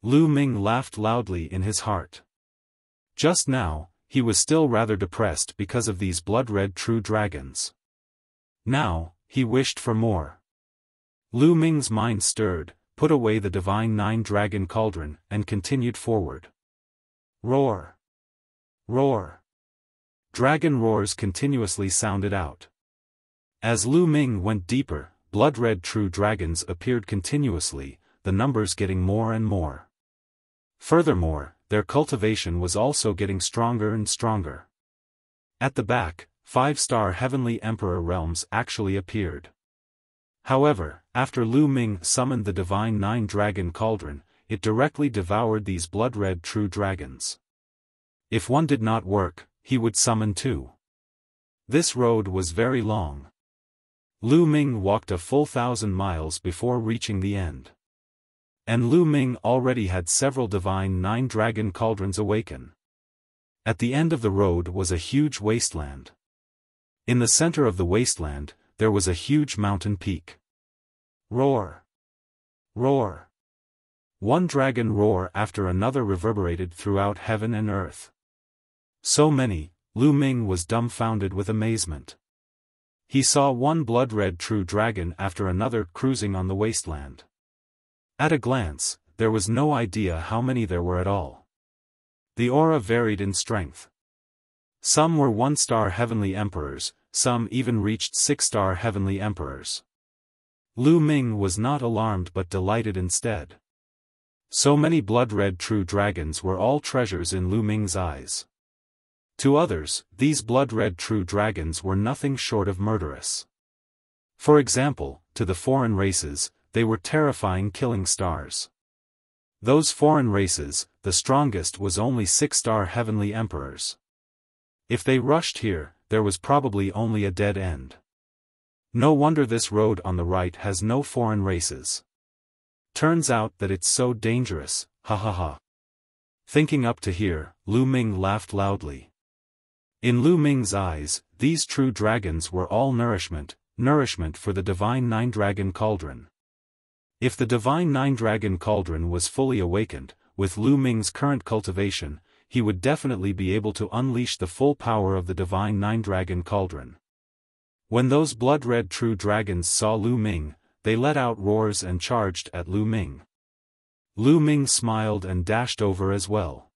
Speaker 1: Lu Ming laughed loudly in his heart. Just now, he was still rather depressed because of these blood-red true dragons. Now, he wished for more. Lu Ming's mind stirred, put away the divine nine-dragon cauldron, and continued forward. Roar! Roar! Dragon roars continuously sounded out. As Lu Ming went deeper, blood-red true dragons appeared continuously, the numbers getting more and more. Furthermore, their cultivation was also getting stronger and stronger. At the back, 5-star Heavenly Emperor realms actually appeared. However, after Lu Ming summoned the divine nine-dragon cauldron, it directly devoured these blood-red true dragons. If one did not work, he would summon two. This road was very long. Lu Ming walked a full 1,000 miles before reaching the end. And Lu Ming already had several divine nine-dragon cauldrons awaken. At the end of the road was a huge wasteland. In the center of the wasteland, there was a huge mountain peak. Roar! Roar! One dragon roar after another reverberated throughout heaven and earth. So many, Lu Ming was dumbfounded with amazement. He saw one blood-red true dragon after another cruising on the wasteland. At a glance, there was no idea how many there were at all. The aura varied in strength. Some were 1-star Heavenly Emperors, some even reached 6-star Heavenly Emperors. Lu Ming was not alarmed but delighted instead. So many blood-red true dragons were all treasures in Lu Ming's eyes. To others, these blood-red true dragons were nothing short of murderous. For example, to the foreign races, they were terrifying killing stars. Those foreign races, the strongest was only 6-star Heavenly Emperors. If they rushed here, there was probably only a dead end. No wonder this road on the right has no foreign races. Turns out that it's so dangerous, ha ha ha. Thinking up to here, Lu Ming laughed loudly. In Lu Ming's eyes, these true dragons were all nourishment for the divine nine-dragon cauldron. If the divine nine-dragon cauldron was fully awakened, with Lu Ming's current cultivation, he would definitely be able to unleash the full power of the divine nine-dragon cauldron. When those blood-red true dragons saw Lu Ming, they let out roars and charged at Lu Ming. Lu Ming smiled and dashed over as well.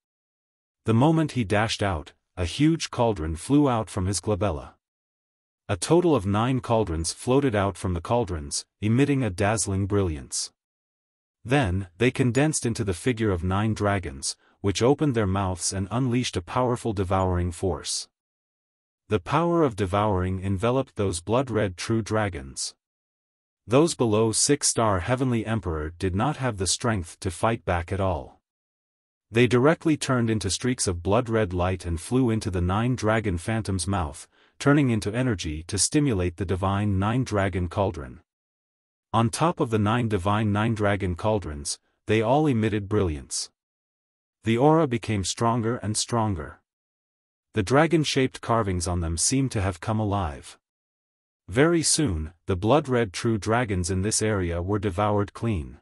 Speaker 1: The moment he dashed out, a huge cauldron flew out from his glabella. A total of 9 cauldrons floated out from the cauldrons, emitting a dazzling brilliance. Then, they condensed into the figure of 9 dragons, which opened their mouths and unleashed a powerful devouring force. The power of devouring enveloped those blood-red true dragons. Those below 6-star Heavenly Emperor did not have the strength to fight back at all. They directly turned into streaks of blood-red light and flew into the 9-dragon phantom's mouth, turning into energy to stimulate the divine 9-dragon cauldron. On top of the 9 divine 9-dragon cauldrons, they all emitted brilliance. The aura became stronger and stronger. The dragon-shaped carvings on them seemed to have come alive. Very soon, the blood-red true dragons in this area were devoured clean.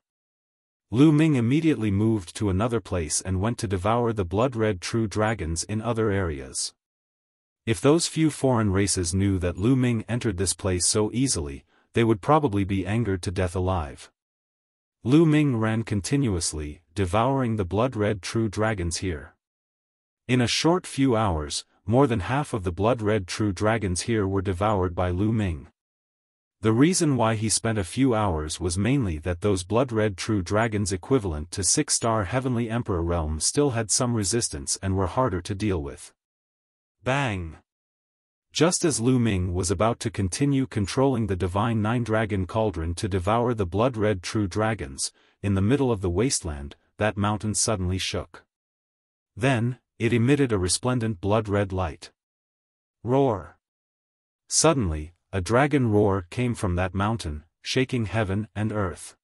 Speaker 1: Lu Ming immediately moved to another place and went to devour the blood-red true dragons in other areas. If those few foreign races knew that Lu Ming entered this place so easily, they would probably be angered to death alive. Lu Ming ran continuously, devouring the blood-red true dragons here. In a short few hours, more than half of the blood-red true dragons here were devoured by Lu Ming. The reason why he spent a few hours was mainly that those blood-red true dragons equivalent to 6-star Heavenly Emperor realm still had some resistance and were harder to deal with. Bang! Just as Lu Ming was about to continue controlling the divine 9-dragon cauldron to devour the blood-red true dragons, in the middle of the wasteland, that mountain suddenly shook. Then, it emitted a resplendent blood-red light. Roar! Suddenly, a dragon roar came from that mountain, shaking heaven and earth.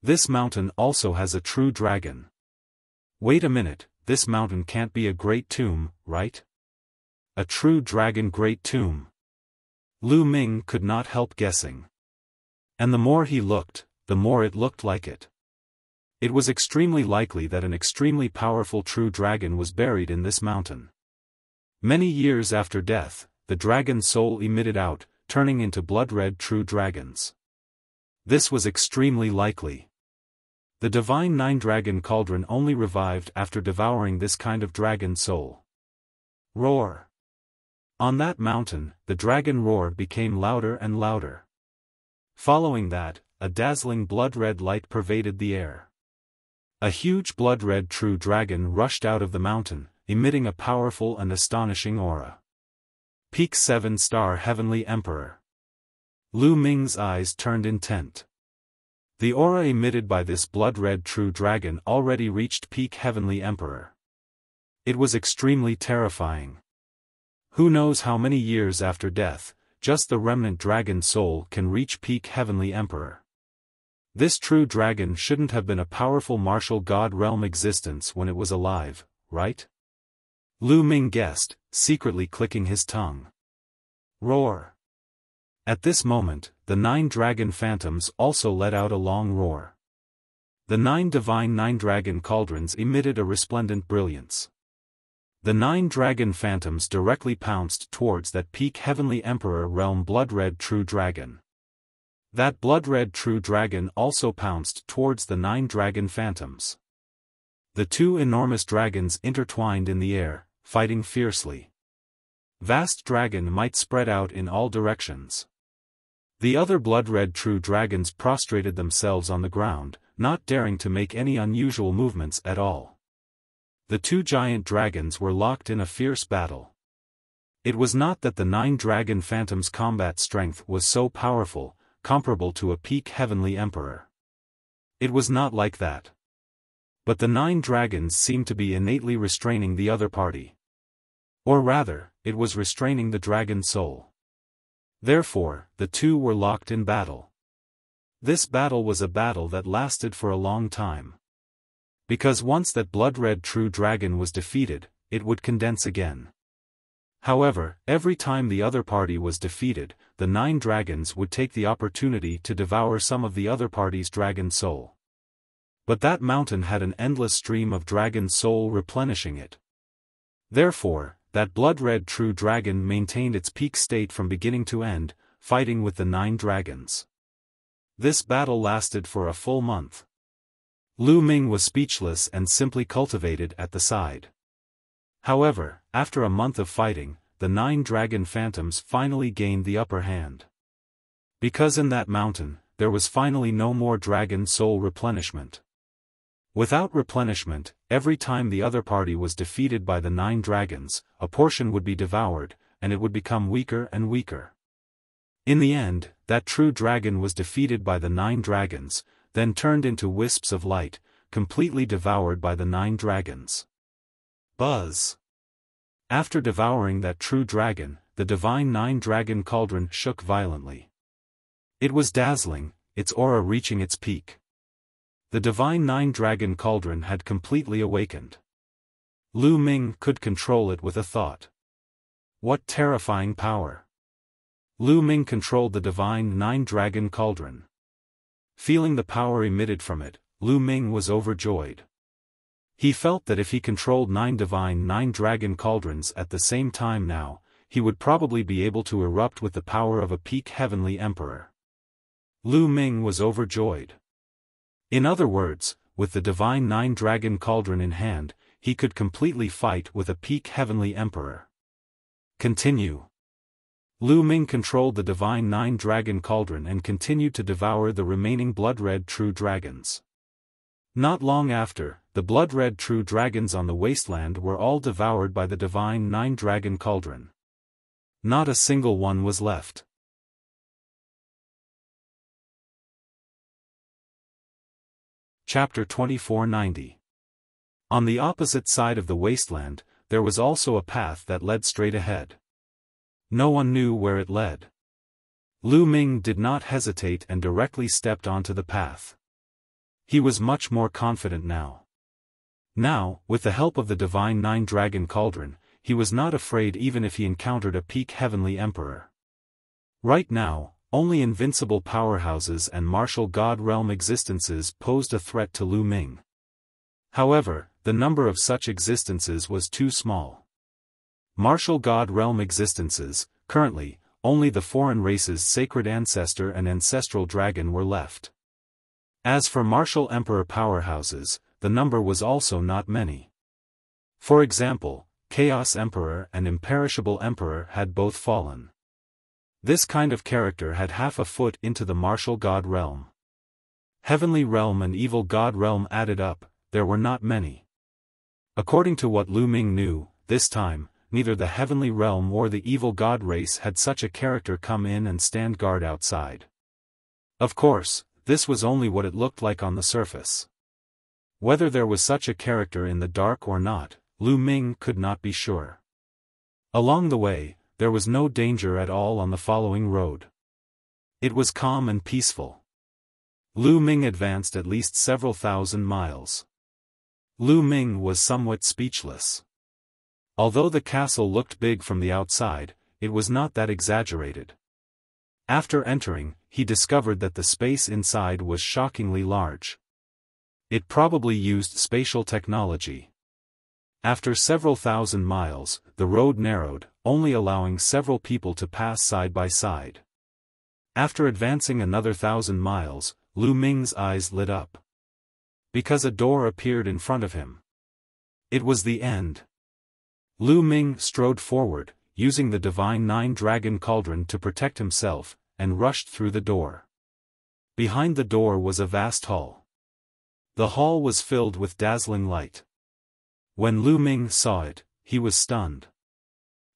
Speaker 1: This mountain also has a true dragon. Wait a minute, this mountain can't be a great tomb, right? A true dragon great tomb. Lu Ming could not help guessing. And the more he looked, the more it looked like it. It was extremely likely that an extremely powerful true dragon was buried in this mountain. Many years after death, the dragon's soul emitted out, turning into blood-red true dragons. This was extremely likely. The divine nine-dragon cauldron only revived after devouring this kind of dragon soul. Roar. On that mountain, the dragon roar became louder and louder. Following that, a dazzling blood-red light pervaded the air. A huge blood-red true dragon rushed out of the mountain, emitting a powerful and astonishing aura. Peak 7-star Heavenly Emperor. Lu Ming's eyes turned intent. The aura emitted by this blood-red true dragon already reached peak Heavenly Emperor. It was extremely terrifying. Who knows how many years after death, just the remnant dragon soul can reach peak Heavenly Emperor. This true dragon shouldn't have been a powerful martial god realm existence when it was alive, right? Lu Ming guessed, secretly clicking his tongue. Roar. At this moment, the 9 dragon phantoms also let out a long roar. The 9 divine 9-dragon cauldrons emitted a resplendent brilliance. The 9 dragon phantoms directly pounced towards that peak Heavenly Emperor realm blood-red true dragon. That blood-red true dragon also pounced towards the 9 dragon phantoms. The 2 enormous dragons intertwined in the air, fighting fiercely. Vast dragon might spread out in all directions. The other blood-red true dragons prostrated themselves on the ground, not daring to make any unusual movements at all. The 2 giant dragons were locked in a fierce battle. It was not that the 9 dragon phantoms' combat strength was so powerful, comparable to a peak Heavenly Emperor. It was not like that. But the 9 dragons seemed to be innately restraining the other party. Or rather, it was restraining the dragon soul. Therefore, the 2 were locked in battle. This battle was a battle that lasted for a long time. Because once that blood-red true dragon was defeated, it would condense again. However, every time the other party was defeated, the 9 dragons would take the opportunity to devour some of the other party's dragon soul. But that mountain had an endless stream of dragon soul replenishing it. Therefore, that blood-red true dragon maintained its peak state from beginning to end, fighting with the 9 dragons. This battle lasted for a full month. Lu Ming was speechless and simply cultivated at the side. However, after a month of fighting, the 9 dragon phantoms finally gained the upper hand. Because in that mountain, there was finally no more dragon soul replenishment. Without replenishment, every time the other party was defeated by the 9 dragons, a portion would be devoured, and it would become weaker and weaker. In the end, that true dragon was defeated by the 9 dragons, then turned into wisps of light, completely devoured by the 9 dragons. Buzz! After devouring that true dragon, the divine 9-dragon cauldron shook violently. It was dazzling, its aura reaching its peak. The divine 9-dragon cauldron had completely awakened. Lu Ming could control it with a thought. What terrifying power! Lu Ming controlled the divine 9-dragon cauldron. Feeling the power emitted from it, Lu Ming was overjoyed. He felt that if he controlled 9 divine 9-dragon cauldrons at the same time now, he would probably be able to erupt with the power of a peak Heavenly Emperor. Lu Ming was overjoyed. In other words, with the divine 9-dragon cauldron in hand, he could completely fight with a peak Heavenly Emperor. Continue. Lu Ming controlled the divine 9-dragon cauldron and continued to devour the remaining blood-red true dragons. Not long after, the blood-red true dragons on the wasteland were all devoured by the divine 9-dragon cauldron. Not a single one was left. Chapter 2490. On the opposite side of the wasteland, there was also a path that led straight ahead. No one knew where it led. Lu Ming did not hesitate and directly stepped onto the path. He was much more confident now. Now, with the help of the divine nine-dragon cauldron, he was not afraid even if he encountered a peak heavenly emperor. Right now, only invincible powerhouses and martial god realm existences posed a threat to Lu Ming. However, the number of such existences was too small. Martial god realm existences, currently, only the foreign race's sacred ancestor and ancestral dragon were left. As for martial emperor powerhouses, the number was also not many. For example, Chaos Emperor and Imperishable Emperor had both fallen. This kind of character had half a foot into the martial god realm. Heavenly realm and evil god realm added up, there were not many. According to what Lu Ming knew, this time, neither the heavenly realm or the evil god race had such a character come in and stand guard outside. Of course, this was only what it looked like on the surface. Whether there was such a character in the dark or not, Lu Ming could not be sure. Along the way, there was no danger at all on the following road. It was calm and peaceful. Lu Ming advanced at least several thousand miles. Lu Ming was somewhat speechless. Although the castle looked big from the outside, it was not that exaggerated. After entering, he discovered that the space inside was shockingly large. It probably used spatial technology. After several thousand miles, the road narrowed, only allowing several people to pass side by side. After advancing another 1,000 miles, Lu Ming's eyes lit up. Because a door appeared in front of him. It was the end. Lu Ming strode forward, using the divine nine-dragon cauldron to protect himself, and rushed through the door. Behind the door was a vast hall. The hall was filled with dazzling light. When Lu Ming saw it, he was stunned.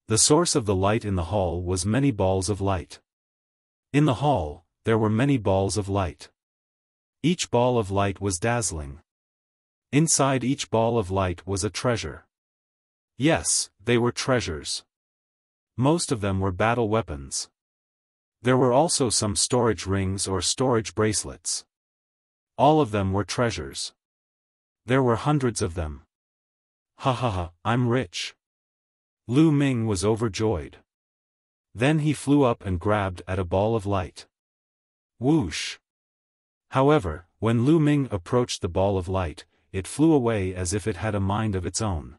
Speaker 1: The source of the light in the hall was many balls of light. In the hall, there were many balls of light. Each ball of light was dazzling. Inside each ball of light was a treasure. Yes, they were treasures. Most of them were battle weapons. There were also some storage rings or storage bracelets. All of them were treasures. There were hundreds of them. Ha ha ha, I'm rich. Lu Ming was overjoyed. Then he flew up and grabbed at a ball of light. Whoosh! However, when Lu Ming approached the ball of light, it flew away as if it had a mind of its own.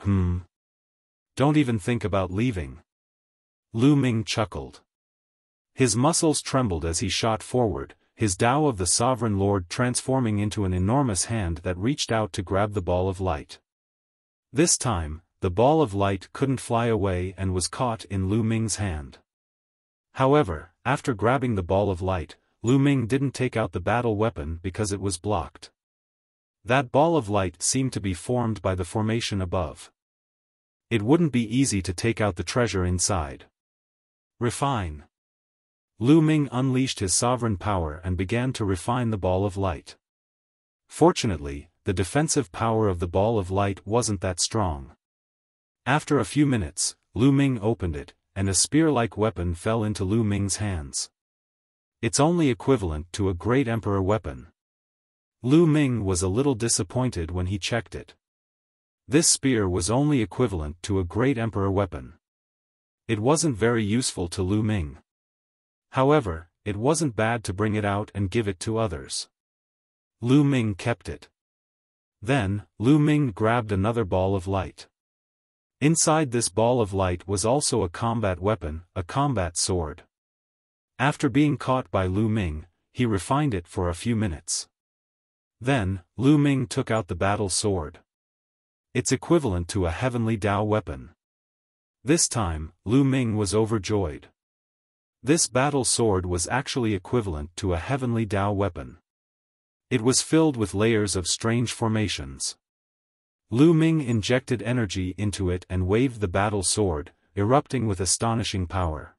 Speaker 1: Don't even think about leaving. Lu Ming chuckled. His muscles trembled as he shot forward, his Tao of the Sovereign Lord transforming into an enormous hand that reached out to grab the ball of light. This time, the ball of light couldn't fly away and was caught in Lu Ming's hand. However, after grabbing the ball of light, Lu Ming didn't take out the battle weapon because it was blocked. That ball of light seemed to be formed by the formation above. It wouldn't be easy to take out the treasure inside. Refine. Lu Ming unleashed his sovereign power and began to refine the ball of light. Fortunately, the defensive power of the ball of light wasn't that strong. After a few minutes, Lu Ming opened it, and a spear-like weapon fell into Lu Ming's hands. It's only equivalent to a great emperor weapon. Lu Ming was a little disappointed when he checked it. This spear was only equivalent to a great emperor weapon. It wasn't very useful to Lu Ming. However, it wasn't bad to bring it out and give it to others. Lu Ming kept it. Then, Lu Ming grabbed another ball of light. Inside this ball of light was also a combat weapon, a combat sword. After being caught by Lu Ming, he refined it for a few minutes. Then, Lu Ming took out the battle sword. It's equivalent to a heavenly Tao weapon. This time, Lu Ming was overjoyed. This battle sword was actually equivalent to a heavenly Tao weapon. It was filled with layers of strange formations. Lu Ming injected energy into it and waved the battle sword, erupting with astonishing power.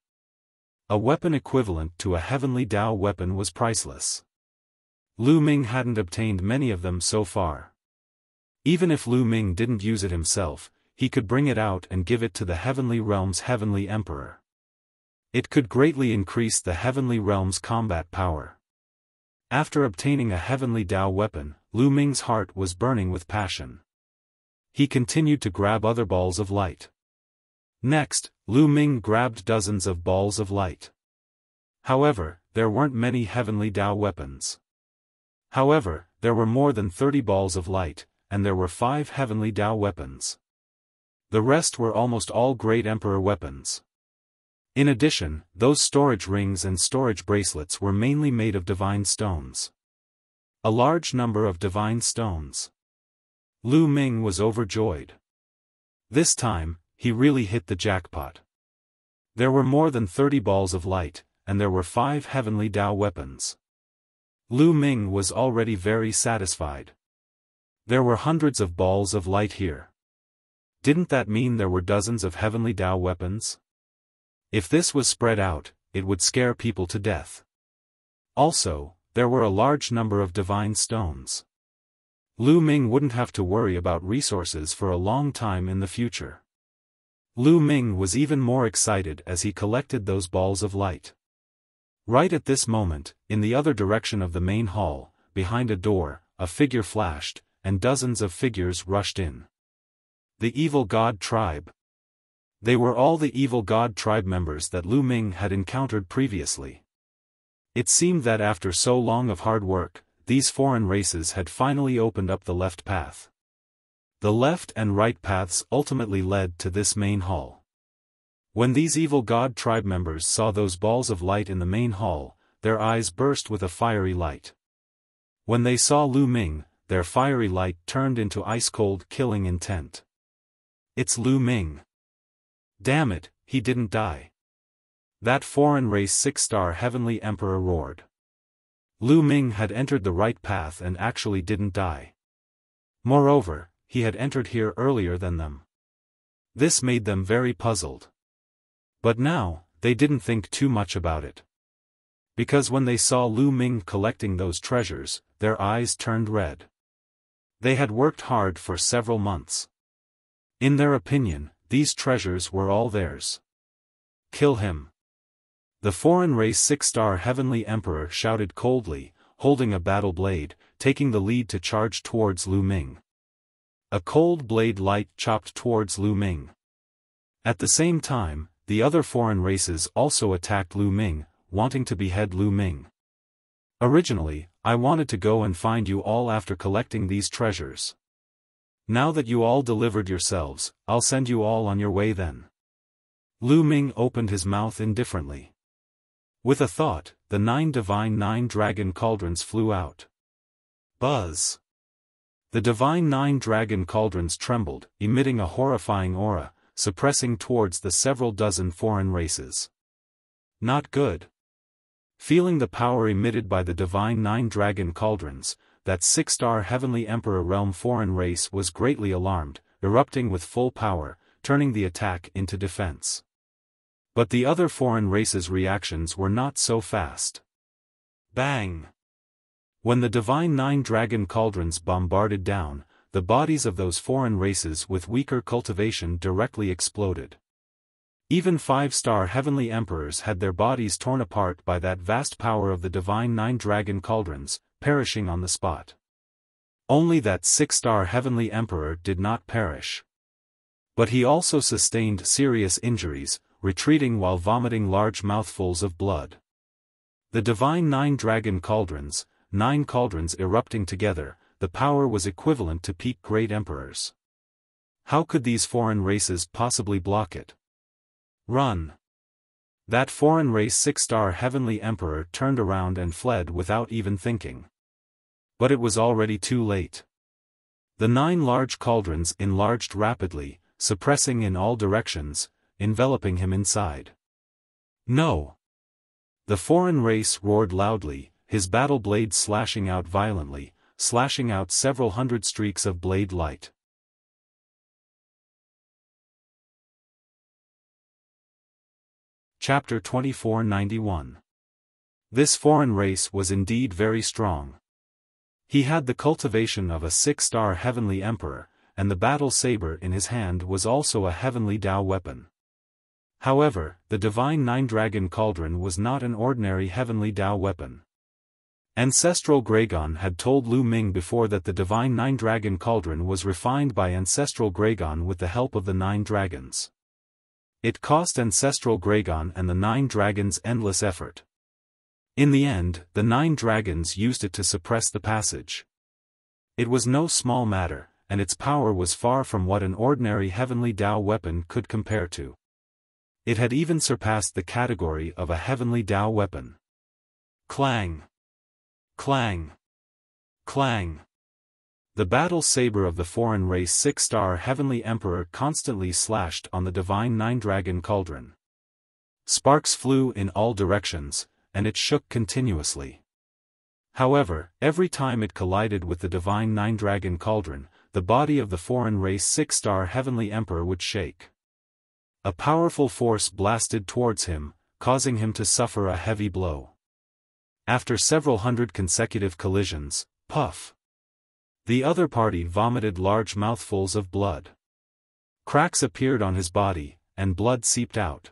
Speaker 1: A weapon equivalent to a heavenly Tao weapon was priceless. Lu Ming hadn't obtained many of them so far. Even if Lu Ming didn't use it himself, he could bring it out and give it to the heavenly realm's heavenly emperor. It could greatly increase the heavenly realm's combat power. After obtaining a heavenly Tao weapon, Lu Ming's heart was burning with passion. He continued to grab other balls of light. Next, Lu Ming grabbed dozens of balls of light. However, there weren't many heavenly Dao weapons. However, there were more than 30 balls of light, and there were 5 heavenly Dao weapons. The rest were almost all Great Emperor weapons. In addition, those storage rings and storage bracelets were mainly made of divine stones. A large number of divine stones. Lu Ming was overjoyed. This time, he really hit the jackpot. There were more than 30 balls of light, and there were 5 heavenly Dao weapons. Lu Ming was already very satisfied. There were hundreds of balls of light here. Didn't that mean there were dozens of heavenly Dao weapons? If this was spread out, it would scare people to death. Also, there were a large number of divine stones. Lu Ming wouldn't have to worry about resources for a long time in the future. Lu Ming was even more excited as he collected those balls of light. Right at this moment, in the other direction of the main hall, behind a door, a figure flashed, and dozens of figures rushed in. The Evil God Tribe. They were all the Evil God Tribe members that Lu Ming had encountered previously. It seemed that after so long of hard work, these foreign races had finally opened up the left path. The left and right paths ultimately led to this main hall. When these Evil God Tribe members saw those balls of light in the main hall, their eyes burst with a fiery light. When they saw Lu Ming, their fiery light turned into ice-cold killing intent. It's Lu Ming. Damn it, he didn't die. That foreign race 6-star heavenly emperor roared. Lu Ming had entered the right path and actually didn't die. Moreover, he had entered here earlier than them. This made them very puzzled. But now, they didn't think too much about it. Because when they saw Lu Ming collecting those treasures, their eyes turned red. They had worked hard for several months. In their opinion, these treasures were all theirs. Kill him. The foreign race 6-star heavenly emperor shouted coldly, holding a battle blade, taking the lead to charge towards Lu Ming. A cold blade light chopped towards Lu Ming. At the same time, the other foreign races also attacked Lu Ming, wanting to behead Lu Ming. Originally, I wanted to go and find you all after collecting these treasures. Now that you all delivered yourselves, I'll send you all on your way then. Lu Ming opened his mouth indifferently. With a thought, the 9 divine 9 dragon cauldrons flew out. Buzz! The divine 9 dragon cauldrons trembled, emitting a horrifying aura, suppressing towards the several dozen foreign races. Not good. Feeling the power emitted by the divine 9 dragon cauldrons, that 6-star heavenly emperor realm foreign race was greatly alarmed, erupting with full power, turning the attack into defense. But the other foreign races' reactions were not so fast. Bang! When the divine 9 dragon cauldrons bombarded down, the bodies of those foreign races with weaker cultivation directly exploded. Even 5-star heavenly emperors had their bodies torn apart by that vast power of the divine 9 dragon cauldrons, perishing on the spot. Only that 6-star heavenly emperor did not perish. But he also sustained serious injuries, retreating while vomiting large mouthfuls of blood. The divine 9 dragon cauldrons, 9 cauldrons erupting together, the power was equivalent to peak great emperors. How could these foreign races possibly block it? Run! That foreign race 6-star heavenly emperor turned around and fled without even thinking. But it was already too late. The 9 large cauldrons enlarged rapidly, suppressing in all directions, enveloping him inside. No! The foreign race roared loudly, his battle blade slashing out violently, slashing out several hundred streaks of blade light. Chapter 2491. This foreign race was indeed very strong. He had the cultivation of a 6-star heavenly emperor, and the battle saber in his hand was also a heavenly Dao weapon. However, the divine 9 dragon cauldron was not an ordinary heavenly Dao weapon. Ancestral Gragon had told Lu Ming before that the divine nine-dragon cauldron was refined by Ancestral Gragon with the help of the 9 dragons. It cost Ancestral Gragon and the 9 dragons endless effort. In the end, the 9 dragons used it to suppress the passage. It was no small matter, and its power was far from what an ordinary heavenly Dao weapon could compare to. It had even surpassed the category of a heavenly Dao weapon. Clang! Clang! Clang! The battle saber of the foreign race 6-star Heavenly Emperor constantly slashed on the divine 9-dragon cauldron. Sparks flew in all directions, and it shook continuously. However, every time it collided with the divine 9-dragon cauldron, the body of the foreign race 6-star Heavenly Emperor would shake. A powerful force blasted towards him, causing him to suffer a heavy blow. After several hundred consecutive collisions, puff! The other party vomited large mouthfuls of blood. Cracks appeared on his body, and blood seeped out.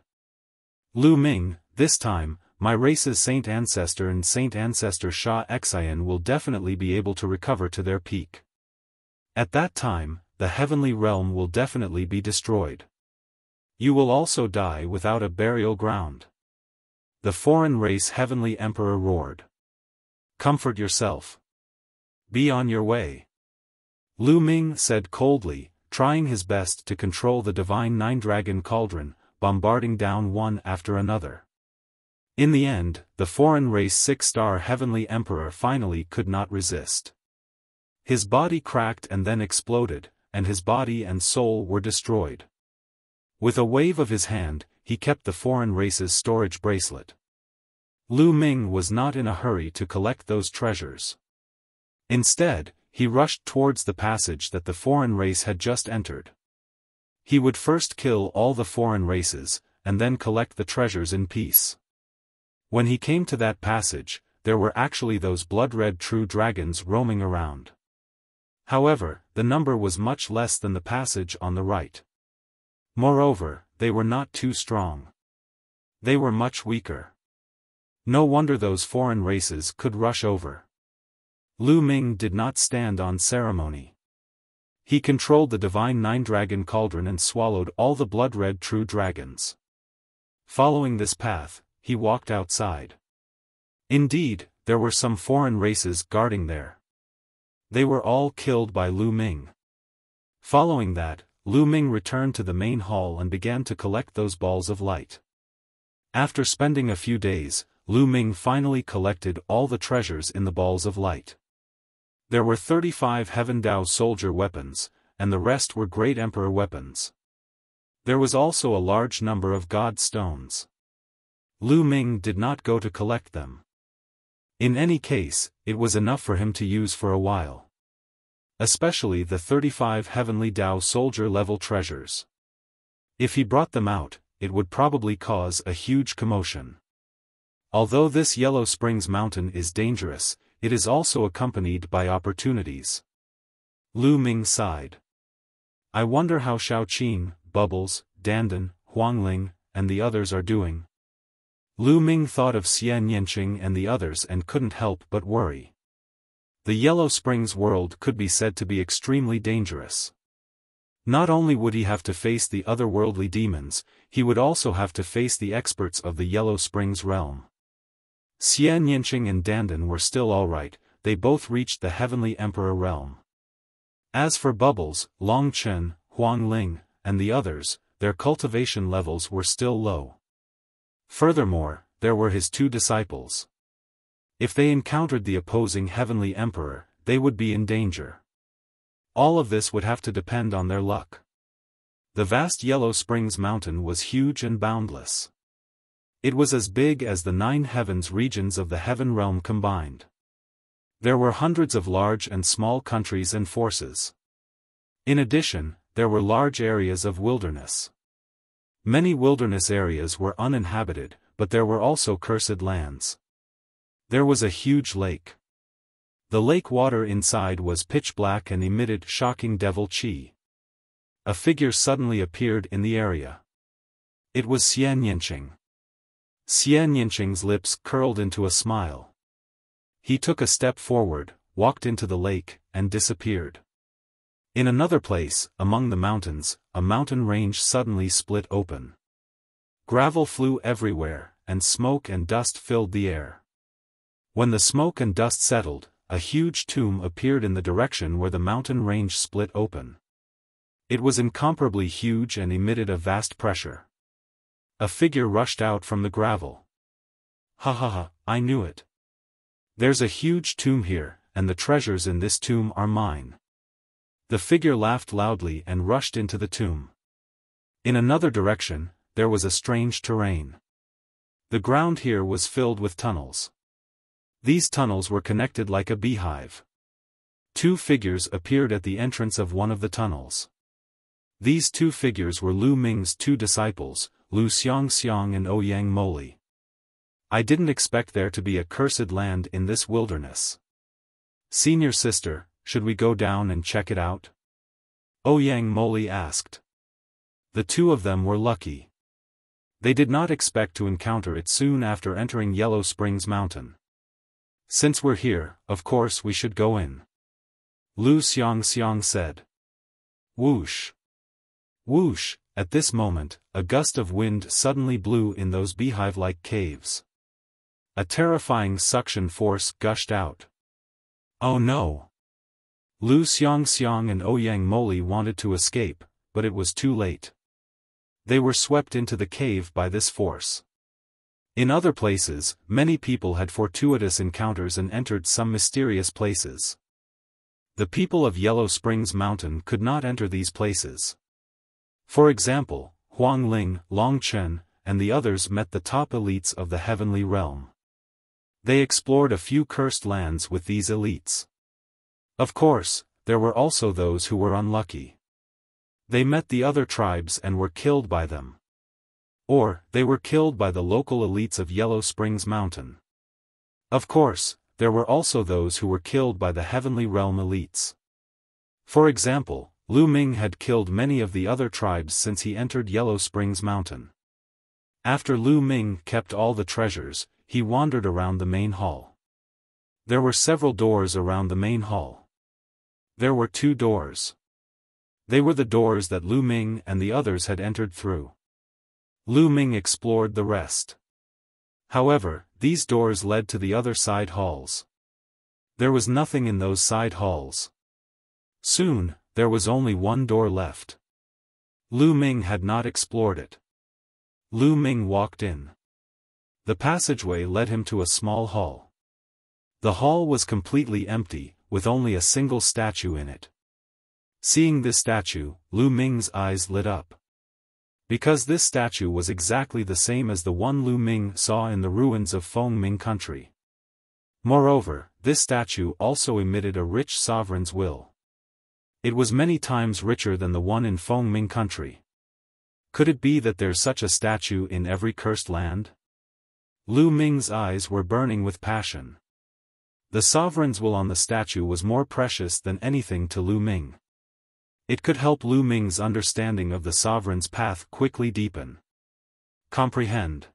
Speaker 1: Lu Ming, this time, my race's Saint Ancestor and Saint Ancestor Sha Xian will definitely be able to recover to their peak. At that time, the heavenly realm will definitely be destroyed. You will also die without a burial ground. The foreign race Heavenly Emperor roared. Comfort yourself. Be on your way. Lu Ming said coldly, trying his best to control the divine 9-dragon cauldron, bombarding down one after another. In the end, the foreign race 6-star Heavenly Emperor finally could not resist. His body cracked and then exploded, and his body and soul were destroyed. With a wave of his hand, he kept the foreign race's storage bracelet. Lu Ming was not in a hurry to collect those treasures. Instead, he rushed towards the passage that the foreign race had just entered. He would first kill all the foreign races, and then collect the treasures in peace. When he came to that passage, there were actually those blood-red true dragons roaming around. However, the number was much less than the passage on the right. Moreover, they were not too strong. They were much weaker. No wonder those foreign races could rush over. Lu Ming did not stand on ceremony. He controlled the divine 9-dragon cauldron and swallowed all the blood-red true dragons. Following this path, he walked outside. Indeed, there were some foreign races guarding there. They were all killed by Lu Ming. Following that, Lu Ming returned to the main hall and began to collect those balls of light. After spending a few days, Lu Ming finally collected all the treasures in the balls of light. There were 35 Heaven Dao soldier weapons, and the rest were Great Emperor weapons. There was also a large number of God stones. Lu Ming did not go to collect them. In any case, it was enough for him to use for a while. Especially the 35 Heavenly Dao soldier-level treasures. If he brought them out, it would probably cause a huge commotion. Although this Yellow Springs mountain is dangerous, it is also accompanied by opportunities. Lu Ming sighed. I wonder how Xiaoqin, Bubbles, Dandan, Huangling, and the others are doing. Lu Ming thought of Xian Yanqing and the others and couldn't help but worry. The Yellow Springs world could be said to be extremely dangerous. Not only would he have to face the otherworldly demons, he would also have to face the experts of the Yellow Springs realm. Xian Yanqing and Dandan were still alright, they both reached the Heavenly Emperor realm. As for Bubbles, Long Chen, Huang Ling, and the others, their cultivation levels were still low. Furthermore, there were his 2 disciples. If they encountered the opposing Heavenly Emperor, they would be in danger. All of this would have to depend on their luck. The vast Yellow Springs mountain was huge and boundless. It was as big as the 9 heavens regions of the Heaven realm combined. There were hundreds of large and small countries and forces. In addition, there were large areas of wilderness. Many wilderness areas were uninhabited, but there were also cursed lands. There was a huge lake. The lake water inside was pitch black and emitted shocking devil chi. A figure suddenly appeared in the area. It was Xian Yanqing. Xian Yanqing's lips curled into a smile. He took a step forward, walked into the lake, and disappeared. In another place, among the mountains, a mountain range suddenly split open. Gravel flew everywhere, and smoke and dust filled the air. When the smoke and dust settled, a huge tomb appeared in the direction where the mountain range split open. It was incomparably huge and emitted a vast pressure. A figure rushed out from the gravel. "Ha ha ha, I knew it. There's a huge tomb here, and the treasures in this tomb are mine." The figure laughed loudly and rushed into the tomb. In another direction, there was a strange terrain. The ground here was filled with tunnels. These tunnels were connected like a beehive. Two figures appeared at the entrance of one of the tunnels. These two figures were Lu Ming's two disciples, Lu Xiangxiang and Ouyang Moli. "I didn't expect there to be a cursed land in this wilderness. Senior sister, should we go down and check it out?" Ouyang Moli asked. The two of them were lucky. They did not expect to encounter it soon after entering Yellow Springs Mountain. "Since we're here, of course we should go in," Lu Xiangxiang said. Whoosh! Whoosh! At this moment, a gust of wind suddenly blew in those beehive-like caves. A terrifying suction force gushed out. "Oh no!" Lu Xiangxiang and Ouyang Moli wanted to escape, but it was too late. They were swept into the cave by this force. In other places, many people had fortuitous encounters and entered some mysterious places. The people of Yellow Springs Mountain could not enter these places. For example, Huang Ling, Long Chen, and the others met the top elites of the heavenly realm. They explored a few cursed lands with these elites. Of course, there were also those who were unlucky. They met the other tribes and were killed by them. Or, they were killed by the local elites of Yellow Springs Mountain. Of course, there were also those who were killed by the heavenly realm elites. For example, Lu Ming had killed many of the other tribes since he entered Yellow Springs Mountain. After Lu Ming kept all the treasures, he wandered around the main hall. There were several doors around the main hall. There were 2 doors. They were the doors that Lu Ming and the others had entered through. Lu Ming explored the rest. However, these doors led to the other side halls. There was nothing in those side halls. Soon, there was only one door left. Lu Ming had not explored it. Lu Ming walked in. The passageway led him to a small hall. The hall was completely empty, with only a single statue in it. Seeing this statue, Lu Ming's eyes lit up. Because this statue was exactly the same as the one Lu Ming saw in the ruins of Feng Ming country. Moreover, this statue also emitted a rich sovereign's will. It was many times richer than the one in Feng Ming country. Could it be that there's such a statue in every cursed land? Lu Ming's eyes were burning with passion. The sovereign's will on the statue was more precious than anything to Lu Ming. It could help Lu Ming's understanding of the sovereign's path quickly deepen. Comprehend.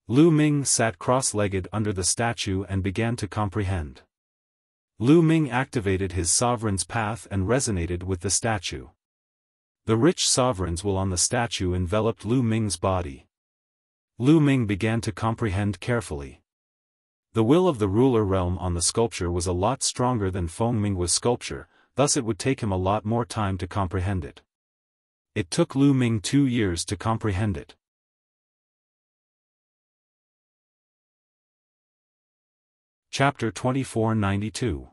Speaker 1: Lu Ming sat cross-legged under the statue and began to comprehend. Lu Ming activated his sovereign's path and resonated with the statue. The rich sovereign's will on the statue enveloped Lu Ming's body. Lu Ming began to comprehend carefully. The will of the ruler realm on the sculpture was a lot stronger than Feng Minghua's sculpture, thus it would take him a lot more time to comprehend it. It took Lu Ming 2 years to comprehend it. Chapter 2492.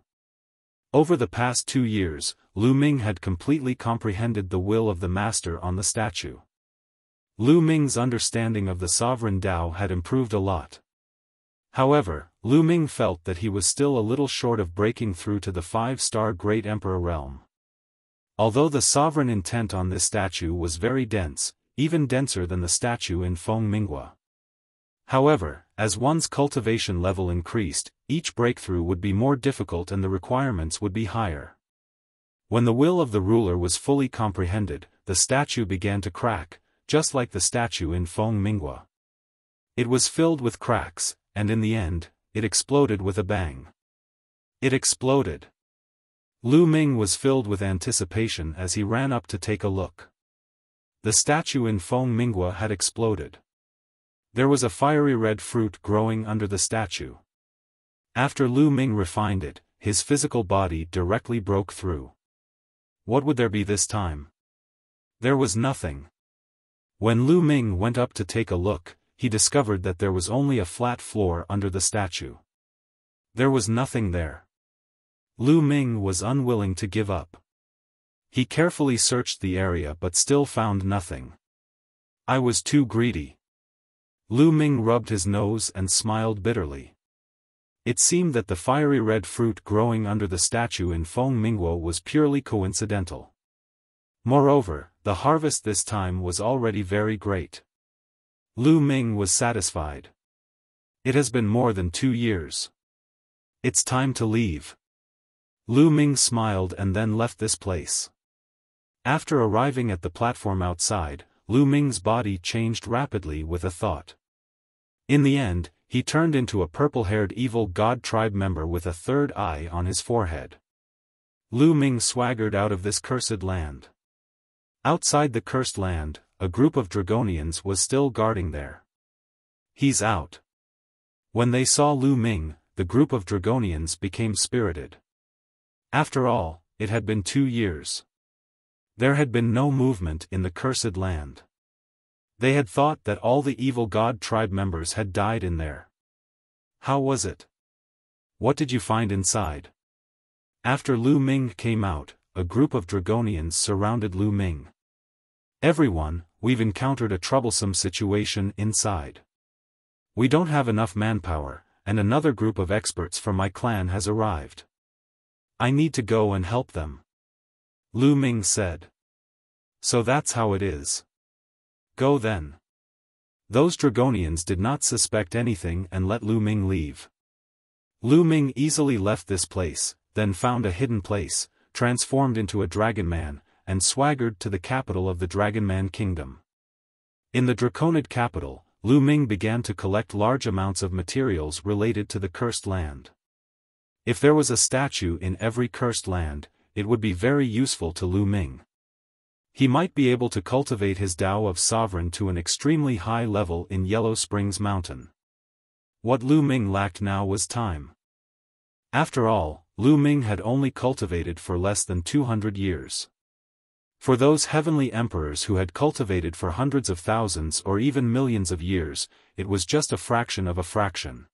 Speaker 1: Over the past 2 years, Lu Ming had completely comprehended the will of the master on the statue. Lu Ming's understanding of the sovereign Tao had improved a lot. However, Lu Ming felt that he was still a little short of breaking through to the 5-star Great Emperor realm. Although the sovereign intent on this statue was very dense, even denser than the statue in Feng Minghua. However, as one's cultivation level increased, each breakthrough would be more difficult and the requirements would be higher. When the will of the ruler was fully comprehended, the statue began to crack, just like the statue in Feng Minghua. It was filled with cracks, and in the end, it exploded with a bang. It exploded. Lu Ming was filled with anticipation as he ran up to take a look. The statue in Feng Minghua had exploded. There was a fiery red fruit growing under the statue. After Lu Ming refined it, his physical body directly broke through. What would there be this time? There was nothing. When Lu Ming went up to take a look, he discovered that there was only a flat floor under the statue. There was nothing there. Lu Ming was unwilling to give up. He carefully searched the area but still found nothing. I was too greedy. Lu Ming rubbed his nose and smiled bitterly. It seemed that the fiery red fruit growing under the statue in Feng Minghua was purely coincidental. Moreover, the harvest this time was already very great. Lu Ming was satisfied. It has been more than 2 years. It's time to leave. Lu Ming smiled and then left this place. After arriving at the platform outside, Lu Ming's body changed rapidly with a thought. In the end, he turned into a purple-haired evil god tribe member with a third eye on his forehead. Lu Ming swaggered out of this cursed land. Outside the cursed land, a group of Dragonians was still guarding there. He's out. When they saw Lu Ming, the group of Dragonians became spirited. After all, it had been 2 years. There had been no movement in the cursed land. They had thought that all the evil god tribe members had died in there. How was it? What did you find inside? After Lu Ming came out, a group of Dragonians surrounded Lu Ming. Everyone, we've encountered a troublesome situation inside. We don't have enough manpower, and another group of experts from my clan has arrived. I need to go and help them. Lu Ming said. So that's how it is. Go then. Those Dragonians did not suspect anything and let Lu Ming leave. Lu Ming easily left this place, then found a hidden place, transformed into a Dragon Man, and swaggered to the capital of the Dragon Man Kingdom. In the Draconid capital, Lu Ming began to collect large amounts of materials related to the cursed land. If there was a statue in every cursed land, it would be very useful to Lu Ming. He might be able to cultivate his Tao of Sovereign to an extremely high level in Yellow Springs Mountain. What Lu Ming lacked now was time. After all, Lu Ming had only cultivated for less than 200 years. For those heavenly emperors who had cultivated for hundreds of thousands or even millions of years, it was just a fraction of a fraction.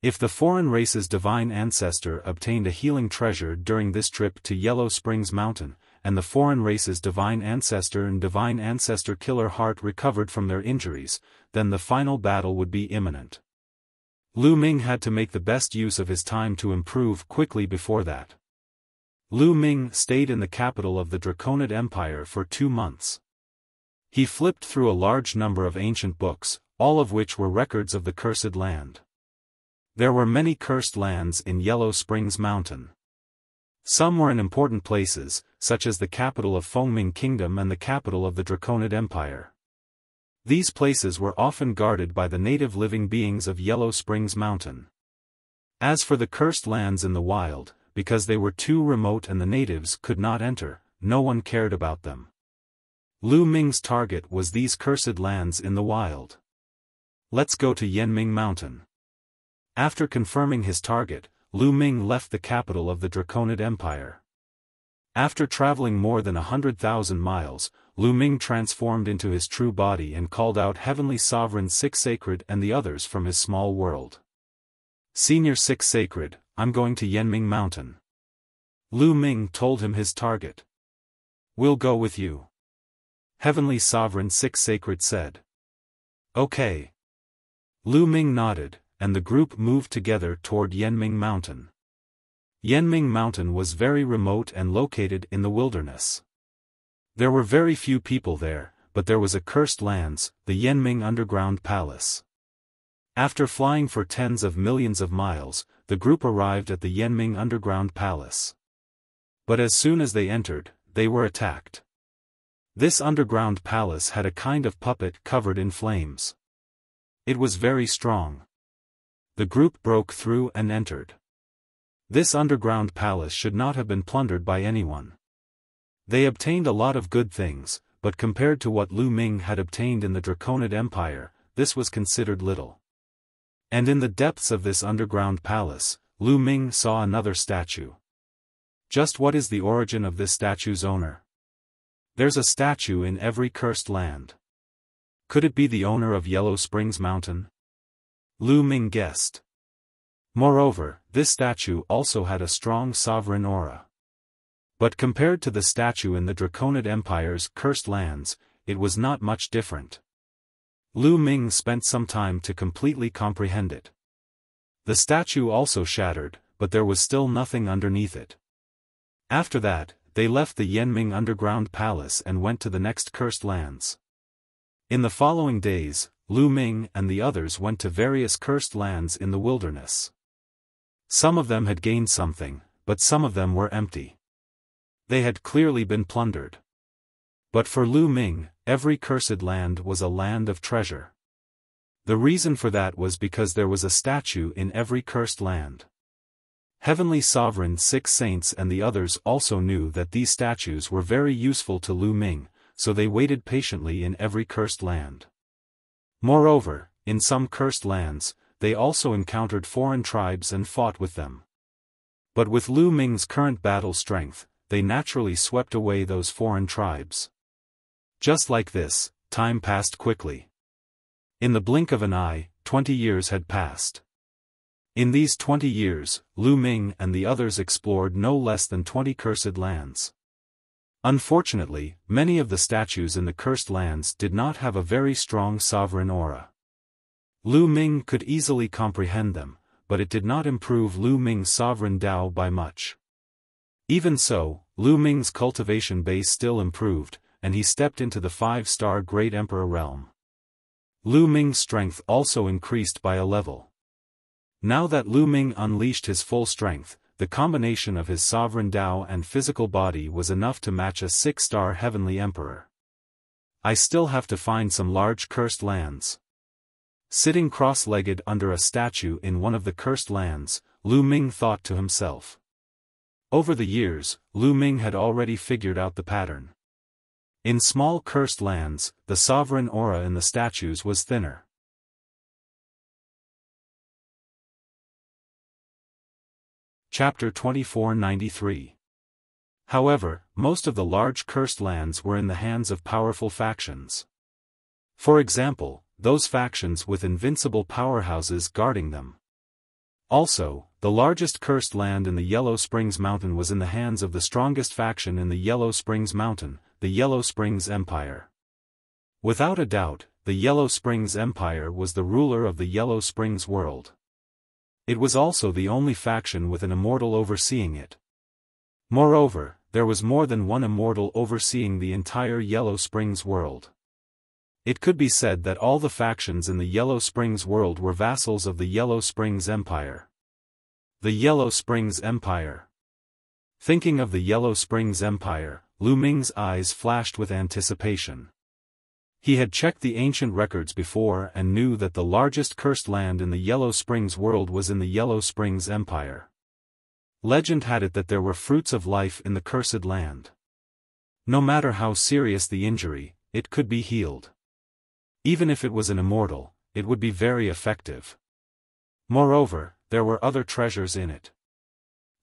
Speaker 1: If the foreign race's divine ancestor obtained a healing treasure during this trip to Yellow Springs Mountain, and the foreign race's divine ancestor and divine ancestor killer heart recovered from their injuries, then the final battle would be imminent. Lu Ming had to make the best use of his time to improve quickly before that. Lu Ming stayed in the capital of the Draconid Empire for 2 months. He flipped through a large number of ancient books, all of which were records of the cursed land. There were many cursed lands in Yellow Springs Mountain. Some were in important places, such as the capital of Fengming Kingdom and the capital of the Draconid Empire. These places were often guarded by the native living beings of Yellow Springs Mountain. As for the cursed lands in the wild, because they were too remote and the natives could not enter, no one cared about them. Lu Ming's target was these cursed lands in the wild. Let's go to Yanming Mountain. After confirming his target, Lu Ming left the capital of the Draconid Empire. After traveling more than 100,000 miles, Lu Ming transformed into his true body and called out Heavenly Sovereign Six Sacred and the others from his small world. Senior Six Sacred, I'm going to Yanming Mountain. Lu Ming told him his target. We'll go with you. Heavenly Sovereign Six Sacred said. Okay. Lu Ming nodded, and the group moved together toward Yanming Mountain. Yanming Mountain was very remote and located in the wilderness. There were very few people there, but there was a cursed lands, the Yanming Underground Palace. After flying for tens of millions of miles, the group arrived at the Yanming Underground Palace. But as soon as they entered, they were attacked. This underground palace had a kind of puppet covered in flames. It was very strong. The group broke through and entered. This underground palace should not have been plundered by anyone. They obtained a lot of good things, but compared to what Lu Ming had obtained in the Draconid Empire, this was considered little. And in the depths of this underground palace, Lu Ming saw another statue. Just what is the origin of this statue's owner? There's a statue in every cursed land. Could it be the owner of Yellow Springs Mountain? Lu Ming guessed. Moreover, this statue also had a strong sovereign aura. But compared to the statue in the Draconid Empire's cursed lands, it was not much different. Lu Ming spent some time to completely comprehend it. The statue also shattered, but there was still nothing underneath it. After that, they left the Yanming underground palace and went to the next cursed lands. In the following days, Lu Ming and the others went to various cursed lands in the wilderness. Some of them had gained something, but some of them were empty. They had clearly been plundered. But for Lu Ming, every cursed land was a land of treasure. The reason for that was because there was a statue in every cursed land. Heavenly Sovereign Six Saints and the others also knew that these statues were very useful to Lu Ming, so they waited patiently in every cursed land. Moreover, in some cursed lands, they also encountered foreign tribes and fought with them. But with Lu Ming's current battle strength, they naturally swept away those foreign tribes. Just like this, time passed quickly. In the blink of an eye, 20 years had passed. In these 20 years, Lu Ming and the others explored no less than 20 cursed lands. Unfortunately, many of the statues in the cursed lands did not have a very strong sovereign aura. Lu Ming could easily comprehend them, but it did not improve Lu Ming's sovereign Dao by much. Even so, Lu Ming's cultivation base still improved, and he stepped into the 5-star Great Emperor realm. Lu Ming's strength also increased by a level. Now that Lu Ming unleashed his full strength, the combination of his sovereign Dao and physical body was enough to match a 6-star heavenly emperor. I still have to find some large cursed lands. Sitting cross-legged under a statue in one of the cursed lands, Lu Ming thought to himself. Over the years, Lu Ming had already figured out the pattern. In small cursed lands, the sovereign aura in the statues was thinner. Chapter 2493. However, most of the large cursed lands were in the hands of powerful factions. For example, those factions with invincible powerhouses guarding them. Also, the largest cursed land in the Yellow Springs Mountain was in the hands of the strongest faction in the Yellow Springs Mountain, the Yellow Springs Empire. Without a doubt, the Yellow Springs Empire was the ruler of the Yellow Springs world. It was also the only faction with an immortal overseeing it. Moreover, there was more than one immortal overseeing the entire Yellow Springs world. It could be said that all the factions in the Yellow Springs world were vassals of the Yellow Springs Empire. The Yellow Springs Empire. Thinking of the Yellow Springs Empire, Lu Ming's eyes flashed with anticipation. He had checked the ancient records before and knew that the largest cursed land in the Yellow Springs world was in the Yellow Springs Empire. Legend had it that there were fruits of life in the cursed land. No matter how serious the injury, it could be healed. Even if it was an immortal, it would be very effective. Moreover, there were other treasures in it.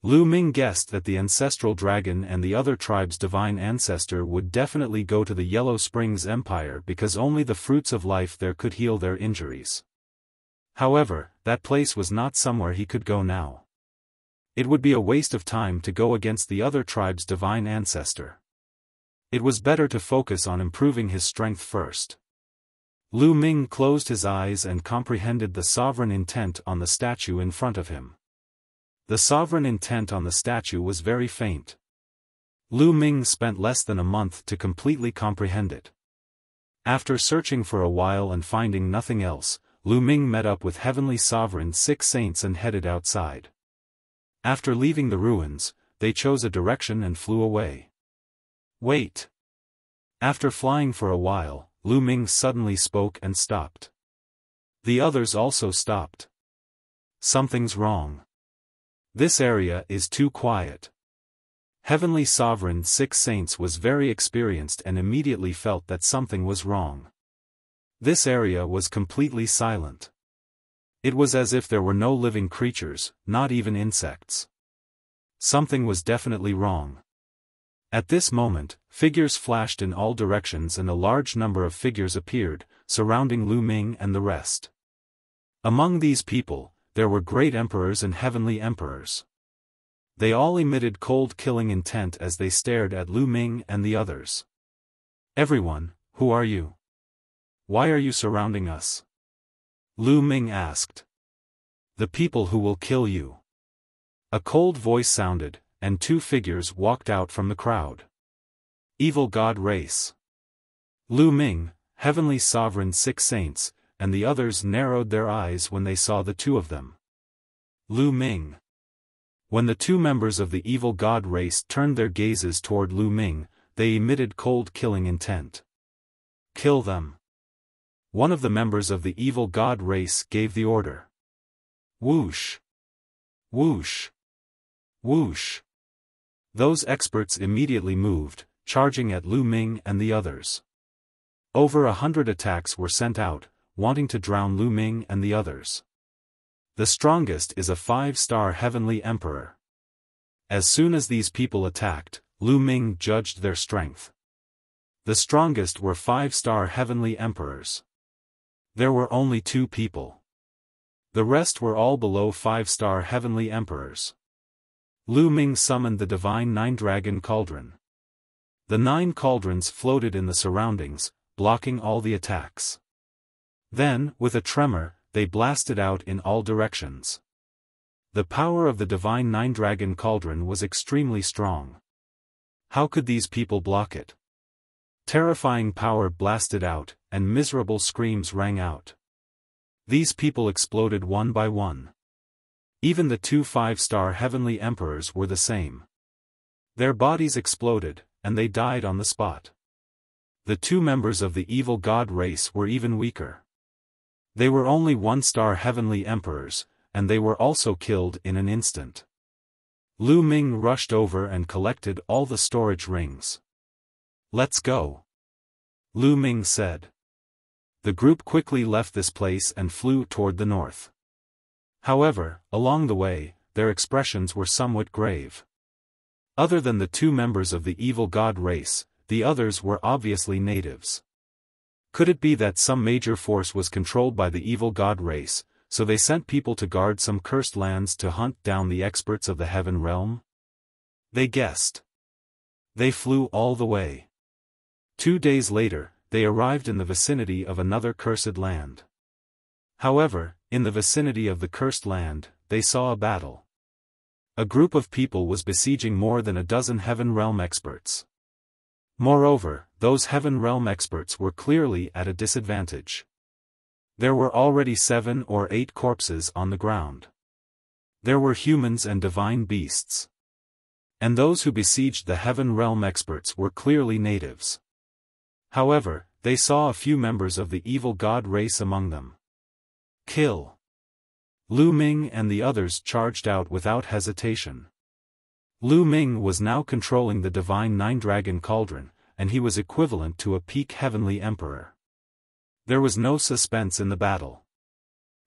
Speaker 1: Lu Ming guessed that the ancestral dragon and the other tribe's divine ancestor would definitely go to the Yellow Springs Empire because only the fruits of life there could heal their injuries. However, that place was not somewhere he could go now. It would be a waste of time to go against the other tribe's divine ancestor. It was better to focus on improving his strength first. Lu Ming closed his eyes and comprehended the sovereign intent on the statue in front of him. The sovereign intent on the statue was very faint. Lu Ming spent less than a month to completely comprehend it. After searching for a while and finding nothing else, Lu Ming met up with Heavenly Sovereign Six Saints and headed outside. After leaving the ruins, they chose a direction and flew away. Wait! After flying for a while, Lu Ming suddenly spoke and stopped. The others also stopped. Something's wrong. This area is too quiet. Heavenly Sovereign Six Saints was very experienced and immediately felt that something was wrong. This area was completely silent. It was as if there were no living creatures, not even insects. Something was definitely wrong. At this moment, figures flashed in all directions and a large number of figures appeared, surrounding Lu Ming and the rest. Among these people, there were great emperors and heavenly emperors. They all emitted cold killing intent as they stared at Lu Ming and the others. "Everyone, who are you? Why are you surrounding us?" Lu Ming asked. "The people who will kill you." A cold voice sounded, and two figures walked out from the crowd. Evil God Race. Lu Ming, Heavenly Sovereign Six Saints, and the others narrowed their eyes when they saw the two of them. Lu Ming. When the two members of the evil god race turned their gazes toward Lu Ming, they emitted cold killing intent. "Kill them." One of the members of the evil god race gave the order. Whoosh! Whoosh! Whoosh! Those experts immediately moved, charging at Lu Ming and the others. Over 100 attacks were sent out, wanting to drown Lu Ming and the others. The strongest is a 5-star heavenly emperor. As soon as these people attacked, Lu Ming judged their strength. The strongest were 5-star heavenly emperors. There were only 2 people. The rest were all below 5-star heavenly emperors. Lu Ming summoned the divine 9-dragon cauldron. The 9 cauldrons floated in the surroundings, blocking all the attacks. Then, with a tremor, they blasted out in all directions. The power of the divine 9-dragon cauldron was extremely strong. How could these people block it? Terrifying power blasted out, and miserable screams rang out. These people exploded one by one. Even the 2 5-star heavenly emperors were the same. Their bodies exploded, and they died on the spot. The 2 members of the evil god race were even weaker. They were only 1-star heavenly emperors, and they were also killed in an instant. Lu Ming rushed over and collected all the storage rings. "Let's go," Lu Ming said. The group quickly left this place and flew toward the north. However, along the way, their expressions were somewhat grave. Other than the 2 members of the evil god race, the others were obviously natives. Could it be that some major force was controlled by the evil god race, so they sent people to guard some cursed lands to hunt down the experts of the heaven realm? They guessed. They flew all the way. 2 days later, they arrived in the vicinity of another cursed land. However, in the vicinity of the cursed land, they saw a battle. A group of people was besieging more than a dozen heaven realm experts. Moreover, those heaven realm experts were clearly at a disadvantage. There were already 7 or 8 corpses on the ground. There were humans and divine beasts. And those who besieged the heaven realm experts were clearly natives. However, they saw a few members of the evil god race among them. Kill! Lu Ming and the others charged out without hesitation. Lu Ming was now controlling the divine 9-dragon cauldron, and he was equivalent to a peak heavenly emperor. There was no suspense in the battle.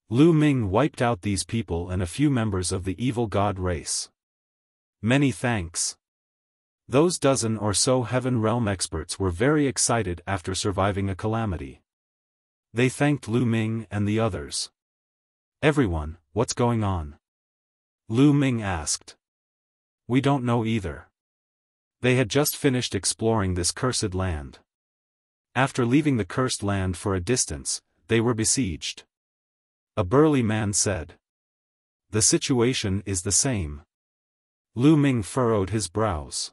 Speaker 1: Lu Ming wiped out these people and a few members of the evil god race. Many thanks. Those dozen or so heaven realm experts were very excited after surviving a calamity. They thanked Lu Ming and the others. "Everyone, what's going on?" Lu Ming asked. "We don't know either." They had just finished exploring this cursed land. After leaving the cursed land for a distance, they were besieged. A burly man said. "The situation is the same." Lu Ming furrowed his brows.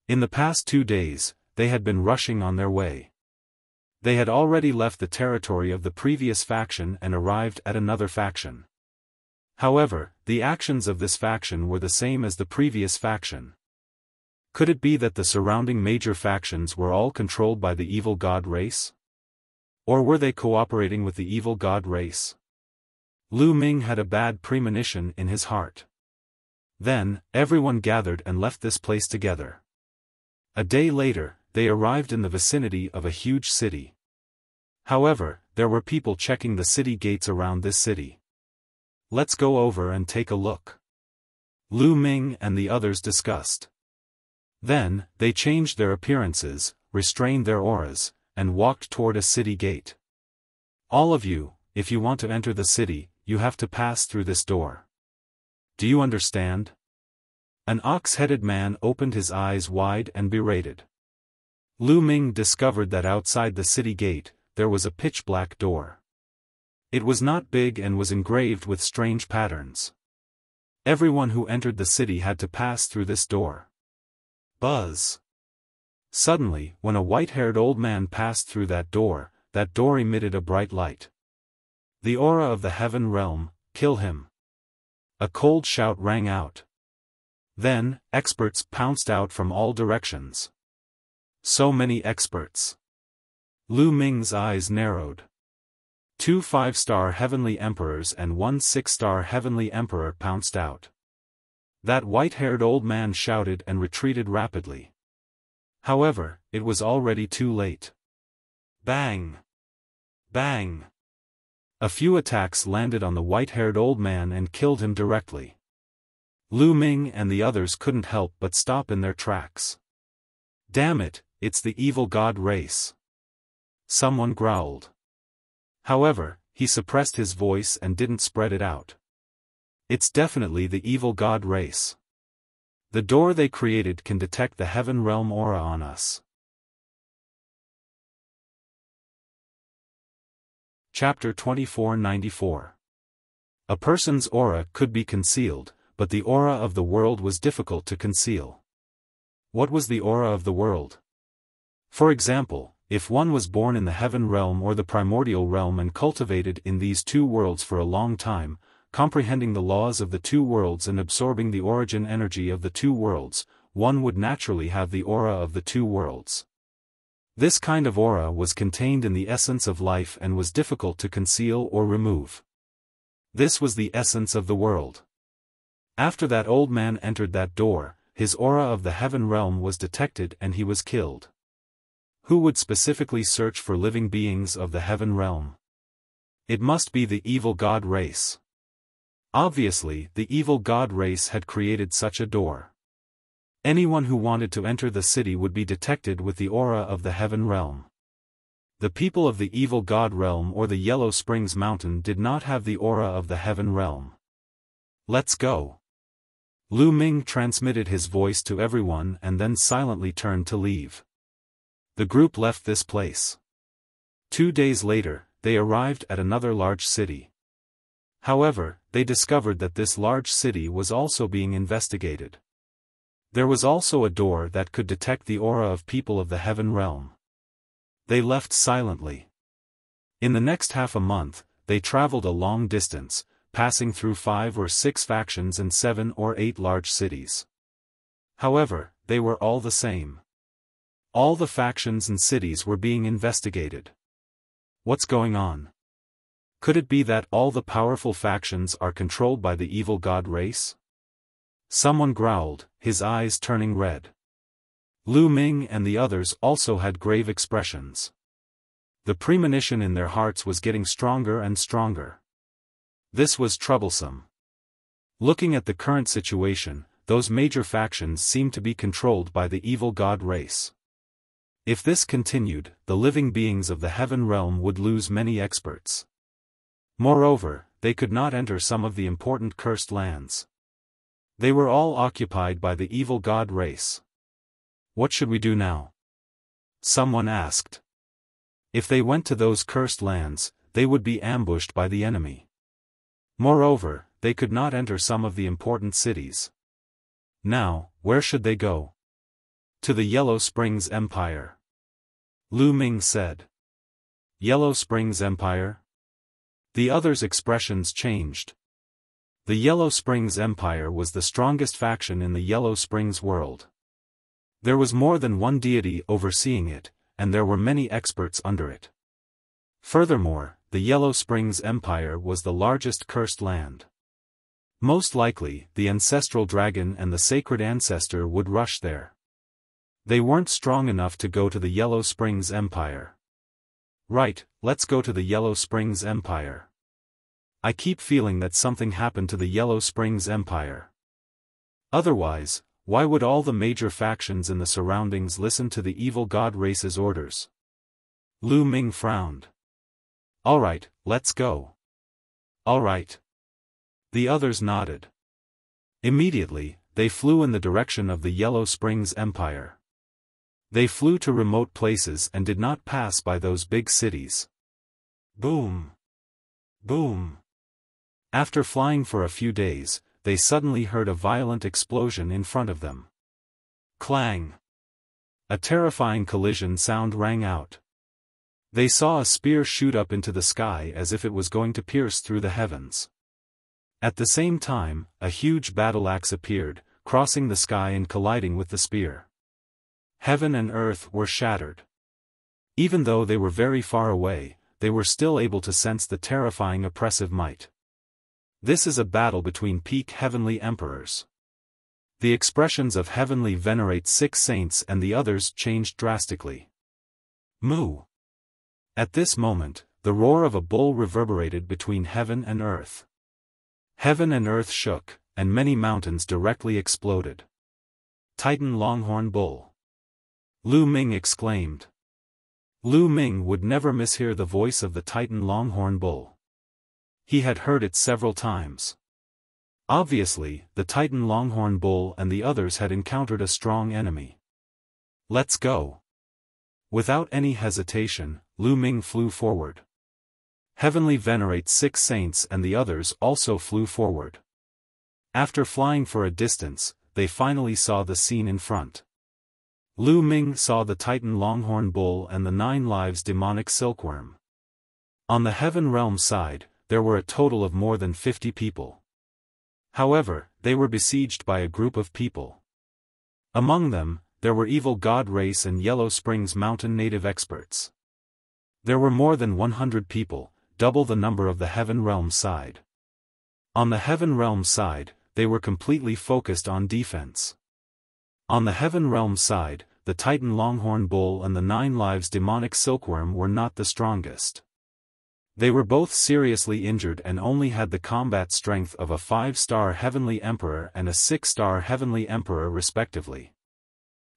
Speaker 1: In the past 2 days, they had been rushing on their way. They had already left the territory of the previous faction and arrived at another faction. However, the actions of this faction were the same as the previous faction. Could it be that the surrounding major factions were all controlled by the evil god race? Or were they cooperating with the evil god race? Lu Ming had a bad premonition in his heart. Then, everyone gathered and left this place together. A day later, they arrived in the vicinity of a huge city. However, there were people checking the city gates around this city. "Let's go over and take a look," Lu Ming and the others discussed. Then, they changed their appearances, restrained their auras, and walked toward a city gate. "All of you, if you want to enter the city, you have to pass through this door. Do you understand?" An ox-headed man opened his eyes wide and berated. Lu Ming discovered that outside the city gate, there was a pitch-black door. It was not big and was engraved with strange patterns. Everyone who entered the city had to pass through this door. Buzz! Suddenly, when a white-haired old man passed through that door emitted a bright light. "The aura of the heaven realm, kill him!" A cold shout rang out. Then, experts pounced out from all directions. So many experts. Lu Ming's eyes narrowed. 2 5-star heavenly emperors and 1 6-star heavenly emperor pounced out. That white-haired old man shouted and retreated rapidly. However, it was already too late. Bang! Bang! A few attacks landed on the white-haired old man and killed him directly. Lu Ming and the others couldn't help but stop in their tracks. "Damn it, it's the evil god race," someone growled. However, he suppressed his voice and didn't spread it out. "It's definitely the evil god race. The door they created can detect the heaven realm aura on us." Chapter 2494. A person's aura could be concealed, but the aura of the world was difficult to conceal. What was the aura of the world? For example, if one was born in the heaven realm or the primordial realm and cultivated in these two worlds for a long time, comprehending the laws of the two worlds and absorbing the origin energy of the two worlds, one would naturally have the aura of the two worlds. This kind of aura was contained in the essence of life and was difficult to conceal or remove. This was the essence of the world. After that old man entered that door, his aura of the heaven realm was detected and he was killed. Who would specifically search for living beings of the heaven realm? It must be the evil god race. Obviously, the evil god race had created such a door. Anyone who wanted to enter the city would be detected with the aura of the heaven realm. The people of the evil god realm or the Yellow Springs Mountain did not have the aura of the heaven realm. "Let's go." Lu Ming transmitted his voice to everyone and then silently turned to leave. The group left this place. 2 days later, they arrived at another large city. However, they discovered that this large city was also being investigated. There was also a door that could detect the aura of people of the heaven realm. They left silently. In the next half a month, they traveled a long distance, passing through 5 or 6 factions and 7 or 8 large cities. However, they were all the same. All the factions and cities were being investigated. What's going on? Could it be that all the powerful factions are controlled by the evil god race? Someone growled, his eyes turning red. Lu Ming and the others also had grave expressions. The premonition in their hearts was getting stronger and stronger. This was troublesome. Looking at the current situation, those major factions seemed to be controlled by the evil god race. If this continued, the living beings of the heaven realm would lose many experts. Moreover, they could not enter some of the important cursed lands. They were all occupied by the evil god race. What should we do now? Someone asked. If they went to those cursed lands, they would be ambushed by the enemy. Moreover, they could not enter some of the important cities. Now, where should they go? To the Yellow Springs Empire. Lu Ming said. Yellow Springs Empire? The others' expressions changed. The Yellow Springs Empire was the strongest faction in the Yellow Springs world. There was more than one deity overseeing it, and there were many experts under it. Furthermore, the Yellow Springs Empire was the largest cursed land. Most likely, the ancestral dragon and the sacred ancestor would rush there. They weren't strong enough to go to the Yellow Springs Empire. Right, let's go to the Yellow Springs Empire. I keep feeling that something happened to the Yellow Springs Empire. Otherwise, why would all the major factions in the surroundings listen to the evil god race's orders? Lu Ming frowned. Alright, let's go. Alright. The others nodded. Immediately, they flew in the direction of the Yellow Springs Empire. They flew to remote places and did not pass by those big cities. Boom! Boom! After flying for a few days, they suddenly heard a violent explosion in front of them. Clang! A terrifying collision sound rang out. They saw a spear shoot up into the sky as if it was going to pierce through the heavens. At the same time, a huge battle axe appeared, crossing the sky and colliding with the spear. Heaven and earth were shattered. Even though they were very far away, they were still able to sense the terrifying oppressive might. This is a battle between peak heavenly emperors. The expressions of heavenly venerate 6 saints and the others changed drastically. Moo! At this moment, the roar of a bull reverberated between heaven and earth. Heaven and earth shook, and many mountains directly exploded. Titan Longhorn Bull! Lu Ming exclaimed. Lu Ming would never mishear the voice of the Titan Longhorn Bull. He had heard it several times. Obviously, the Titan Longhorn Bull and the others had encountered a strong enemy. Let's go! Without any hesitation, Lu Ming flew forward. Heavenly venerate 6 saints and the others also flew forward. After flying for a distance, they finally saw the scene in front. Lu Ming saw the Titan Longhorn Bull and the 9 lives demonic silkworm. On the Heaven Realm side, there were a total of more than 50 people. However, they were besieged by a group of people. Among them, there were evil god race and Yellow Springs Mountain native experts. There were more than 100 people, double the number of the Heaven Realm side. On the Heaven Realm side, they were completely focused on defense. On the Heaven Realm side, the Titan Longhorn Bull and the 9 lives demonic silkworm were not the strongest. They were both seriously injured and only had the combat strength of a 5-star Heavenly Emperor and a 6-star Heavenly Emperor respectively.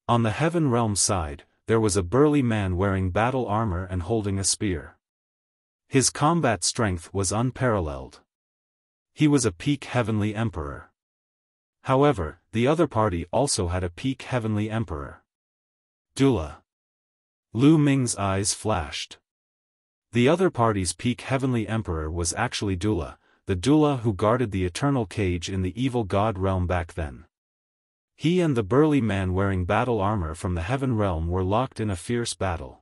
Speaker 1: On the Heaven Realm side, there was a burly man wearing battle armor and holding a spear. His combat strength was unparalleled. He was a peak Heavenly Emperor. However, the other party also had a peak Heavenly Emperor. Dula. Lu Ming's eyes flashed. The other party's peak Heavenly Emperor was actually Dula, the Dula who guarded the eternal cage in the evil god realm back then. He and the burly man wearing battle armor from the Heaven Realm were locked in a fierce battle.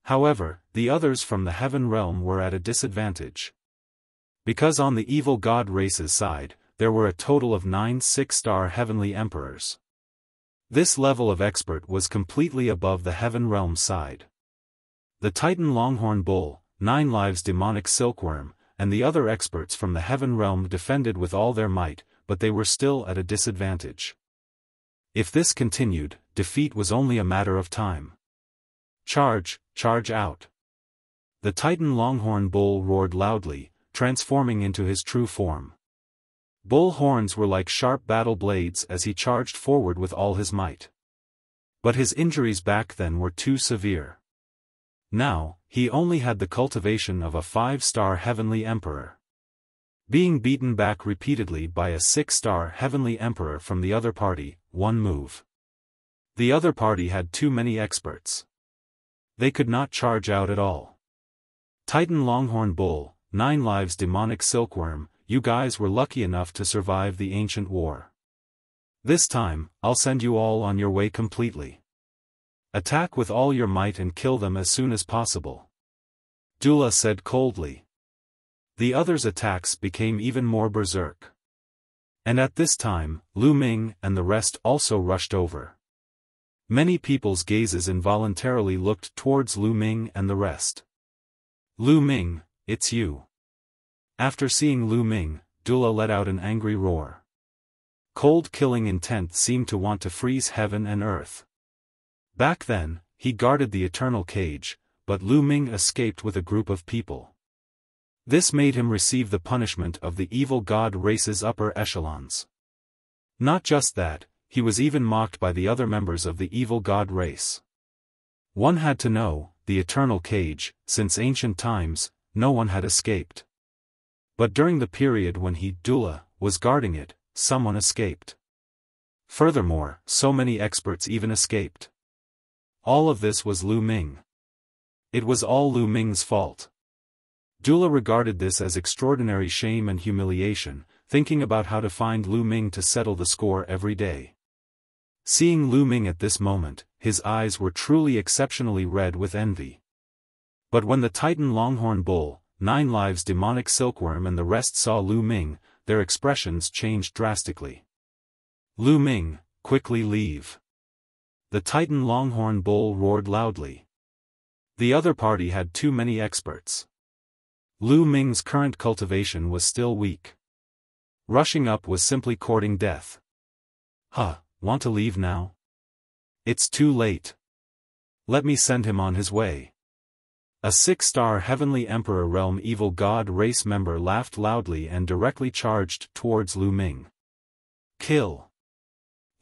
Speaker 1: However, the others from the Heaven Realm were at a disadvantage. Because on the evil god race's side, there were a total of 9 6-star Heavenly Emperors. This level of expert was completely above the Heaven Realm side. The Titan Longhorn Bull, 9 lives demonic silkworm, and the other experts from the Heaven Realm defended with all their might, but they were still at a disadvantage. If this continued, defeat was only a matter of time. Charge, charge out! The Titan Longhorn Bull roared loudly, transforming into his true form. Bull horns were like sharp battle blades as he charged forward with all his might. But his injuries back then were too severe. Now, he only had the cultivation of a 5-star Heavenly Emperor. Being beaten back repeatedly by a 6-star Heavenly Emperor from the other party, one move. The other party had too many experts. They could not charge out at all. Titan Longhorn Bull, 9 lives demonic silkworm, you guys were lucky enough to survive the ancient war. This time, I'll send you all on your way completely. Attack with all your might and kill them as soon as possible. Dula said coldly. The others' attacks became even more berserk. And at this time, Lu Ming and the rest also rushed over. Many people's gazes involuntarily looked towards Lu Ming and the rest. Lu Ming, it's you. After seeing Lu Ming, Dula let out an angry roar. Cold killing intent seemed to want to freeze heaven and earth. Back then, he guarded the eternal cage, but Lu Ming escaped with a group of people. This made him receive the punishment of the evil god race's upper echelons. Not just that, he was even mocked by the other members of the evil god race. One had to know, the eternal cage, since ancient times, no one had escaped. But during the period when he, Dula, was guarding it, someone escaped. Furthermore, so many experts even escaped. All of this was Lu Ming. It was all Lu Ming's fault. Dula regarded this as extraordinary shame and humiliation, thinking about how to find Lu Ming to settle the score every day. Seeing Lu Ming at this moment, his eyes were truly exceptionally red with envy. But when the Titan Longhorn Bull, 9 Lives Demonic Silkworm and the rest saw Lu Ming, their expressions changed drastically. Lu Ming, quickly leave. The Titan Longhorn Bull roared loudly. The other party had too many experts. Lu Ming's current cultivation was still weak. Rushing up was simply courting death. Want to leave now? It's too late. Let me send him on his way. A 6-star Heavenly Emperor Realm Evil God race member laughed loudly and directly charged towards Lu Ming. Kill.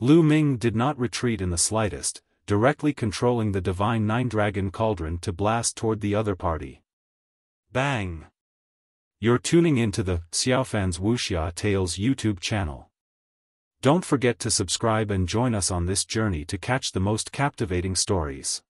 Speaker 1: Lu Ming did not retreat in the slightest, directly controlling the Divine 9-Dragon Cauldron to blast toward the other party. Bang! You're tuning into the Xiaofan's Wuxia Tales YouTube channel. Don't forget to subscribe and join us on this journey to catch the most captivating stories.